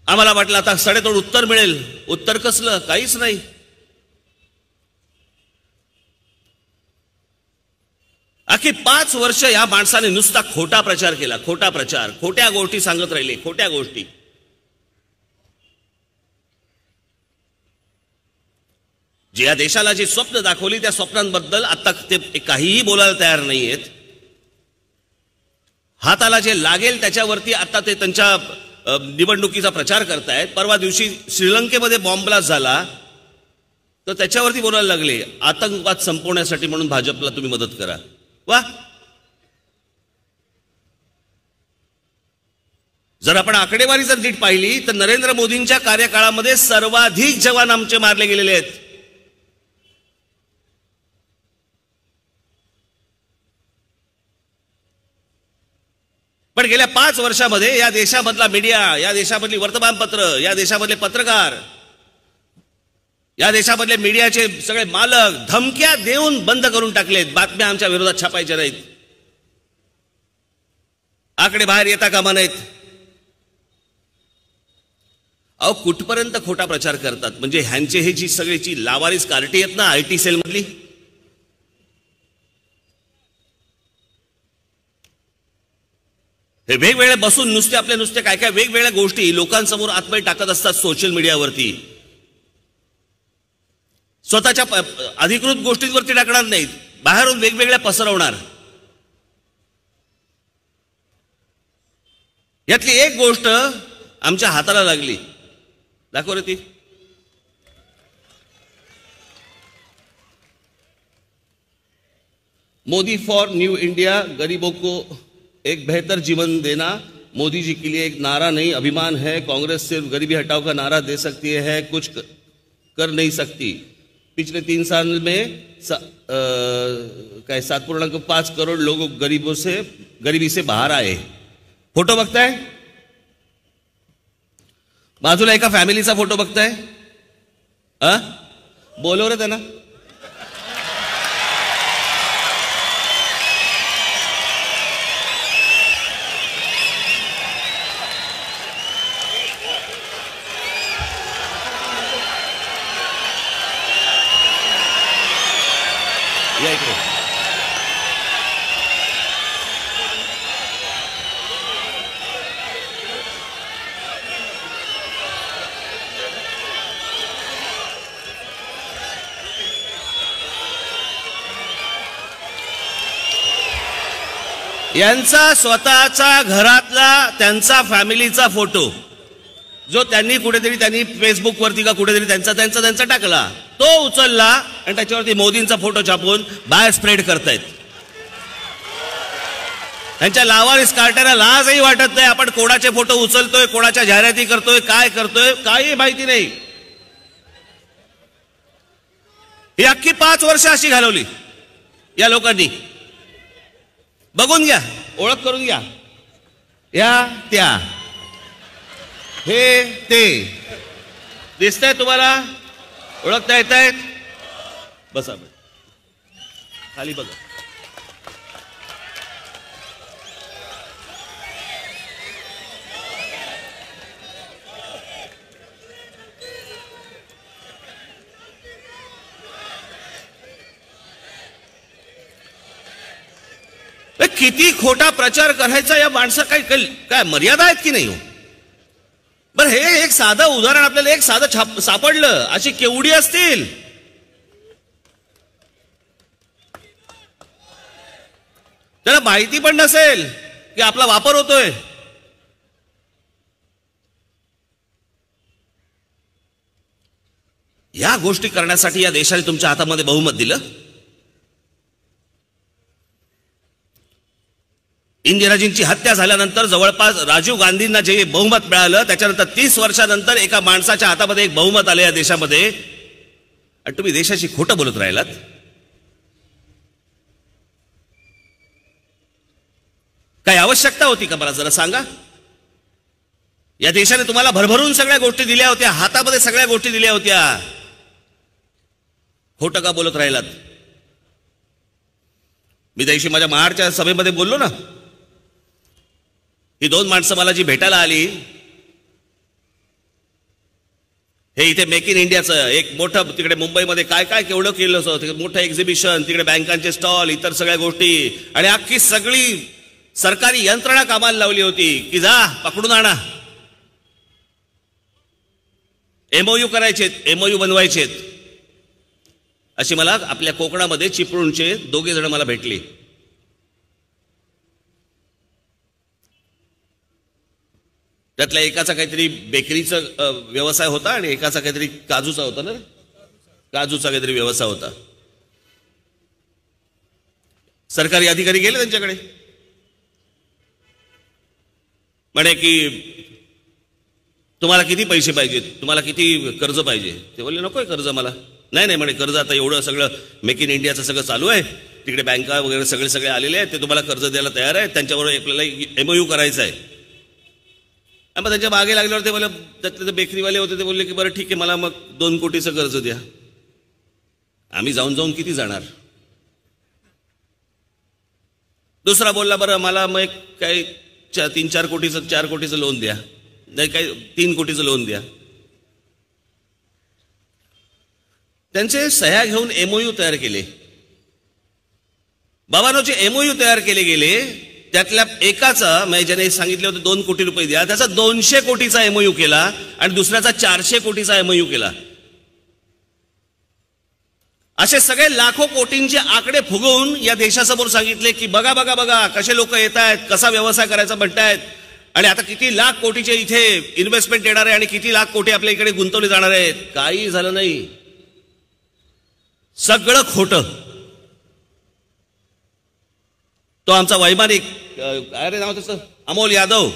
आम्हाला वाटलं आता सडेतोड उत्तर मिळेल. उत्तर कसलं? काहीच नाही. अख्खी 5 वर्ष या माणसाने नुसता खोटा प्रचार केला. खोटा प्रचार, खोट्या गोष्टी सांगत राहिले, खोट्या गोष्टी. जे या देशाला जी स्वप्न दाखवली त्या स्वप्नांबद्दल आता ते काहीही बोलायला तयार नाहीयेत. हाताला जे लागेल त्याच्यावरती आता ते त्यांच्या निवडणुकीचा प्रचार करतायत. परवा दिवशी श्रीलंकेमध्ये बॉम्ब ब्लास्ट झाला तर त्याच्यावरती बोलायला लागले आतंकवाद संपवण्यासाठी म्हणून भाजपला तुम्ही मदत करा. वा, जर आपण आकडेवारी जर नीट पाहिली तर नरेंद्र मोदींच्या कार्यकाळामध्ये सर्वाधिक जवान आमचे मारले गेलेले आहेत. पण गेल्या 5 वर्षामध्ये या देशामधला मीडिया, या देशामधली वर्तमानपत्र, या देशामधले पत्रकार, या देशामधले मीडियाचे सगळे मालक धमक्या देऊन बंद करून टाकलेत. बातम्या आमच्या विरोधात छापायच्या नाहीत, आकडे बाहेर येता कामा नाहीत. अहो कुठपर्यंत खोटा प्रचार करतात. म्हणजे ह्यांचे हे जी सगळीची लावारीस कार्टी आहेत ना IT सेल मधली, हे वेगवेगळे बसून नुसते काय काय वेगवेगळ्या गोष्टी लोकांसमोर आतमध्ये टाकत असतात सोशल मीडियावरती. स्वतःच्या अधिकृत गोष्टींवरती टाकणार नाहीत, बाहेरून वेगवेगळ्या पसरवणार. यातली एक गोष्ट आमच्या हाताला लागली. दाखव रे ती. मोदी फॉर न्यू इंडिया, गरीबों को एक बेहतर जीवन देना मोदी जी के लिए एक नारा नहीं अभिमान है. कांग्रेस सिर्फ गरीबी हटाओ का नारा दे सकती है, कुछ कर नहीं सकती. पिछले 3 साल में 7.5 करोड़ लोग गरीबी से बाहर आए. फोटो बघताय, बाजूला एका फॅमिलीचा फोटो बघताय. बोलव रे त्यांना. या इकडे. यांचा स्वतःचा घरातला त्यांचा फॅमिलीचा फोटो जो त्यांनी फेसबुकवरती का कुठेतरी त्यांचा टाकला, तो उचलला आणि त्याच्यावरती मोदींचा फोटो छापून बाहेर स्प्रेड करतायत. त्यांच्या लावारिस कार्ट्याला लाजही वाटत नाही. आपण कोणाचे फोटो उचलतोय, कोणाच्या जाहिराती करतोय, काय करतोय काही माहिती नाही. ही अख्खी 5 वर्ष अशी घालवली या लोकांनी. बघून घ्या, ओळख करून घ्या. या त्या हे ते दिसतंय तुम्हाला, ओळखता येत आहेत. बसा खाली बघा. किती खोटा प्रचार करायचा या माणसा, काय मर्यादा आहेत की नाही हो. बरं हे एक साधं उदाहरण आपल्याला एक साधं सापडलं, अशी केवढी असतील. त्याला माहिती पण नसेल की आपला वापर होतोय. या गोष्टी करण्यासाठी या देशाने तुमच्या हातामध्ये बहुमत दिलं. इंदिराजींची हत्या झाल्यानंतर जवळपास राजीव गांधींना जे बहुमत मिळालं, त्याच्यानंतर 30 वर्षानंतर एका माणसाच्या हातामध्ये एक बहुमत आलं या देशामध्ये, आणि तुम्ही देशाची खोटं बोलत राहिलात. काय आवश्यकता होती का मला जरा सांगा. या देशाने तुम्हाला भरभरून सगळ्या गोष्टी दिल्या होत्या, हातामध्ये सगळ्या गोष्टी दिल्या होत्या, खोटं का बोलत राहिलात. मी त्याशी माझ्या महाडच्या सभेमध्ये बोललो ना, ही 2 माणसं मला जी भेटायला आली, हे इथे मेक इन इंडियाचं एक मोठं तिकडे मुंबईमध्ये काय काय केवढं केलं होतं, मोठं एक्झिबिशन, तिकडे बँकांचे स्टॉल, इतर सगळ्या गोष्टी, आणि अख्खी सगळी सरकारी यंत्रणा कामाला लावली होती की जा पकडून आणा, MOU करायचेत, MOU बनवायचेत. अशी मला आपल्या कोकणामध्ये चिपळूणचे 2 जण मला भेटले. त्यातल्या एकाचा काहीतरी बेकरीचा व्यवसाय होता आणि एकाचा काहीतरी काजूचा होता ना, काजूचा काहीतरी व्यवसाय होता. सरकारी अधिकारी गेले त्यांच्याकडे. म्हणे की तुम्हाला किती पैसे पाहिजेत, तुम्हाला किती कर्ज पाहिजे. ते बोलले नकोय कर्ज मला. नाही म्हणे कर्ज आता एवढं सगळं मेक इन इंडियाचं सगळं चालू आहे, तिकडे बँका वगैरे सगळे आलेले आहेत, ते तुम्हाला कर्ज द्यायला तयार आहे, त्यांच्याबरोबर आपल्याला MOU करायचं आहे. मग त्यांच्या मागे लागल्यावर ते बोले, त्यातले बेकरीवाले होते, ते बोलले की बरं ठीक आहे, मला मग 2 कोटीचं कर्ज द्या. आम्ही जाऊन किती जाणार. दुसरा बोलला बरं मला मग काही 3-4 कोटीचं 4 कोटीचं लोन द्या, नाही काही 3 कोटीचं लोन द्या. त्यांचे सह्या घेऊन MOU तयार केले. बाबांनो जे MOU तयार केले गेले त्यातल्या एकाचा म्हणजे ज्याने सांगितले होते 2 कोटी रुपये द्या, त्याचा 200 कोटीचा MOU केला आणि दुसऱ्याचा 400 कोटीचा MOU केला. असे सगळे लाखो कोटींचे आकडे फुगवून या देशासमोर सांगितले की बघा बघा बघा कसे लोक येत आहेत, कसा व्यवसाय करायचा म्हणतायत आणि आता किती लाख कोटीचे इथे इन्व्हेस्टमेंट येणार आहे आणि किती लाख कोटी आपल्या इकडे गुंतवले जाणार आहेत. काही झालं नाही, सगळं खोटं. तो आमचा वैमानिक काय रे नाव त्याचं, अमोल यादव,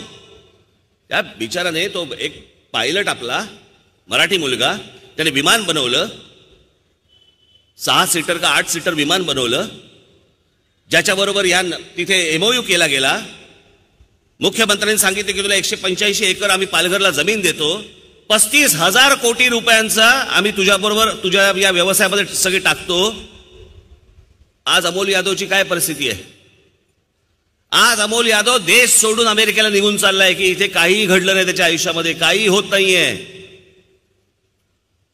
त्या बिचाराने तो एक पायलट आपला मराठी मुलगा, त्याने विमान बनवलं, 6 सीटर का 8 सीटर विमान बनवलं, ज्याच्याबरोबर या तिथे MOU केला गेला. मुख्यमंत्र्यांनी सांगितले की तुला 185 एकर आम्ही पालघरला जमीन देतो, 35,000 कोटी रुपयांचा आम्ही तुझ्याबरोबर तुझ्या या व्यवसायामध्ये सगळे टाकतो. आज अमोल यादवची काय परिस्थिती आहे. आज अमोल यादव देश सोडून अमेरिकेला निघून चाललाय की इथे काहीही घडलं नाही, त्याच्या आयुष्यामध्ये काही होत नाहीये.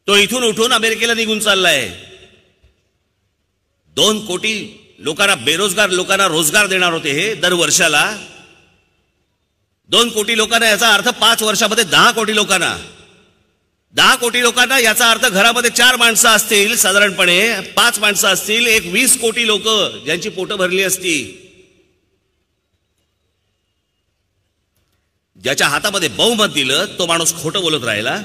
तो इथून उठून अमेरिकेला निघून चाललाय. 2 कोटी लोकांना, बेरोजगार लोकांना रोजगार देणार होते हे दर वर्षाला. 2 कोटी लोकांना याचा अर्थ 5 वर्षामध्ये 10 कोटी लोकांना. 10 कोटी लोकांना याचा अर्थ घरामध्ये 4 माणसं असतील साधारणपणे, 5 माणसं असतील, एक 20 कोटी लोक ज्यांची पोटं भरली असती. ज्याच्या हातामध्ये बहुमत दिलं तो माणूस खोटं बोलत राहिला.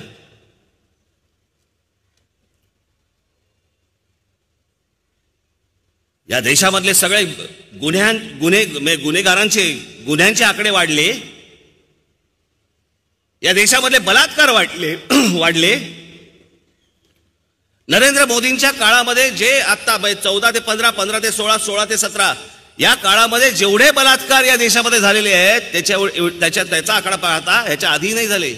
या देशामधले सगळे गुन्ह्यांचे आकडे वाढले. या देशामधले बलात्कार वाढले. नरेंद्र मोदींच्या काळामध्ये जे आता 14 ते 15, 15 ते 16, 16 ते 17 या काळामध्ये जेवढे बलात्कार या देशामध्ये झालेले आहेत त्याचा आकडा पाहता ह्याच्या आधी नाही झाले.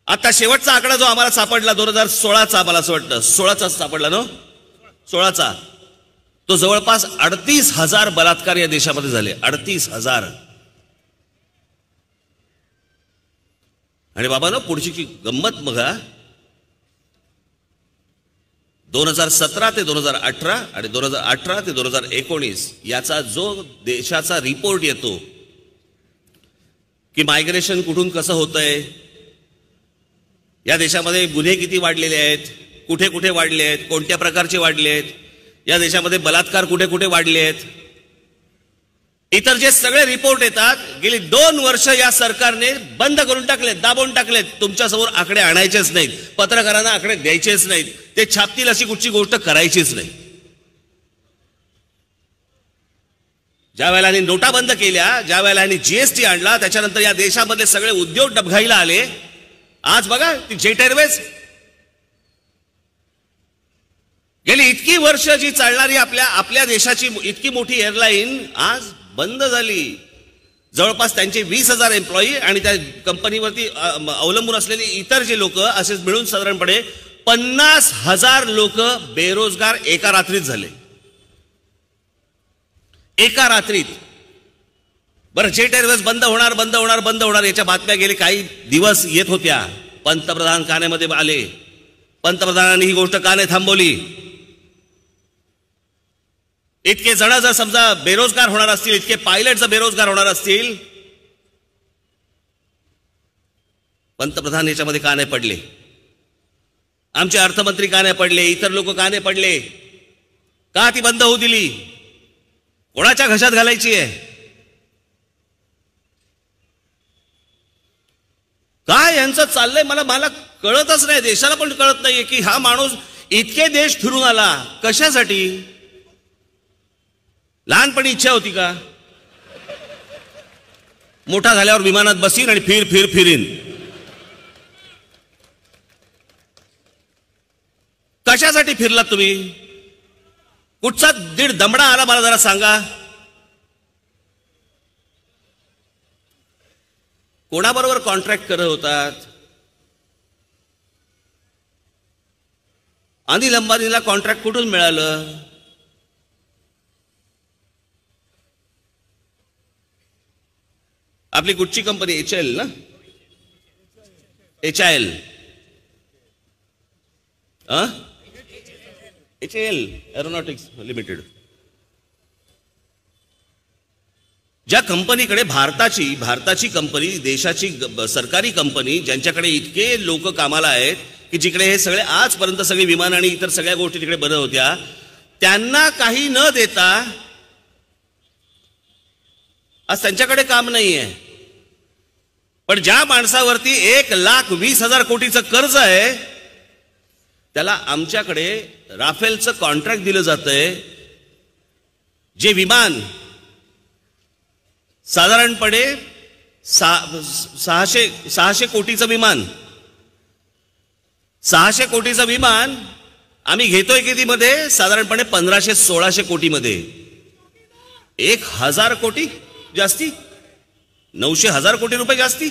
आता शेवटचा आकडा जो आम्हाला सापडला 2016चा, मला असं वाटतं 16चा सापडला ना, 16चा, तो जवळपास 38,000 बलात्कार या देशामध्ये झाले. 38,000. आणि बाबांनो पुढची गंमत बघा, 2017 ते 2018 आणि 2018 ते 2019 याचा जो देशाचा रिपोर्ट येतो की मायग्रेशन कुठून कसं होतंय, या देशामध्ये गुन्हे किती वाढलेले आहेत, कुठे कुठे वाढले आहेत, कोणत्या प्रकारचे वाढले आहेत, या देशामध्ये बलात्कार कुठे कुठे वाढले आहेत, इतर जे सगळे रिपोर्ट येतात, गेली 2 वर्ष या सरकारने बंद करून टाकलेत, दाबून टाकलेत. तुमच्यासमोर आकडे आणायचेच नाहीत, पत्रकारांना आकडे द्यायचेच नाहीत, ते छापतील अशी कुठची गोष्ट करायचीच नाही. ज्या वेळेला यांनी नोटा बंद केल्या, ज्या वेळेला यांनी GST आणला, त्याच्यानंतर या देशामधले सगळे उद्योग डबघाईला आले. आज बघा ती जेट एअरवेज गेली इतकी वर्ष जी चालणारी आपल्या देशाची इतकी मोठी एअरलाईन आज बंद झाली. जवळपास त्यांचे 20,000 एम्प्लॉई आणि त्या कंपनीवरती अवलंबून असलेले इतर जे लोक असेच मिळून साधारणपणे 50,000 लोक बेरोजगार एका रात्रीत झाले. एका रात्रीत. बरं, जेट एअरवेज बंद होणार याच्या बातम्या गेले काही दिवस येत होत्या. पंतप्रधान कानेमध्ये आले, पंतप्रधानांनी ही गोष्ट का नाही थांबवली. इतके जण जर समजा बेरोजगार होणार असतील, इतके पायलट जर बेरोजगार होणार असतील, पंतप्रधान याच्यामध्ये का नाही पडले, आमचे अर्थमंत्री का नाही पडले, इतर लोक का नाही पडले, का ती बंद होऊ दिली, कोणाच्या घशात घालायची आहे, काय यांचं चाललंय मला कळतच नाही. देशाला पण कळत नाहीये की हा माणूस इतके देश फिरून आला कशासाठी. लहानपणी इच्छा होती का, मोठा झाल्यावर विमानात बसीन आणि फिरीन. कशासाठी फिरलात तुम्ही? कुठचा दीड दमडा आला मला जरा सांगा. कोणाबरोबर कॉन्ट्रॅक्ट करत होतात? अनिल अंबानीला कॉन्ट्रॅक्ट कुठून मिळालं? आपली कुठची कंपनी? HIL ना? HIL HIL aeronautics limited. ज्या कंपनीकडे भारताची कंपनी, देशाची सरकारी कंपनी, ज्यांच्याकडे इतके लोक कामाला आहेत की जिकडे हे सगळे आजपर्यंत सगळे विमान आणि इतर सगळ्या गोष्टी तिकडे बनत होत्या, त्यांना काही न देता आज त्यांच्याकडे काम नाहीये. पण ज्या माणसावरती 1,20,000 कोटीचं कर्ज आहे त्याला आमच्याकडे राफेलचं कॉन्ट्रॅक्ट दिलं जातंय. जे विमान साधारणपणे 600 कोटीचं विमान, 600 कोटीचं विमान आम्ही घेतोय कितीमध्ये? साधारणपणे 1500-1600 कोटीमध्ये. 1,000 कोटी जास्ती, 900,000 कोटी रुपये जास्ती.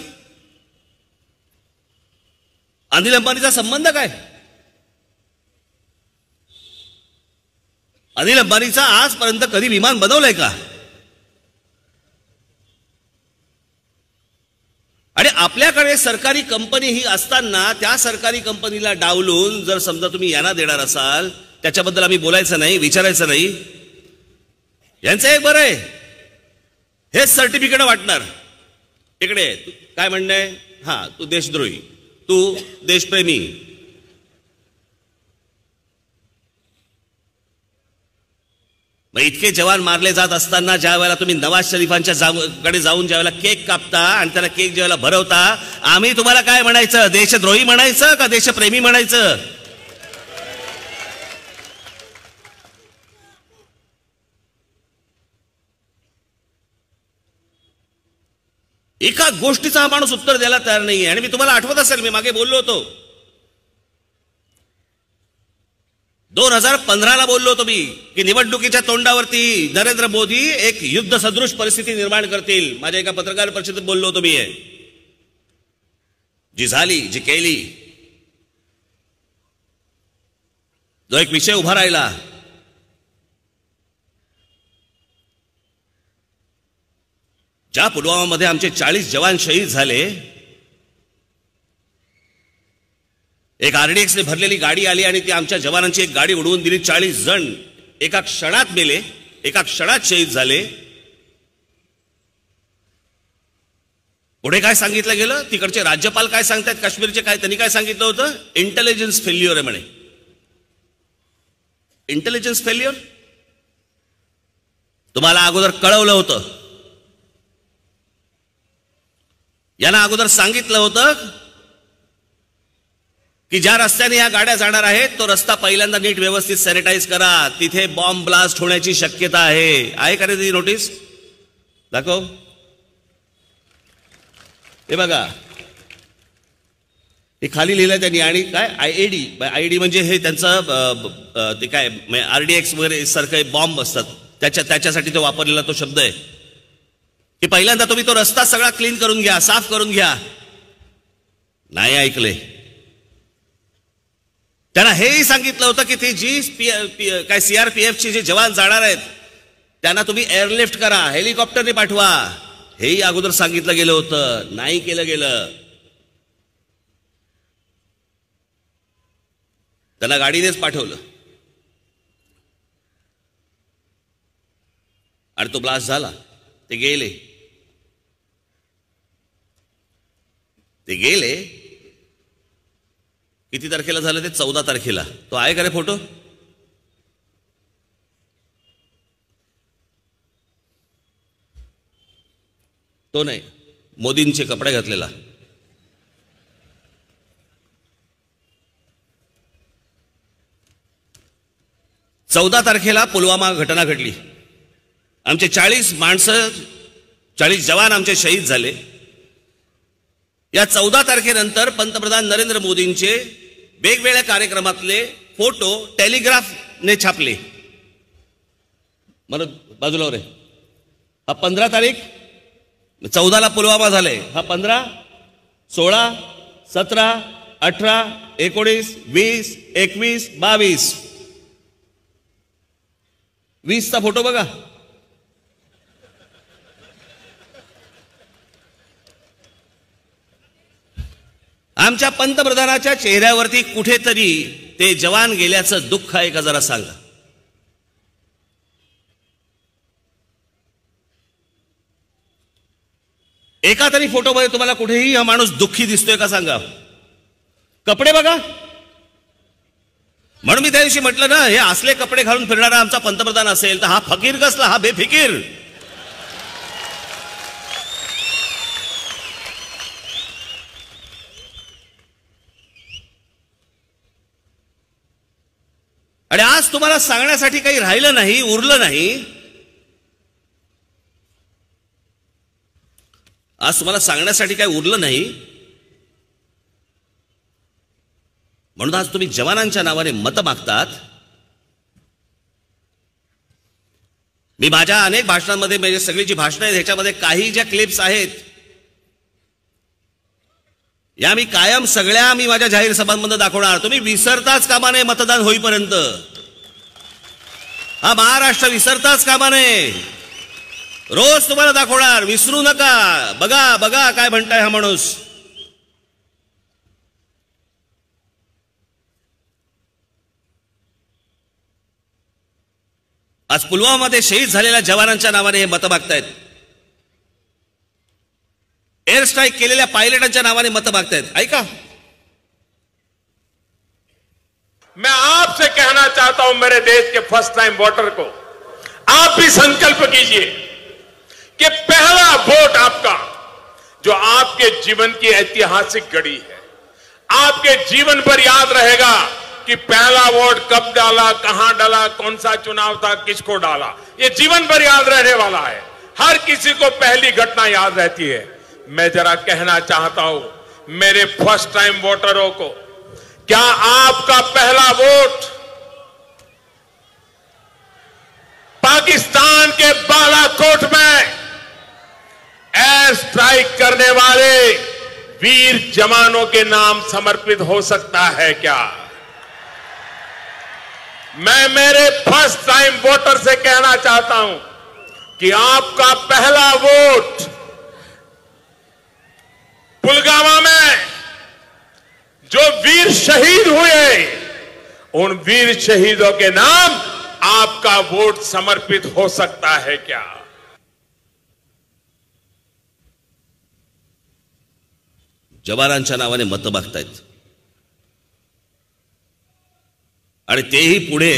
अनिल अंबानीचा संबंध काय? अनिल अंबानीचा आजपर्यंत कधी विमान बनवलंय का? आणि आपल्याकडे सरकारी कंपनी ही असताना त्या सरकारी कंपनीला डावलून जर समजा तुम्ही यांना देणार असाल, त्याच्याबद्दल आम्ही बोलायचं नाही, विचारायचं नाही. यांचं एक बरं आहे, हेच सर्टिफिकेट वाटणार. इकडे काय म्हणणं आहे? हा, तू देशद्रोही, तू देशप्रेमी. मग इतके जवान मारले जात असताना ज्या वेळेला तुम्ही नवाज शरीफांच्या कडे जाऊन ज्या वेळेला केक कापता आणि त्याला केक ज्या वेळेला भरवता, आम्ही तुम्हाला काय म्हणायचं? देशद्रोही म्हणायचं का देशप्रेमी म्हणायचं? एका गोष्टीचा हा माणूस उत्तर द्यायला तयार नाहीये. आणि मी तुम्हाला आठवत असेल, मी मागे बोललो होतो, 2015ला बोललो होतो मी की निवडणुकीच्या तोंडावरती नरेंद्र मोदी एक युद्ध सदृश परिस्थिती निर्माण करतील. माझ्या एका पत्रकार परिषदेत बोललो होतो मी. जी झाली, जी केली, जो एक विषय उभा राहिला, ज्या पुलवामामध्ये आमचे 40 जवान शहीद झाले, एक RDX ने भरलेली गाडी आली आणि ती आमच्या जवानांची एक गाडी उडवून दिली. 40 जण एका क्षणात मेले, एका क्षणात शहीद झाले. पुढे काय सांगितलं गेलं? तिकडचे राज्यपाल काय सांगतात, काश्मीरचे काय, त्यांनी काय सांगितलं होतं? इंटेलिजन्स फेल्युअर आहे म्हणे. इंटेलिजन्स फेल्युअर तुम्हाला अगोदर कळवलं होतं, यांना अगोदर सांगितलं होतं की ज्या रस्त्याने या गाड्या जाणार आहेत तो रस्ता पहिल्यांदा नीट व्यवस्थित सॅनिटाईज करा, तिथे बॉम्ब ब्लास्ट होण्याची शक्यता आहे का रे? ती नोटीस दाखव. हे बघा, हे खाली लिहिलंय त्यांनी. आणि काय IED म्हणजे हे त्यांचं ते काय RDX वगैरे सारखे बॉम्ब असतात, त्याच्यासाठी तो वापरलेला तो शब्द आहे की पहिल्यांदा तुम्ही तो रस्ता सगळा क्लीन करून घ्या, साफ करून घ्या. नाही ऐकले. त्यांना हेही सांगितलं होतं की ते काय CRPFचे जे जवान जाणार आहेत त्यांना तुम्ही एअरलिफ्ट करा, हेलिकॉप्टरने पाठवा. हेही अगोदर सांगितलं गेलं होतं, नाही केलं गेलं. त्यांना गाडीनेच पाठवलं आणि तो ब्लास्ट झाला. ते गेले. किती तारखेला झालं ते? 14 तारखेला. तो आहे का रे फोटो? तो नाही, मोदींचे कपडे घातलेला. चौदा तारखेला पुलवामा घटना घडली. आमचे 40 माणसं 40 जवान आमचे शहीद झाले. या 14 तारखेनंतर पंतप्रधान नरेंद्र मोदींचे वेगवेगळ्या कार्यक्रमातले फोटो टेलिग्राफने छापले. मला बाजूला रे, हा 15 तारीख, 14ला पुलवामा झाले, हा 15, 16, 17, 18, 19, 20, 21, 22, 20चा फोटो बघा. आमच्या पंतप्रधानाच्या चेहऱ्यावरती कुठेतरी ते जवान गेल्याचं दुःख आहे का जरा सांगा. एका तरी फोटोमध्ये तुम्हाला कुठेही हा माणूस दुःखी दिसतोय का सांगा. कपडे बघा. म्हणून मी त्या दिवशी म्हटलं ना, हे असले कपडे घालून फिरणारा आमचा पंतप्रधान असेल तर हा फकीर कसला, हा बेफिकीर. आणि आज तुम्हाला सांगण्यासाठी काही राहिलं नाही, उरलं नाही. आज तुम्हाला सांगण्यासाठी काही उरलं नाही, म्हणून आज तुम्ही जवानांच्या नावाने मतं मागतात. मी माझ्या अनेक भाषणांमध्ये, म्हणजे सगळी जी भाषणं आहेत ह्याच्यामध्ये काही ज्या क्लिप्स आहेत या मी कायम सगळ्या मी माझ्या जाहीर सभांमध्ये दाखवणार. तुम्ही विसरताच कामा नये मतदान होईपर्यंत. हा महाराष्ट्र विसरताच कामा नये. रोज तुम्हाला दाखवणार, विसरू नका. बघा बघा काय म्हणताय हा माणूस. आज पुलवामामध्ये शहीद झालेल्या जवानांच्या नावाने हे मतं मागतायत. एअर स्ट्राईक केलेल्या पायलटांच्या नावाने मतं मागतायत. ऐका, मैं आपसे कहना चाहता हूं मेरे देश के फर्स्ट टाइम वोटर को, आप भी संकल्प कीजिए कि पहला वोट आपका, जो आपके जीवन की ऐतिहासिक घड़ी है, आपके जीवन पर याद रहेगा कि पहला वोट कब डाला, कहां डाला, कौन सा चुनाव था, किसको डाला. ये जीवन भर याद रहने वाला है. हर किसी को पहली घटना याद रहती है. मैं जरा कहना चाहता हूं मेरे फर्स्ट टाइम वोटरों को, क्या आपका पहला वोट पाकिस्तान के बालाकोट में एयर स्ट्राइक करने वाले वीर जवानों के नाम समर्पित हो सकता है क्या? मैं मेरे फर्स्ट टाइम वोटर से कहना चाहता हूं कि आपका पहला वोट पुलवामा में जो वीर शहीद हुए, उन वीर शहीदों के नाम आपका वोट समर्पित हो सकता है क्या? जवानांच्या नावाने मतं मागतायत आणि तेही पुढे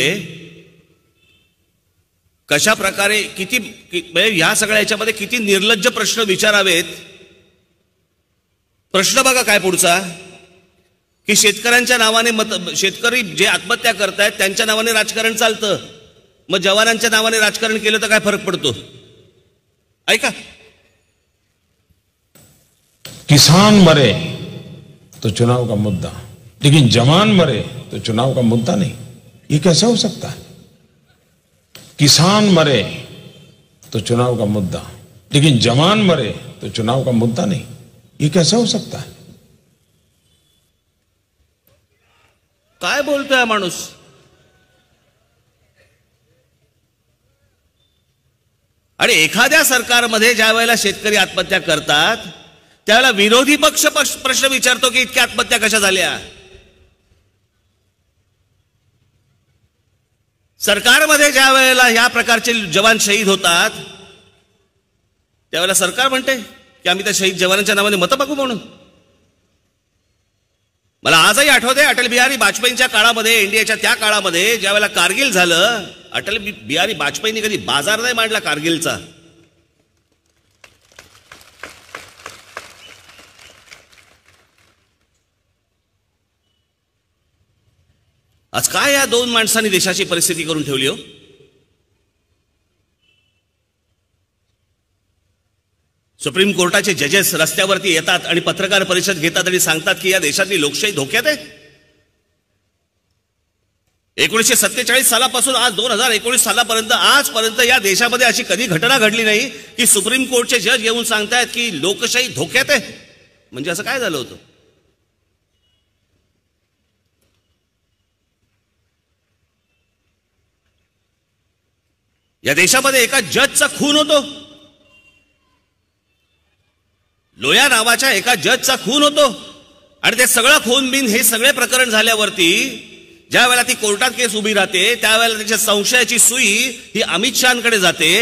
कशा प्रकारे किती या सगळ्या याच्यामध्ये किती निर्लज्ज प्रश्न विचारावेत. प्रश्न बघा काय पुढचा, की शेतकऱ्यांच्या नावाने शेतकरी जे आत्महत्या करतायत त्यांच्या नावाने राजकारण चालतं, मग जवानांच्या नावाने राजकारण केलं तर काय फरक पडतो. ऐका, किसान मरे तो चुनाव का मुद्दा, लेकिन जवान मरे तो चुनाव का मुद्दा नहीं. ये कैसे हो सकता है? किसान मरे तो चुनाव का मुद्दा, लेकिन जवान मरे तो चुनाव का मुद्दा नहीं. ये कैसे हो सकता है? काय बोलतोय माणूस. आणि एखाद्या सरकारमध्ये ज्या वेळेला शेतकरी आत्महत्या करतात त्यावेळेला विरोधी पक्ष प्रश्न विचारतो की इतक्या आत्महत्या कशा झाल्या. सरकारमध्ये ज्या वेळेला या प्रकारचे जवान शहीद होतात त्यावेळेला सरकार म्हणते की आम्ही त्या शहीद जवानांच्या नावाने मतं मागू म्हणून. मला आजही आठवते अटल बिहारी वाजपेयींच्या काळामध्ये, एनडीएच्या त्या काळामध्ये ज्या वेळेला कारगिल झालं, अटल बिहारी वाजपेयींनी कधी बाजार नाही मांडला कारगिलचा. आज काय या दोन माणसांनी देशाची परिस्थिती करून ठेवली हो. सुप्रीम कोर्टाचे जजेस रस्त्यावरती येतात आणि पत्रकार परिषद घेतात आणि सांगतात की या देशातली लोकशाही धोक्यात आहे. 1947 सालापासून आज 2019 सालापर्यंत आजपर्यंत या देशामध्ये अशी कधी घटना घडली नाही की सुप्रीम कोर्टचे जज येऊन सांगतायत की लोकशाही धोक्यात आहे. म्हणजे असं काय झालं होतं? या देशामध्ये एका जजचा खून होतो. लोया नावाच्या एका जजचा खून होतो आणि ते सगळं खून बिन हे सगळे प्रकरण झाल्यावरती ज्या वेळेला ती कोर्टात केस उभी राहते त्यावेळेला त्याच्या संशयाची सुई ही अमित शहाकडे जाते.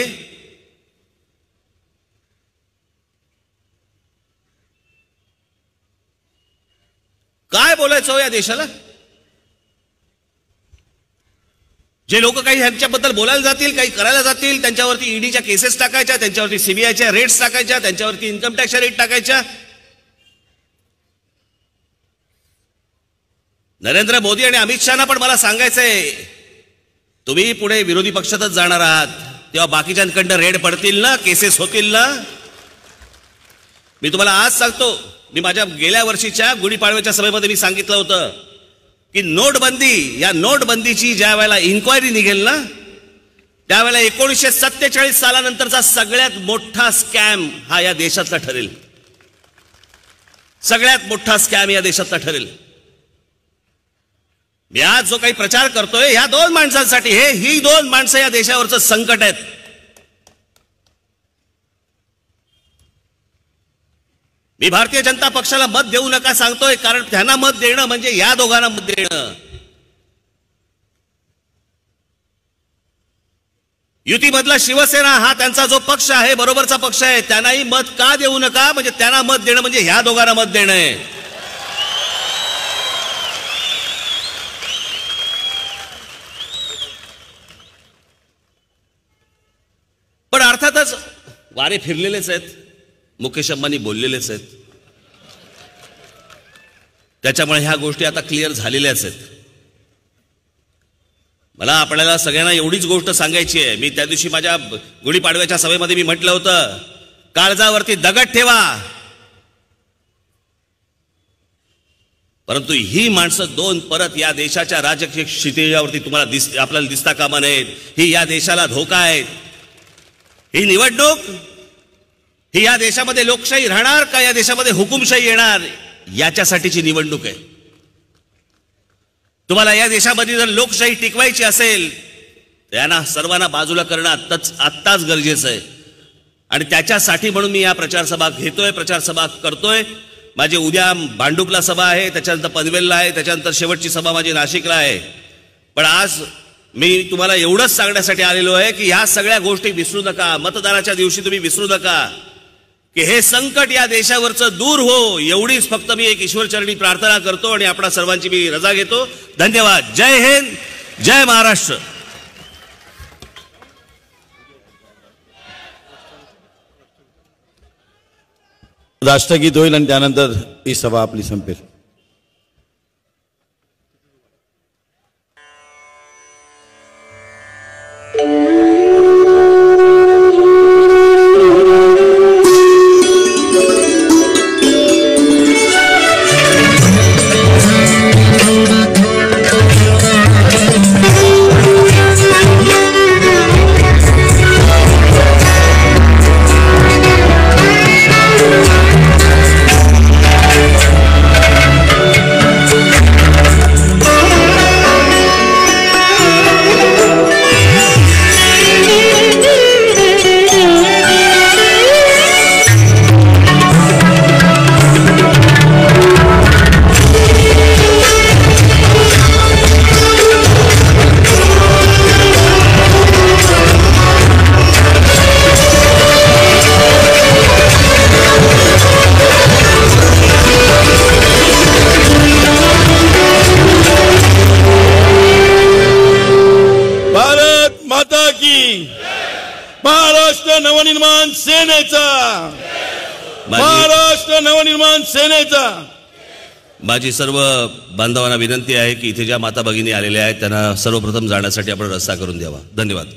काय बोलायचं या देशाला? जे लोक काही ह्यांच्याबद्दल बोलायला जातील, काही करायला जातील, त्यांच्यावरती ईडीच्या केसेस टाकायच्या, त्यांच्यावरती सीबीआयच्या रेट्स टाकायच्या, त्यांच्यावरती इन्कम टॅक्सच्या रेट टाकायच्या. नरेंद्र मोदी आणि अमित शहाना पण मला सांगायचंय, तुम्ही पुढे विरोधी पक्षातच जाणार आहात तेव्हा बाकीच्यांकडनं रेड पडतील ना, केसेस होतील ना. मी तुम्हाला आज सांगतो, मी माझ्या गेल्या वर्षीच्या गुढीपाडव्याच्या सभेमध्ये मी सांगितलं होतं की नोटबंदी, या नोटबंदीची ज्या वेळेला इन्क्वायरी निघेल ना त्यावेळेला 1947 सालानंतरचा सगळ्यात मोठा स्कॅम हा या देशातला ठरेल. सगळ्यात मोठा स्कॅम या देशातला ठरेल. मी आज जो काही प्रचार करतोय ह्या दोन माणसांसाठी, ही दोन माणसं या देशावरचं संकट आहेत. मी भारतीय जनता पक्षाला मत देऊ नका सांगतोय, कारण त्यांना मत देणं म्हणजे या दोघांना मत देणं. युतीमधला शिवसेना हा त्यांचा जो पक्ष आहे, बरोबरचा पक्ष आहे, त्यांनाही मत का देऊ नका, म्हणजे त्यांना मत देणं म्हणजे ह्या दोघांना मत देणं आहे. पण अर्थातच वारे फिरलेलेच आहेत, मुकेश अंबानी बोललेलेच आहेत, त्याच्यामुळे ह्या गोष्टी आता क्लिअर झालेल्याच आहेत. मला आपल्याला सगळ्यांना एवढीच गोष्ट सांगायची आहे. मी त्या दिवशी माझ्या गुढीपाडव्याच्या सभेमध्ये मी म्हटलं होतं, काळजावरती दगड ठेवा, परंतु ही माणसं दोन परत या देशाच्या राजकीय क्षितिजावरती तुम्हाला आपल्याला दिसता कामा नयेत. ही या देशाला धोका आहे. ही निवडणूक ही या देशामध्ये लोकशाही राहणार का या देशामध्ये हुकुमशाही येणार याच्यासाठीची निवडणूक आहे. तुम्हाला या देशामध्ये जर लोकशाही टिकवायची असेल त्यांना सर्वांना बाजूला करणं आत्ताच गरजेचं आहे. आणि त्याच्यासाठी म्हणून मी या प्रचारसभा घेतोय, प्रचारसभा करतोय. माझी उद्या भांडुपला सभा आहे, त्याच्यानंतर पनवेलला आहे, त्याच्यानंतर शेवटची सभा माझी नाशिकला आहे. पण आज मी तुम्हाला एवढंच सांगण्यासाठी आलेलो आहे की ह्या सगळ्या गोष्टी विसरू नका. मतदानाच्या दिवशी तुम्ही विसरू नका की हे संकट या देशावरचं दूर हो, एवढीच फक्त मी एक ईश्वरचरणी प्रार्थना करतो आणि आपणा सर्वांची मी रजा घेतो. धन्यवाद. जय हिंद, जय महाराष्ट्र. राष्ट्रगीत होईल आणि त्यानंतर ही सभा आपली संपेल. महाराष्ट्र नवनिर्माण सेनेचा, महाराष्ट्र नवनिर्माण सेनेचा. माझी सर्व बांधवांना विनंती आहे की इथे ज्या माता भगिनी आलेल्या आहेत त्यांना सर्वप्रथम जाण्यासाठी आपण रस्ता करून द्यावा. धन्यवाद.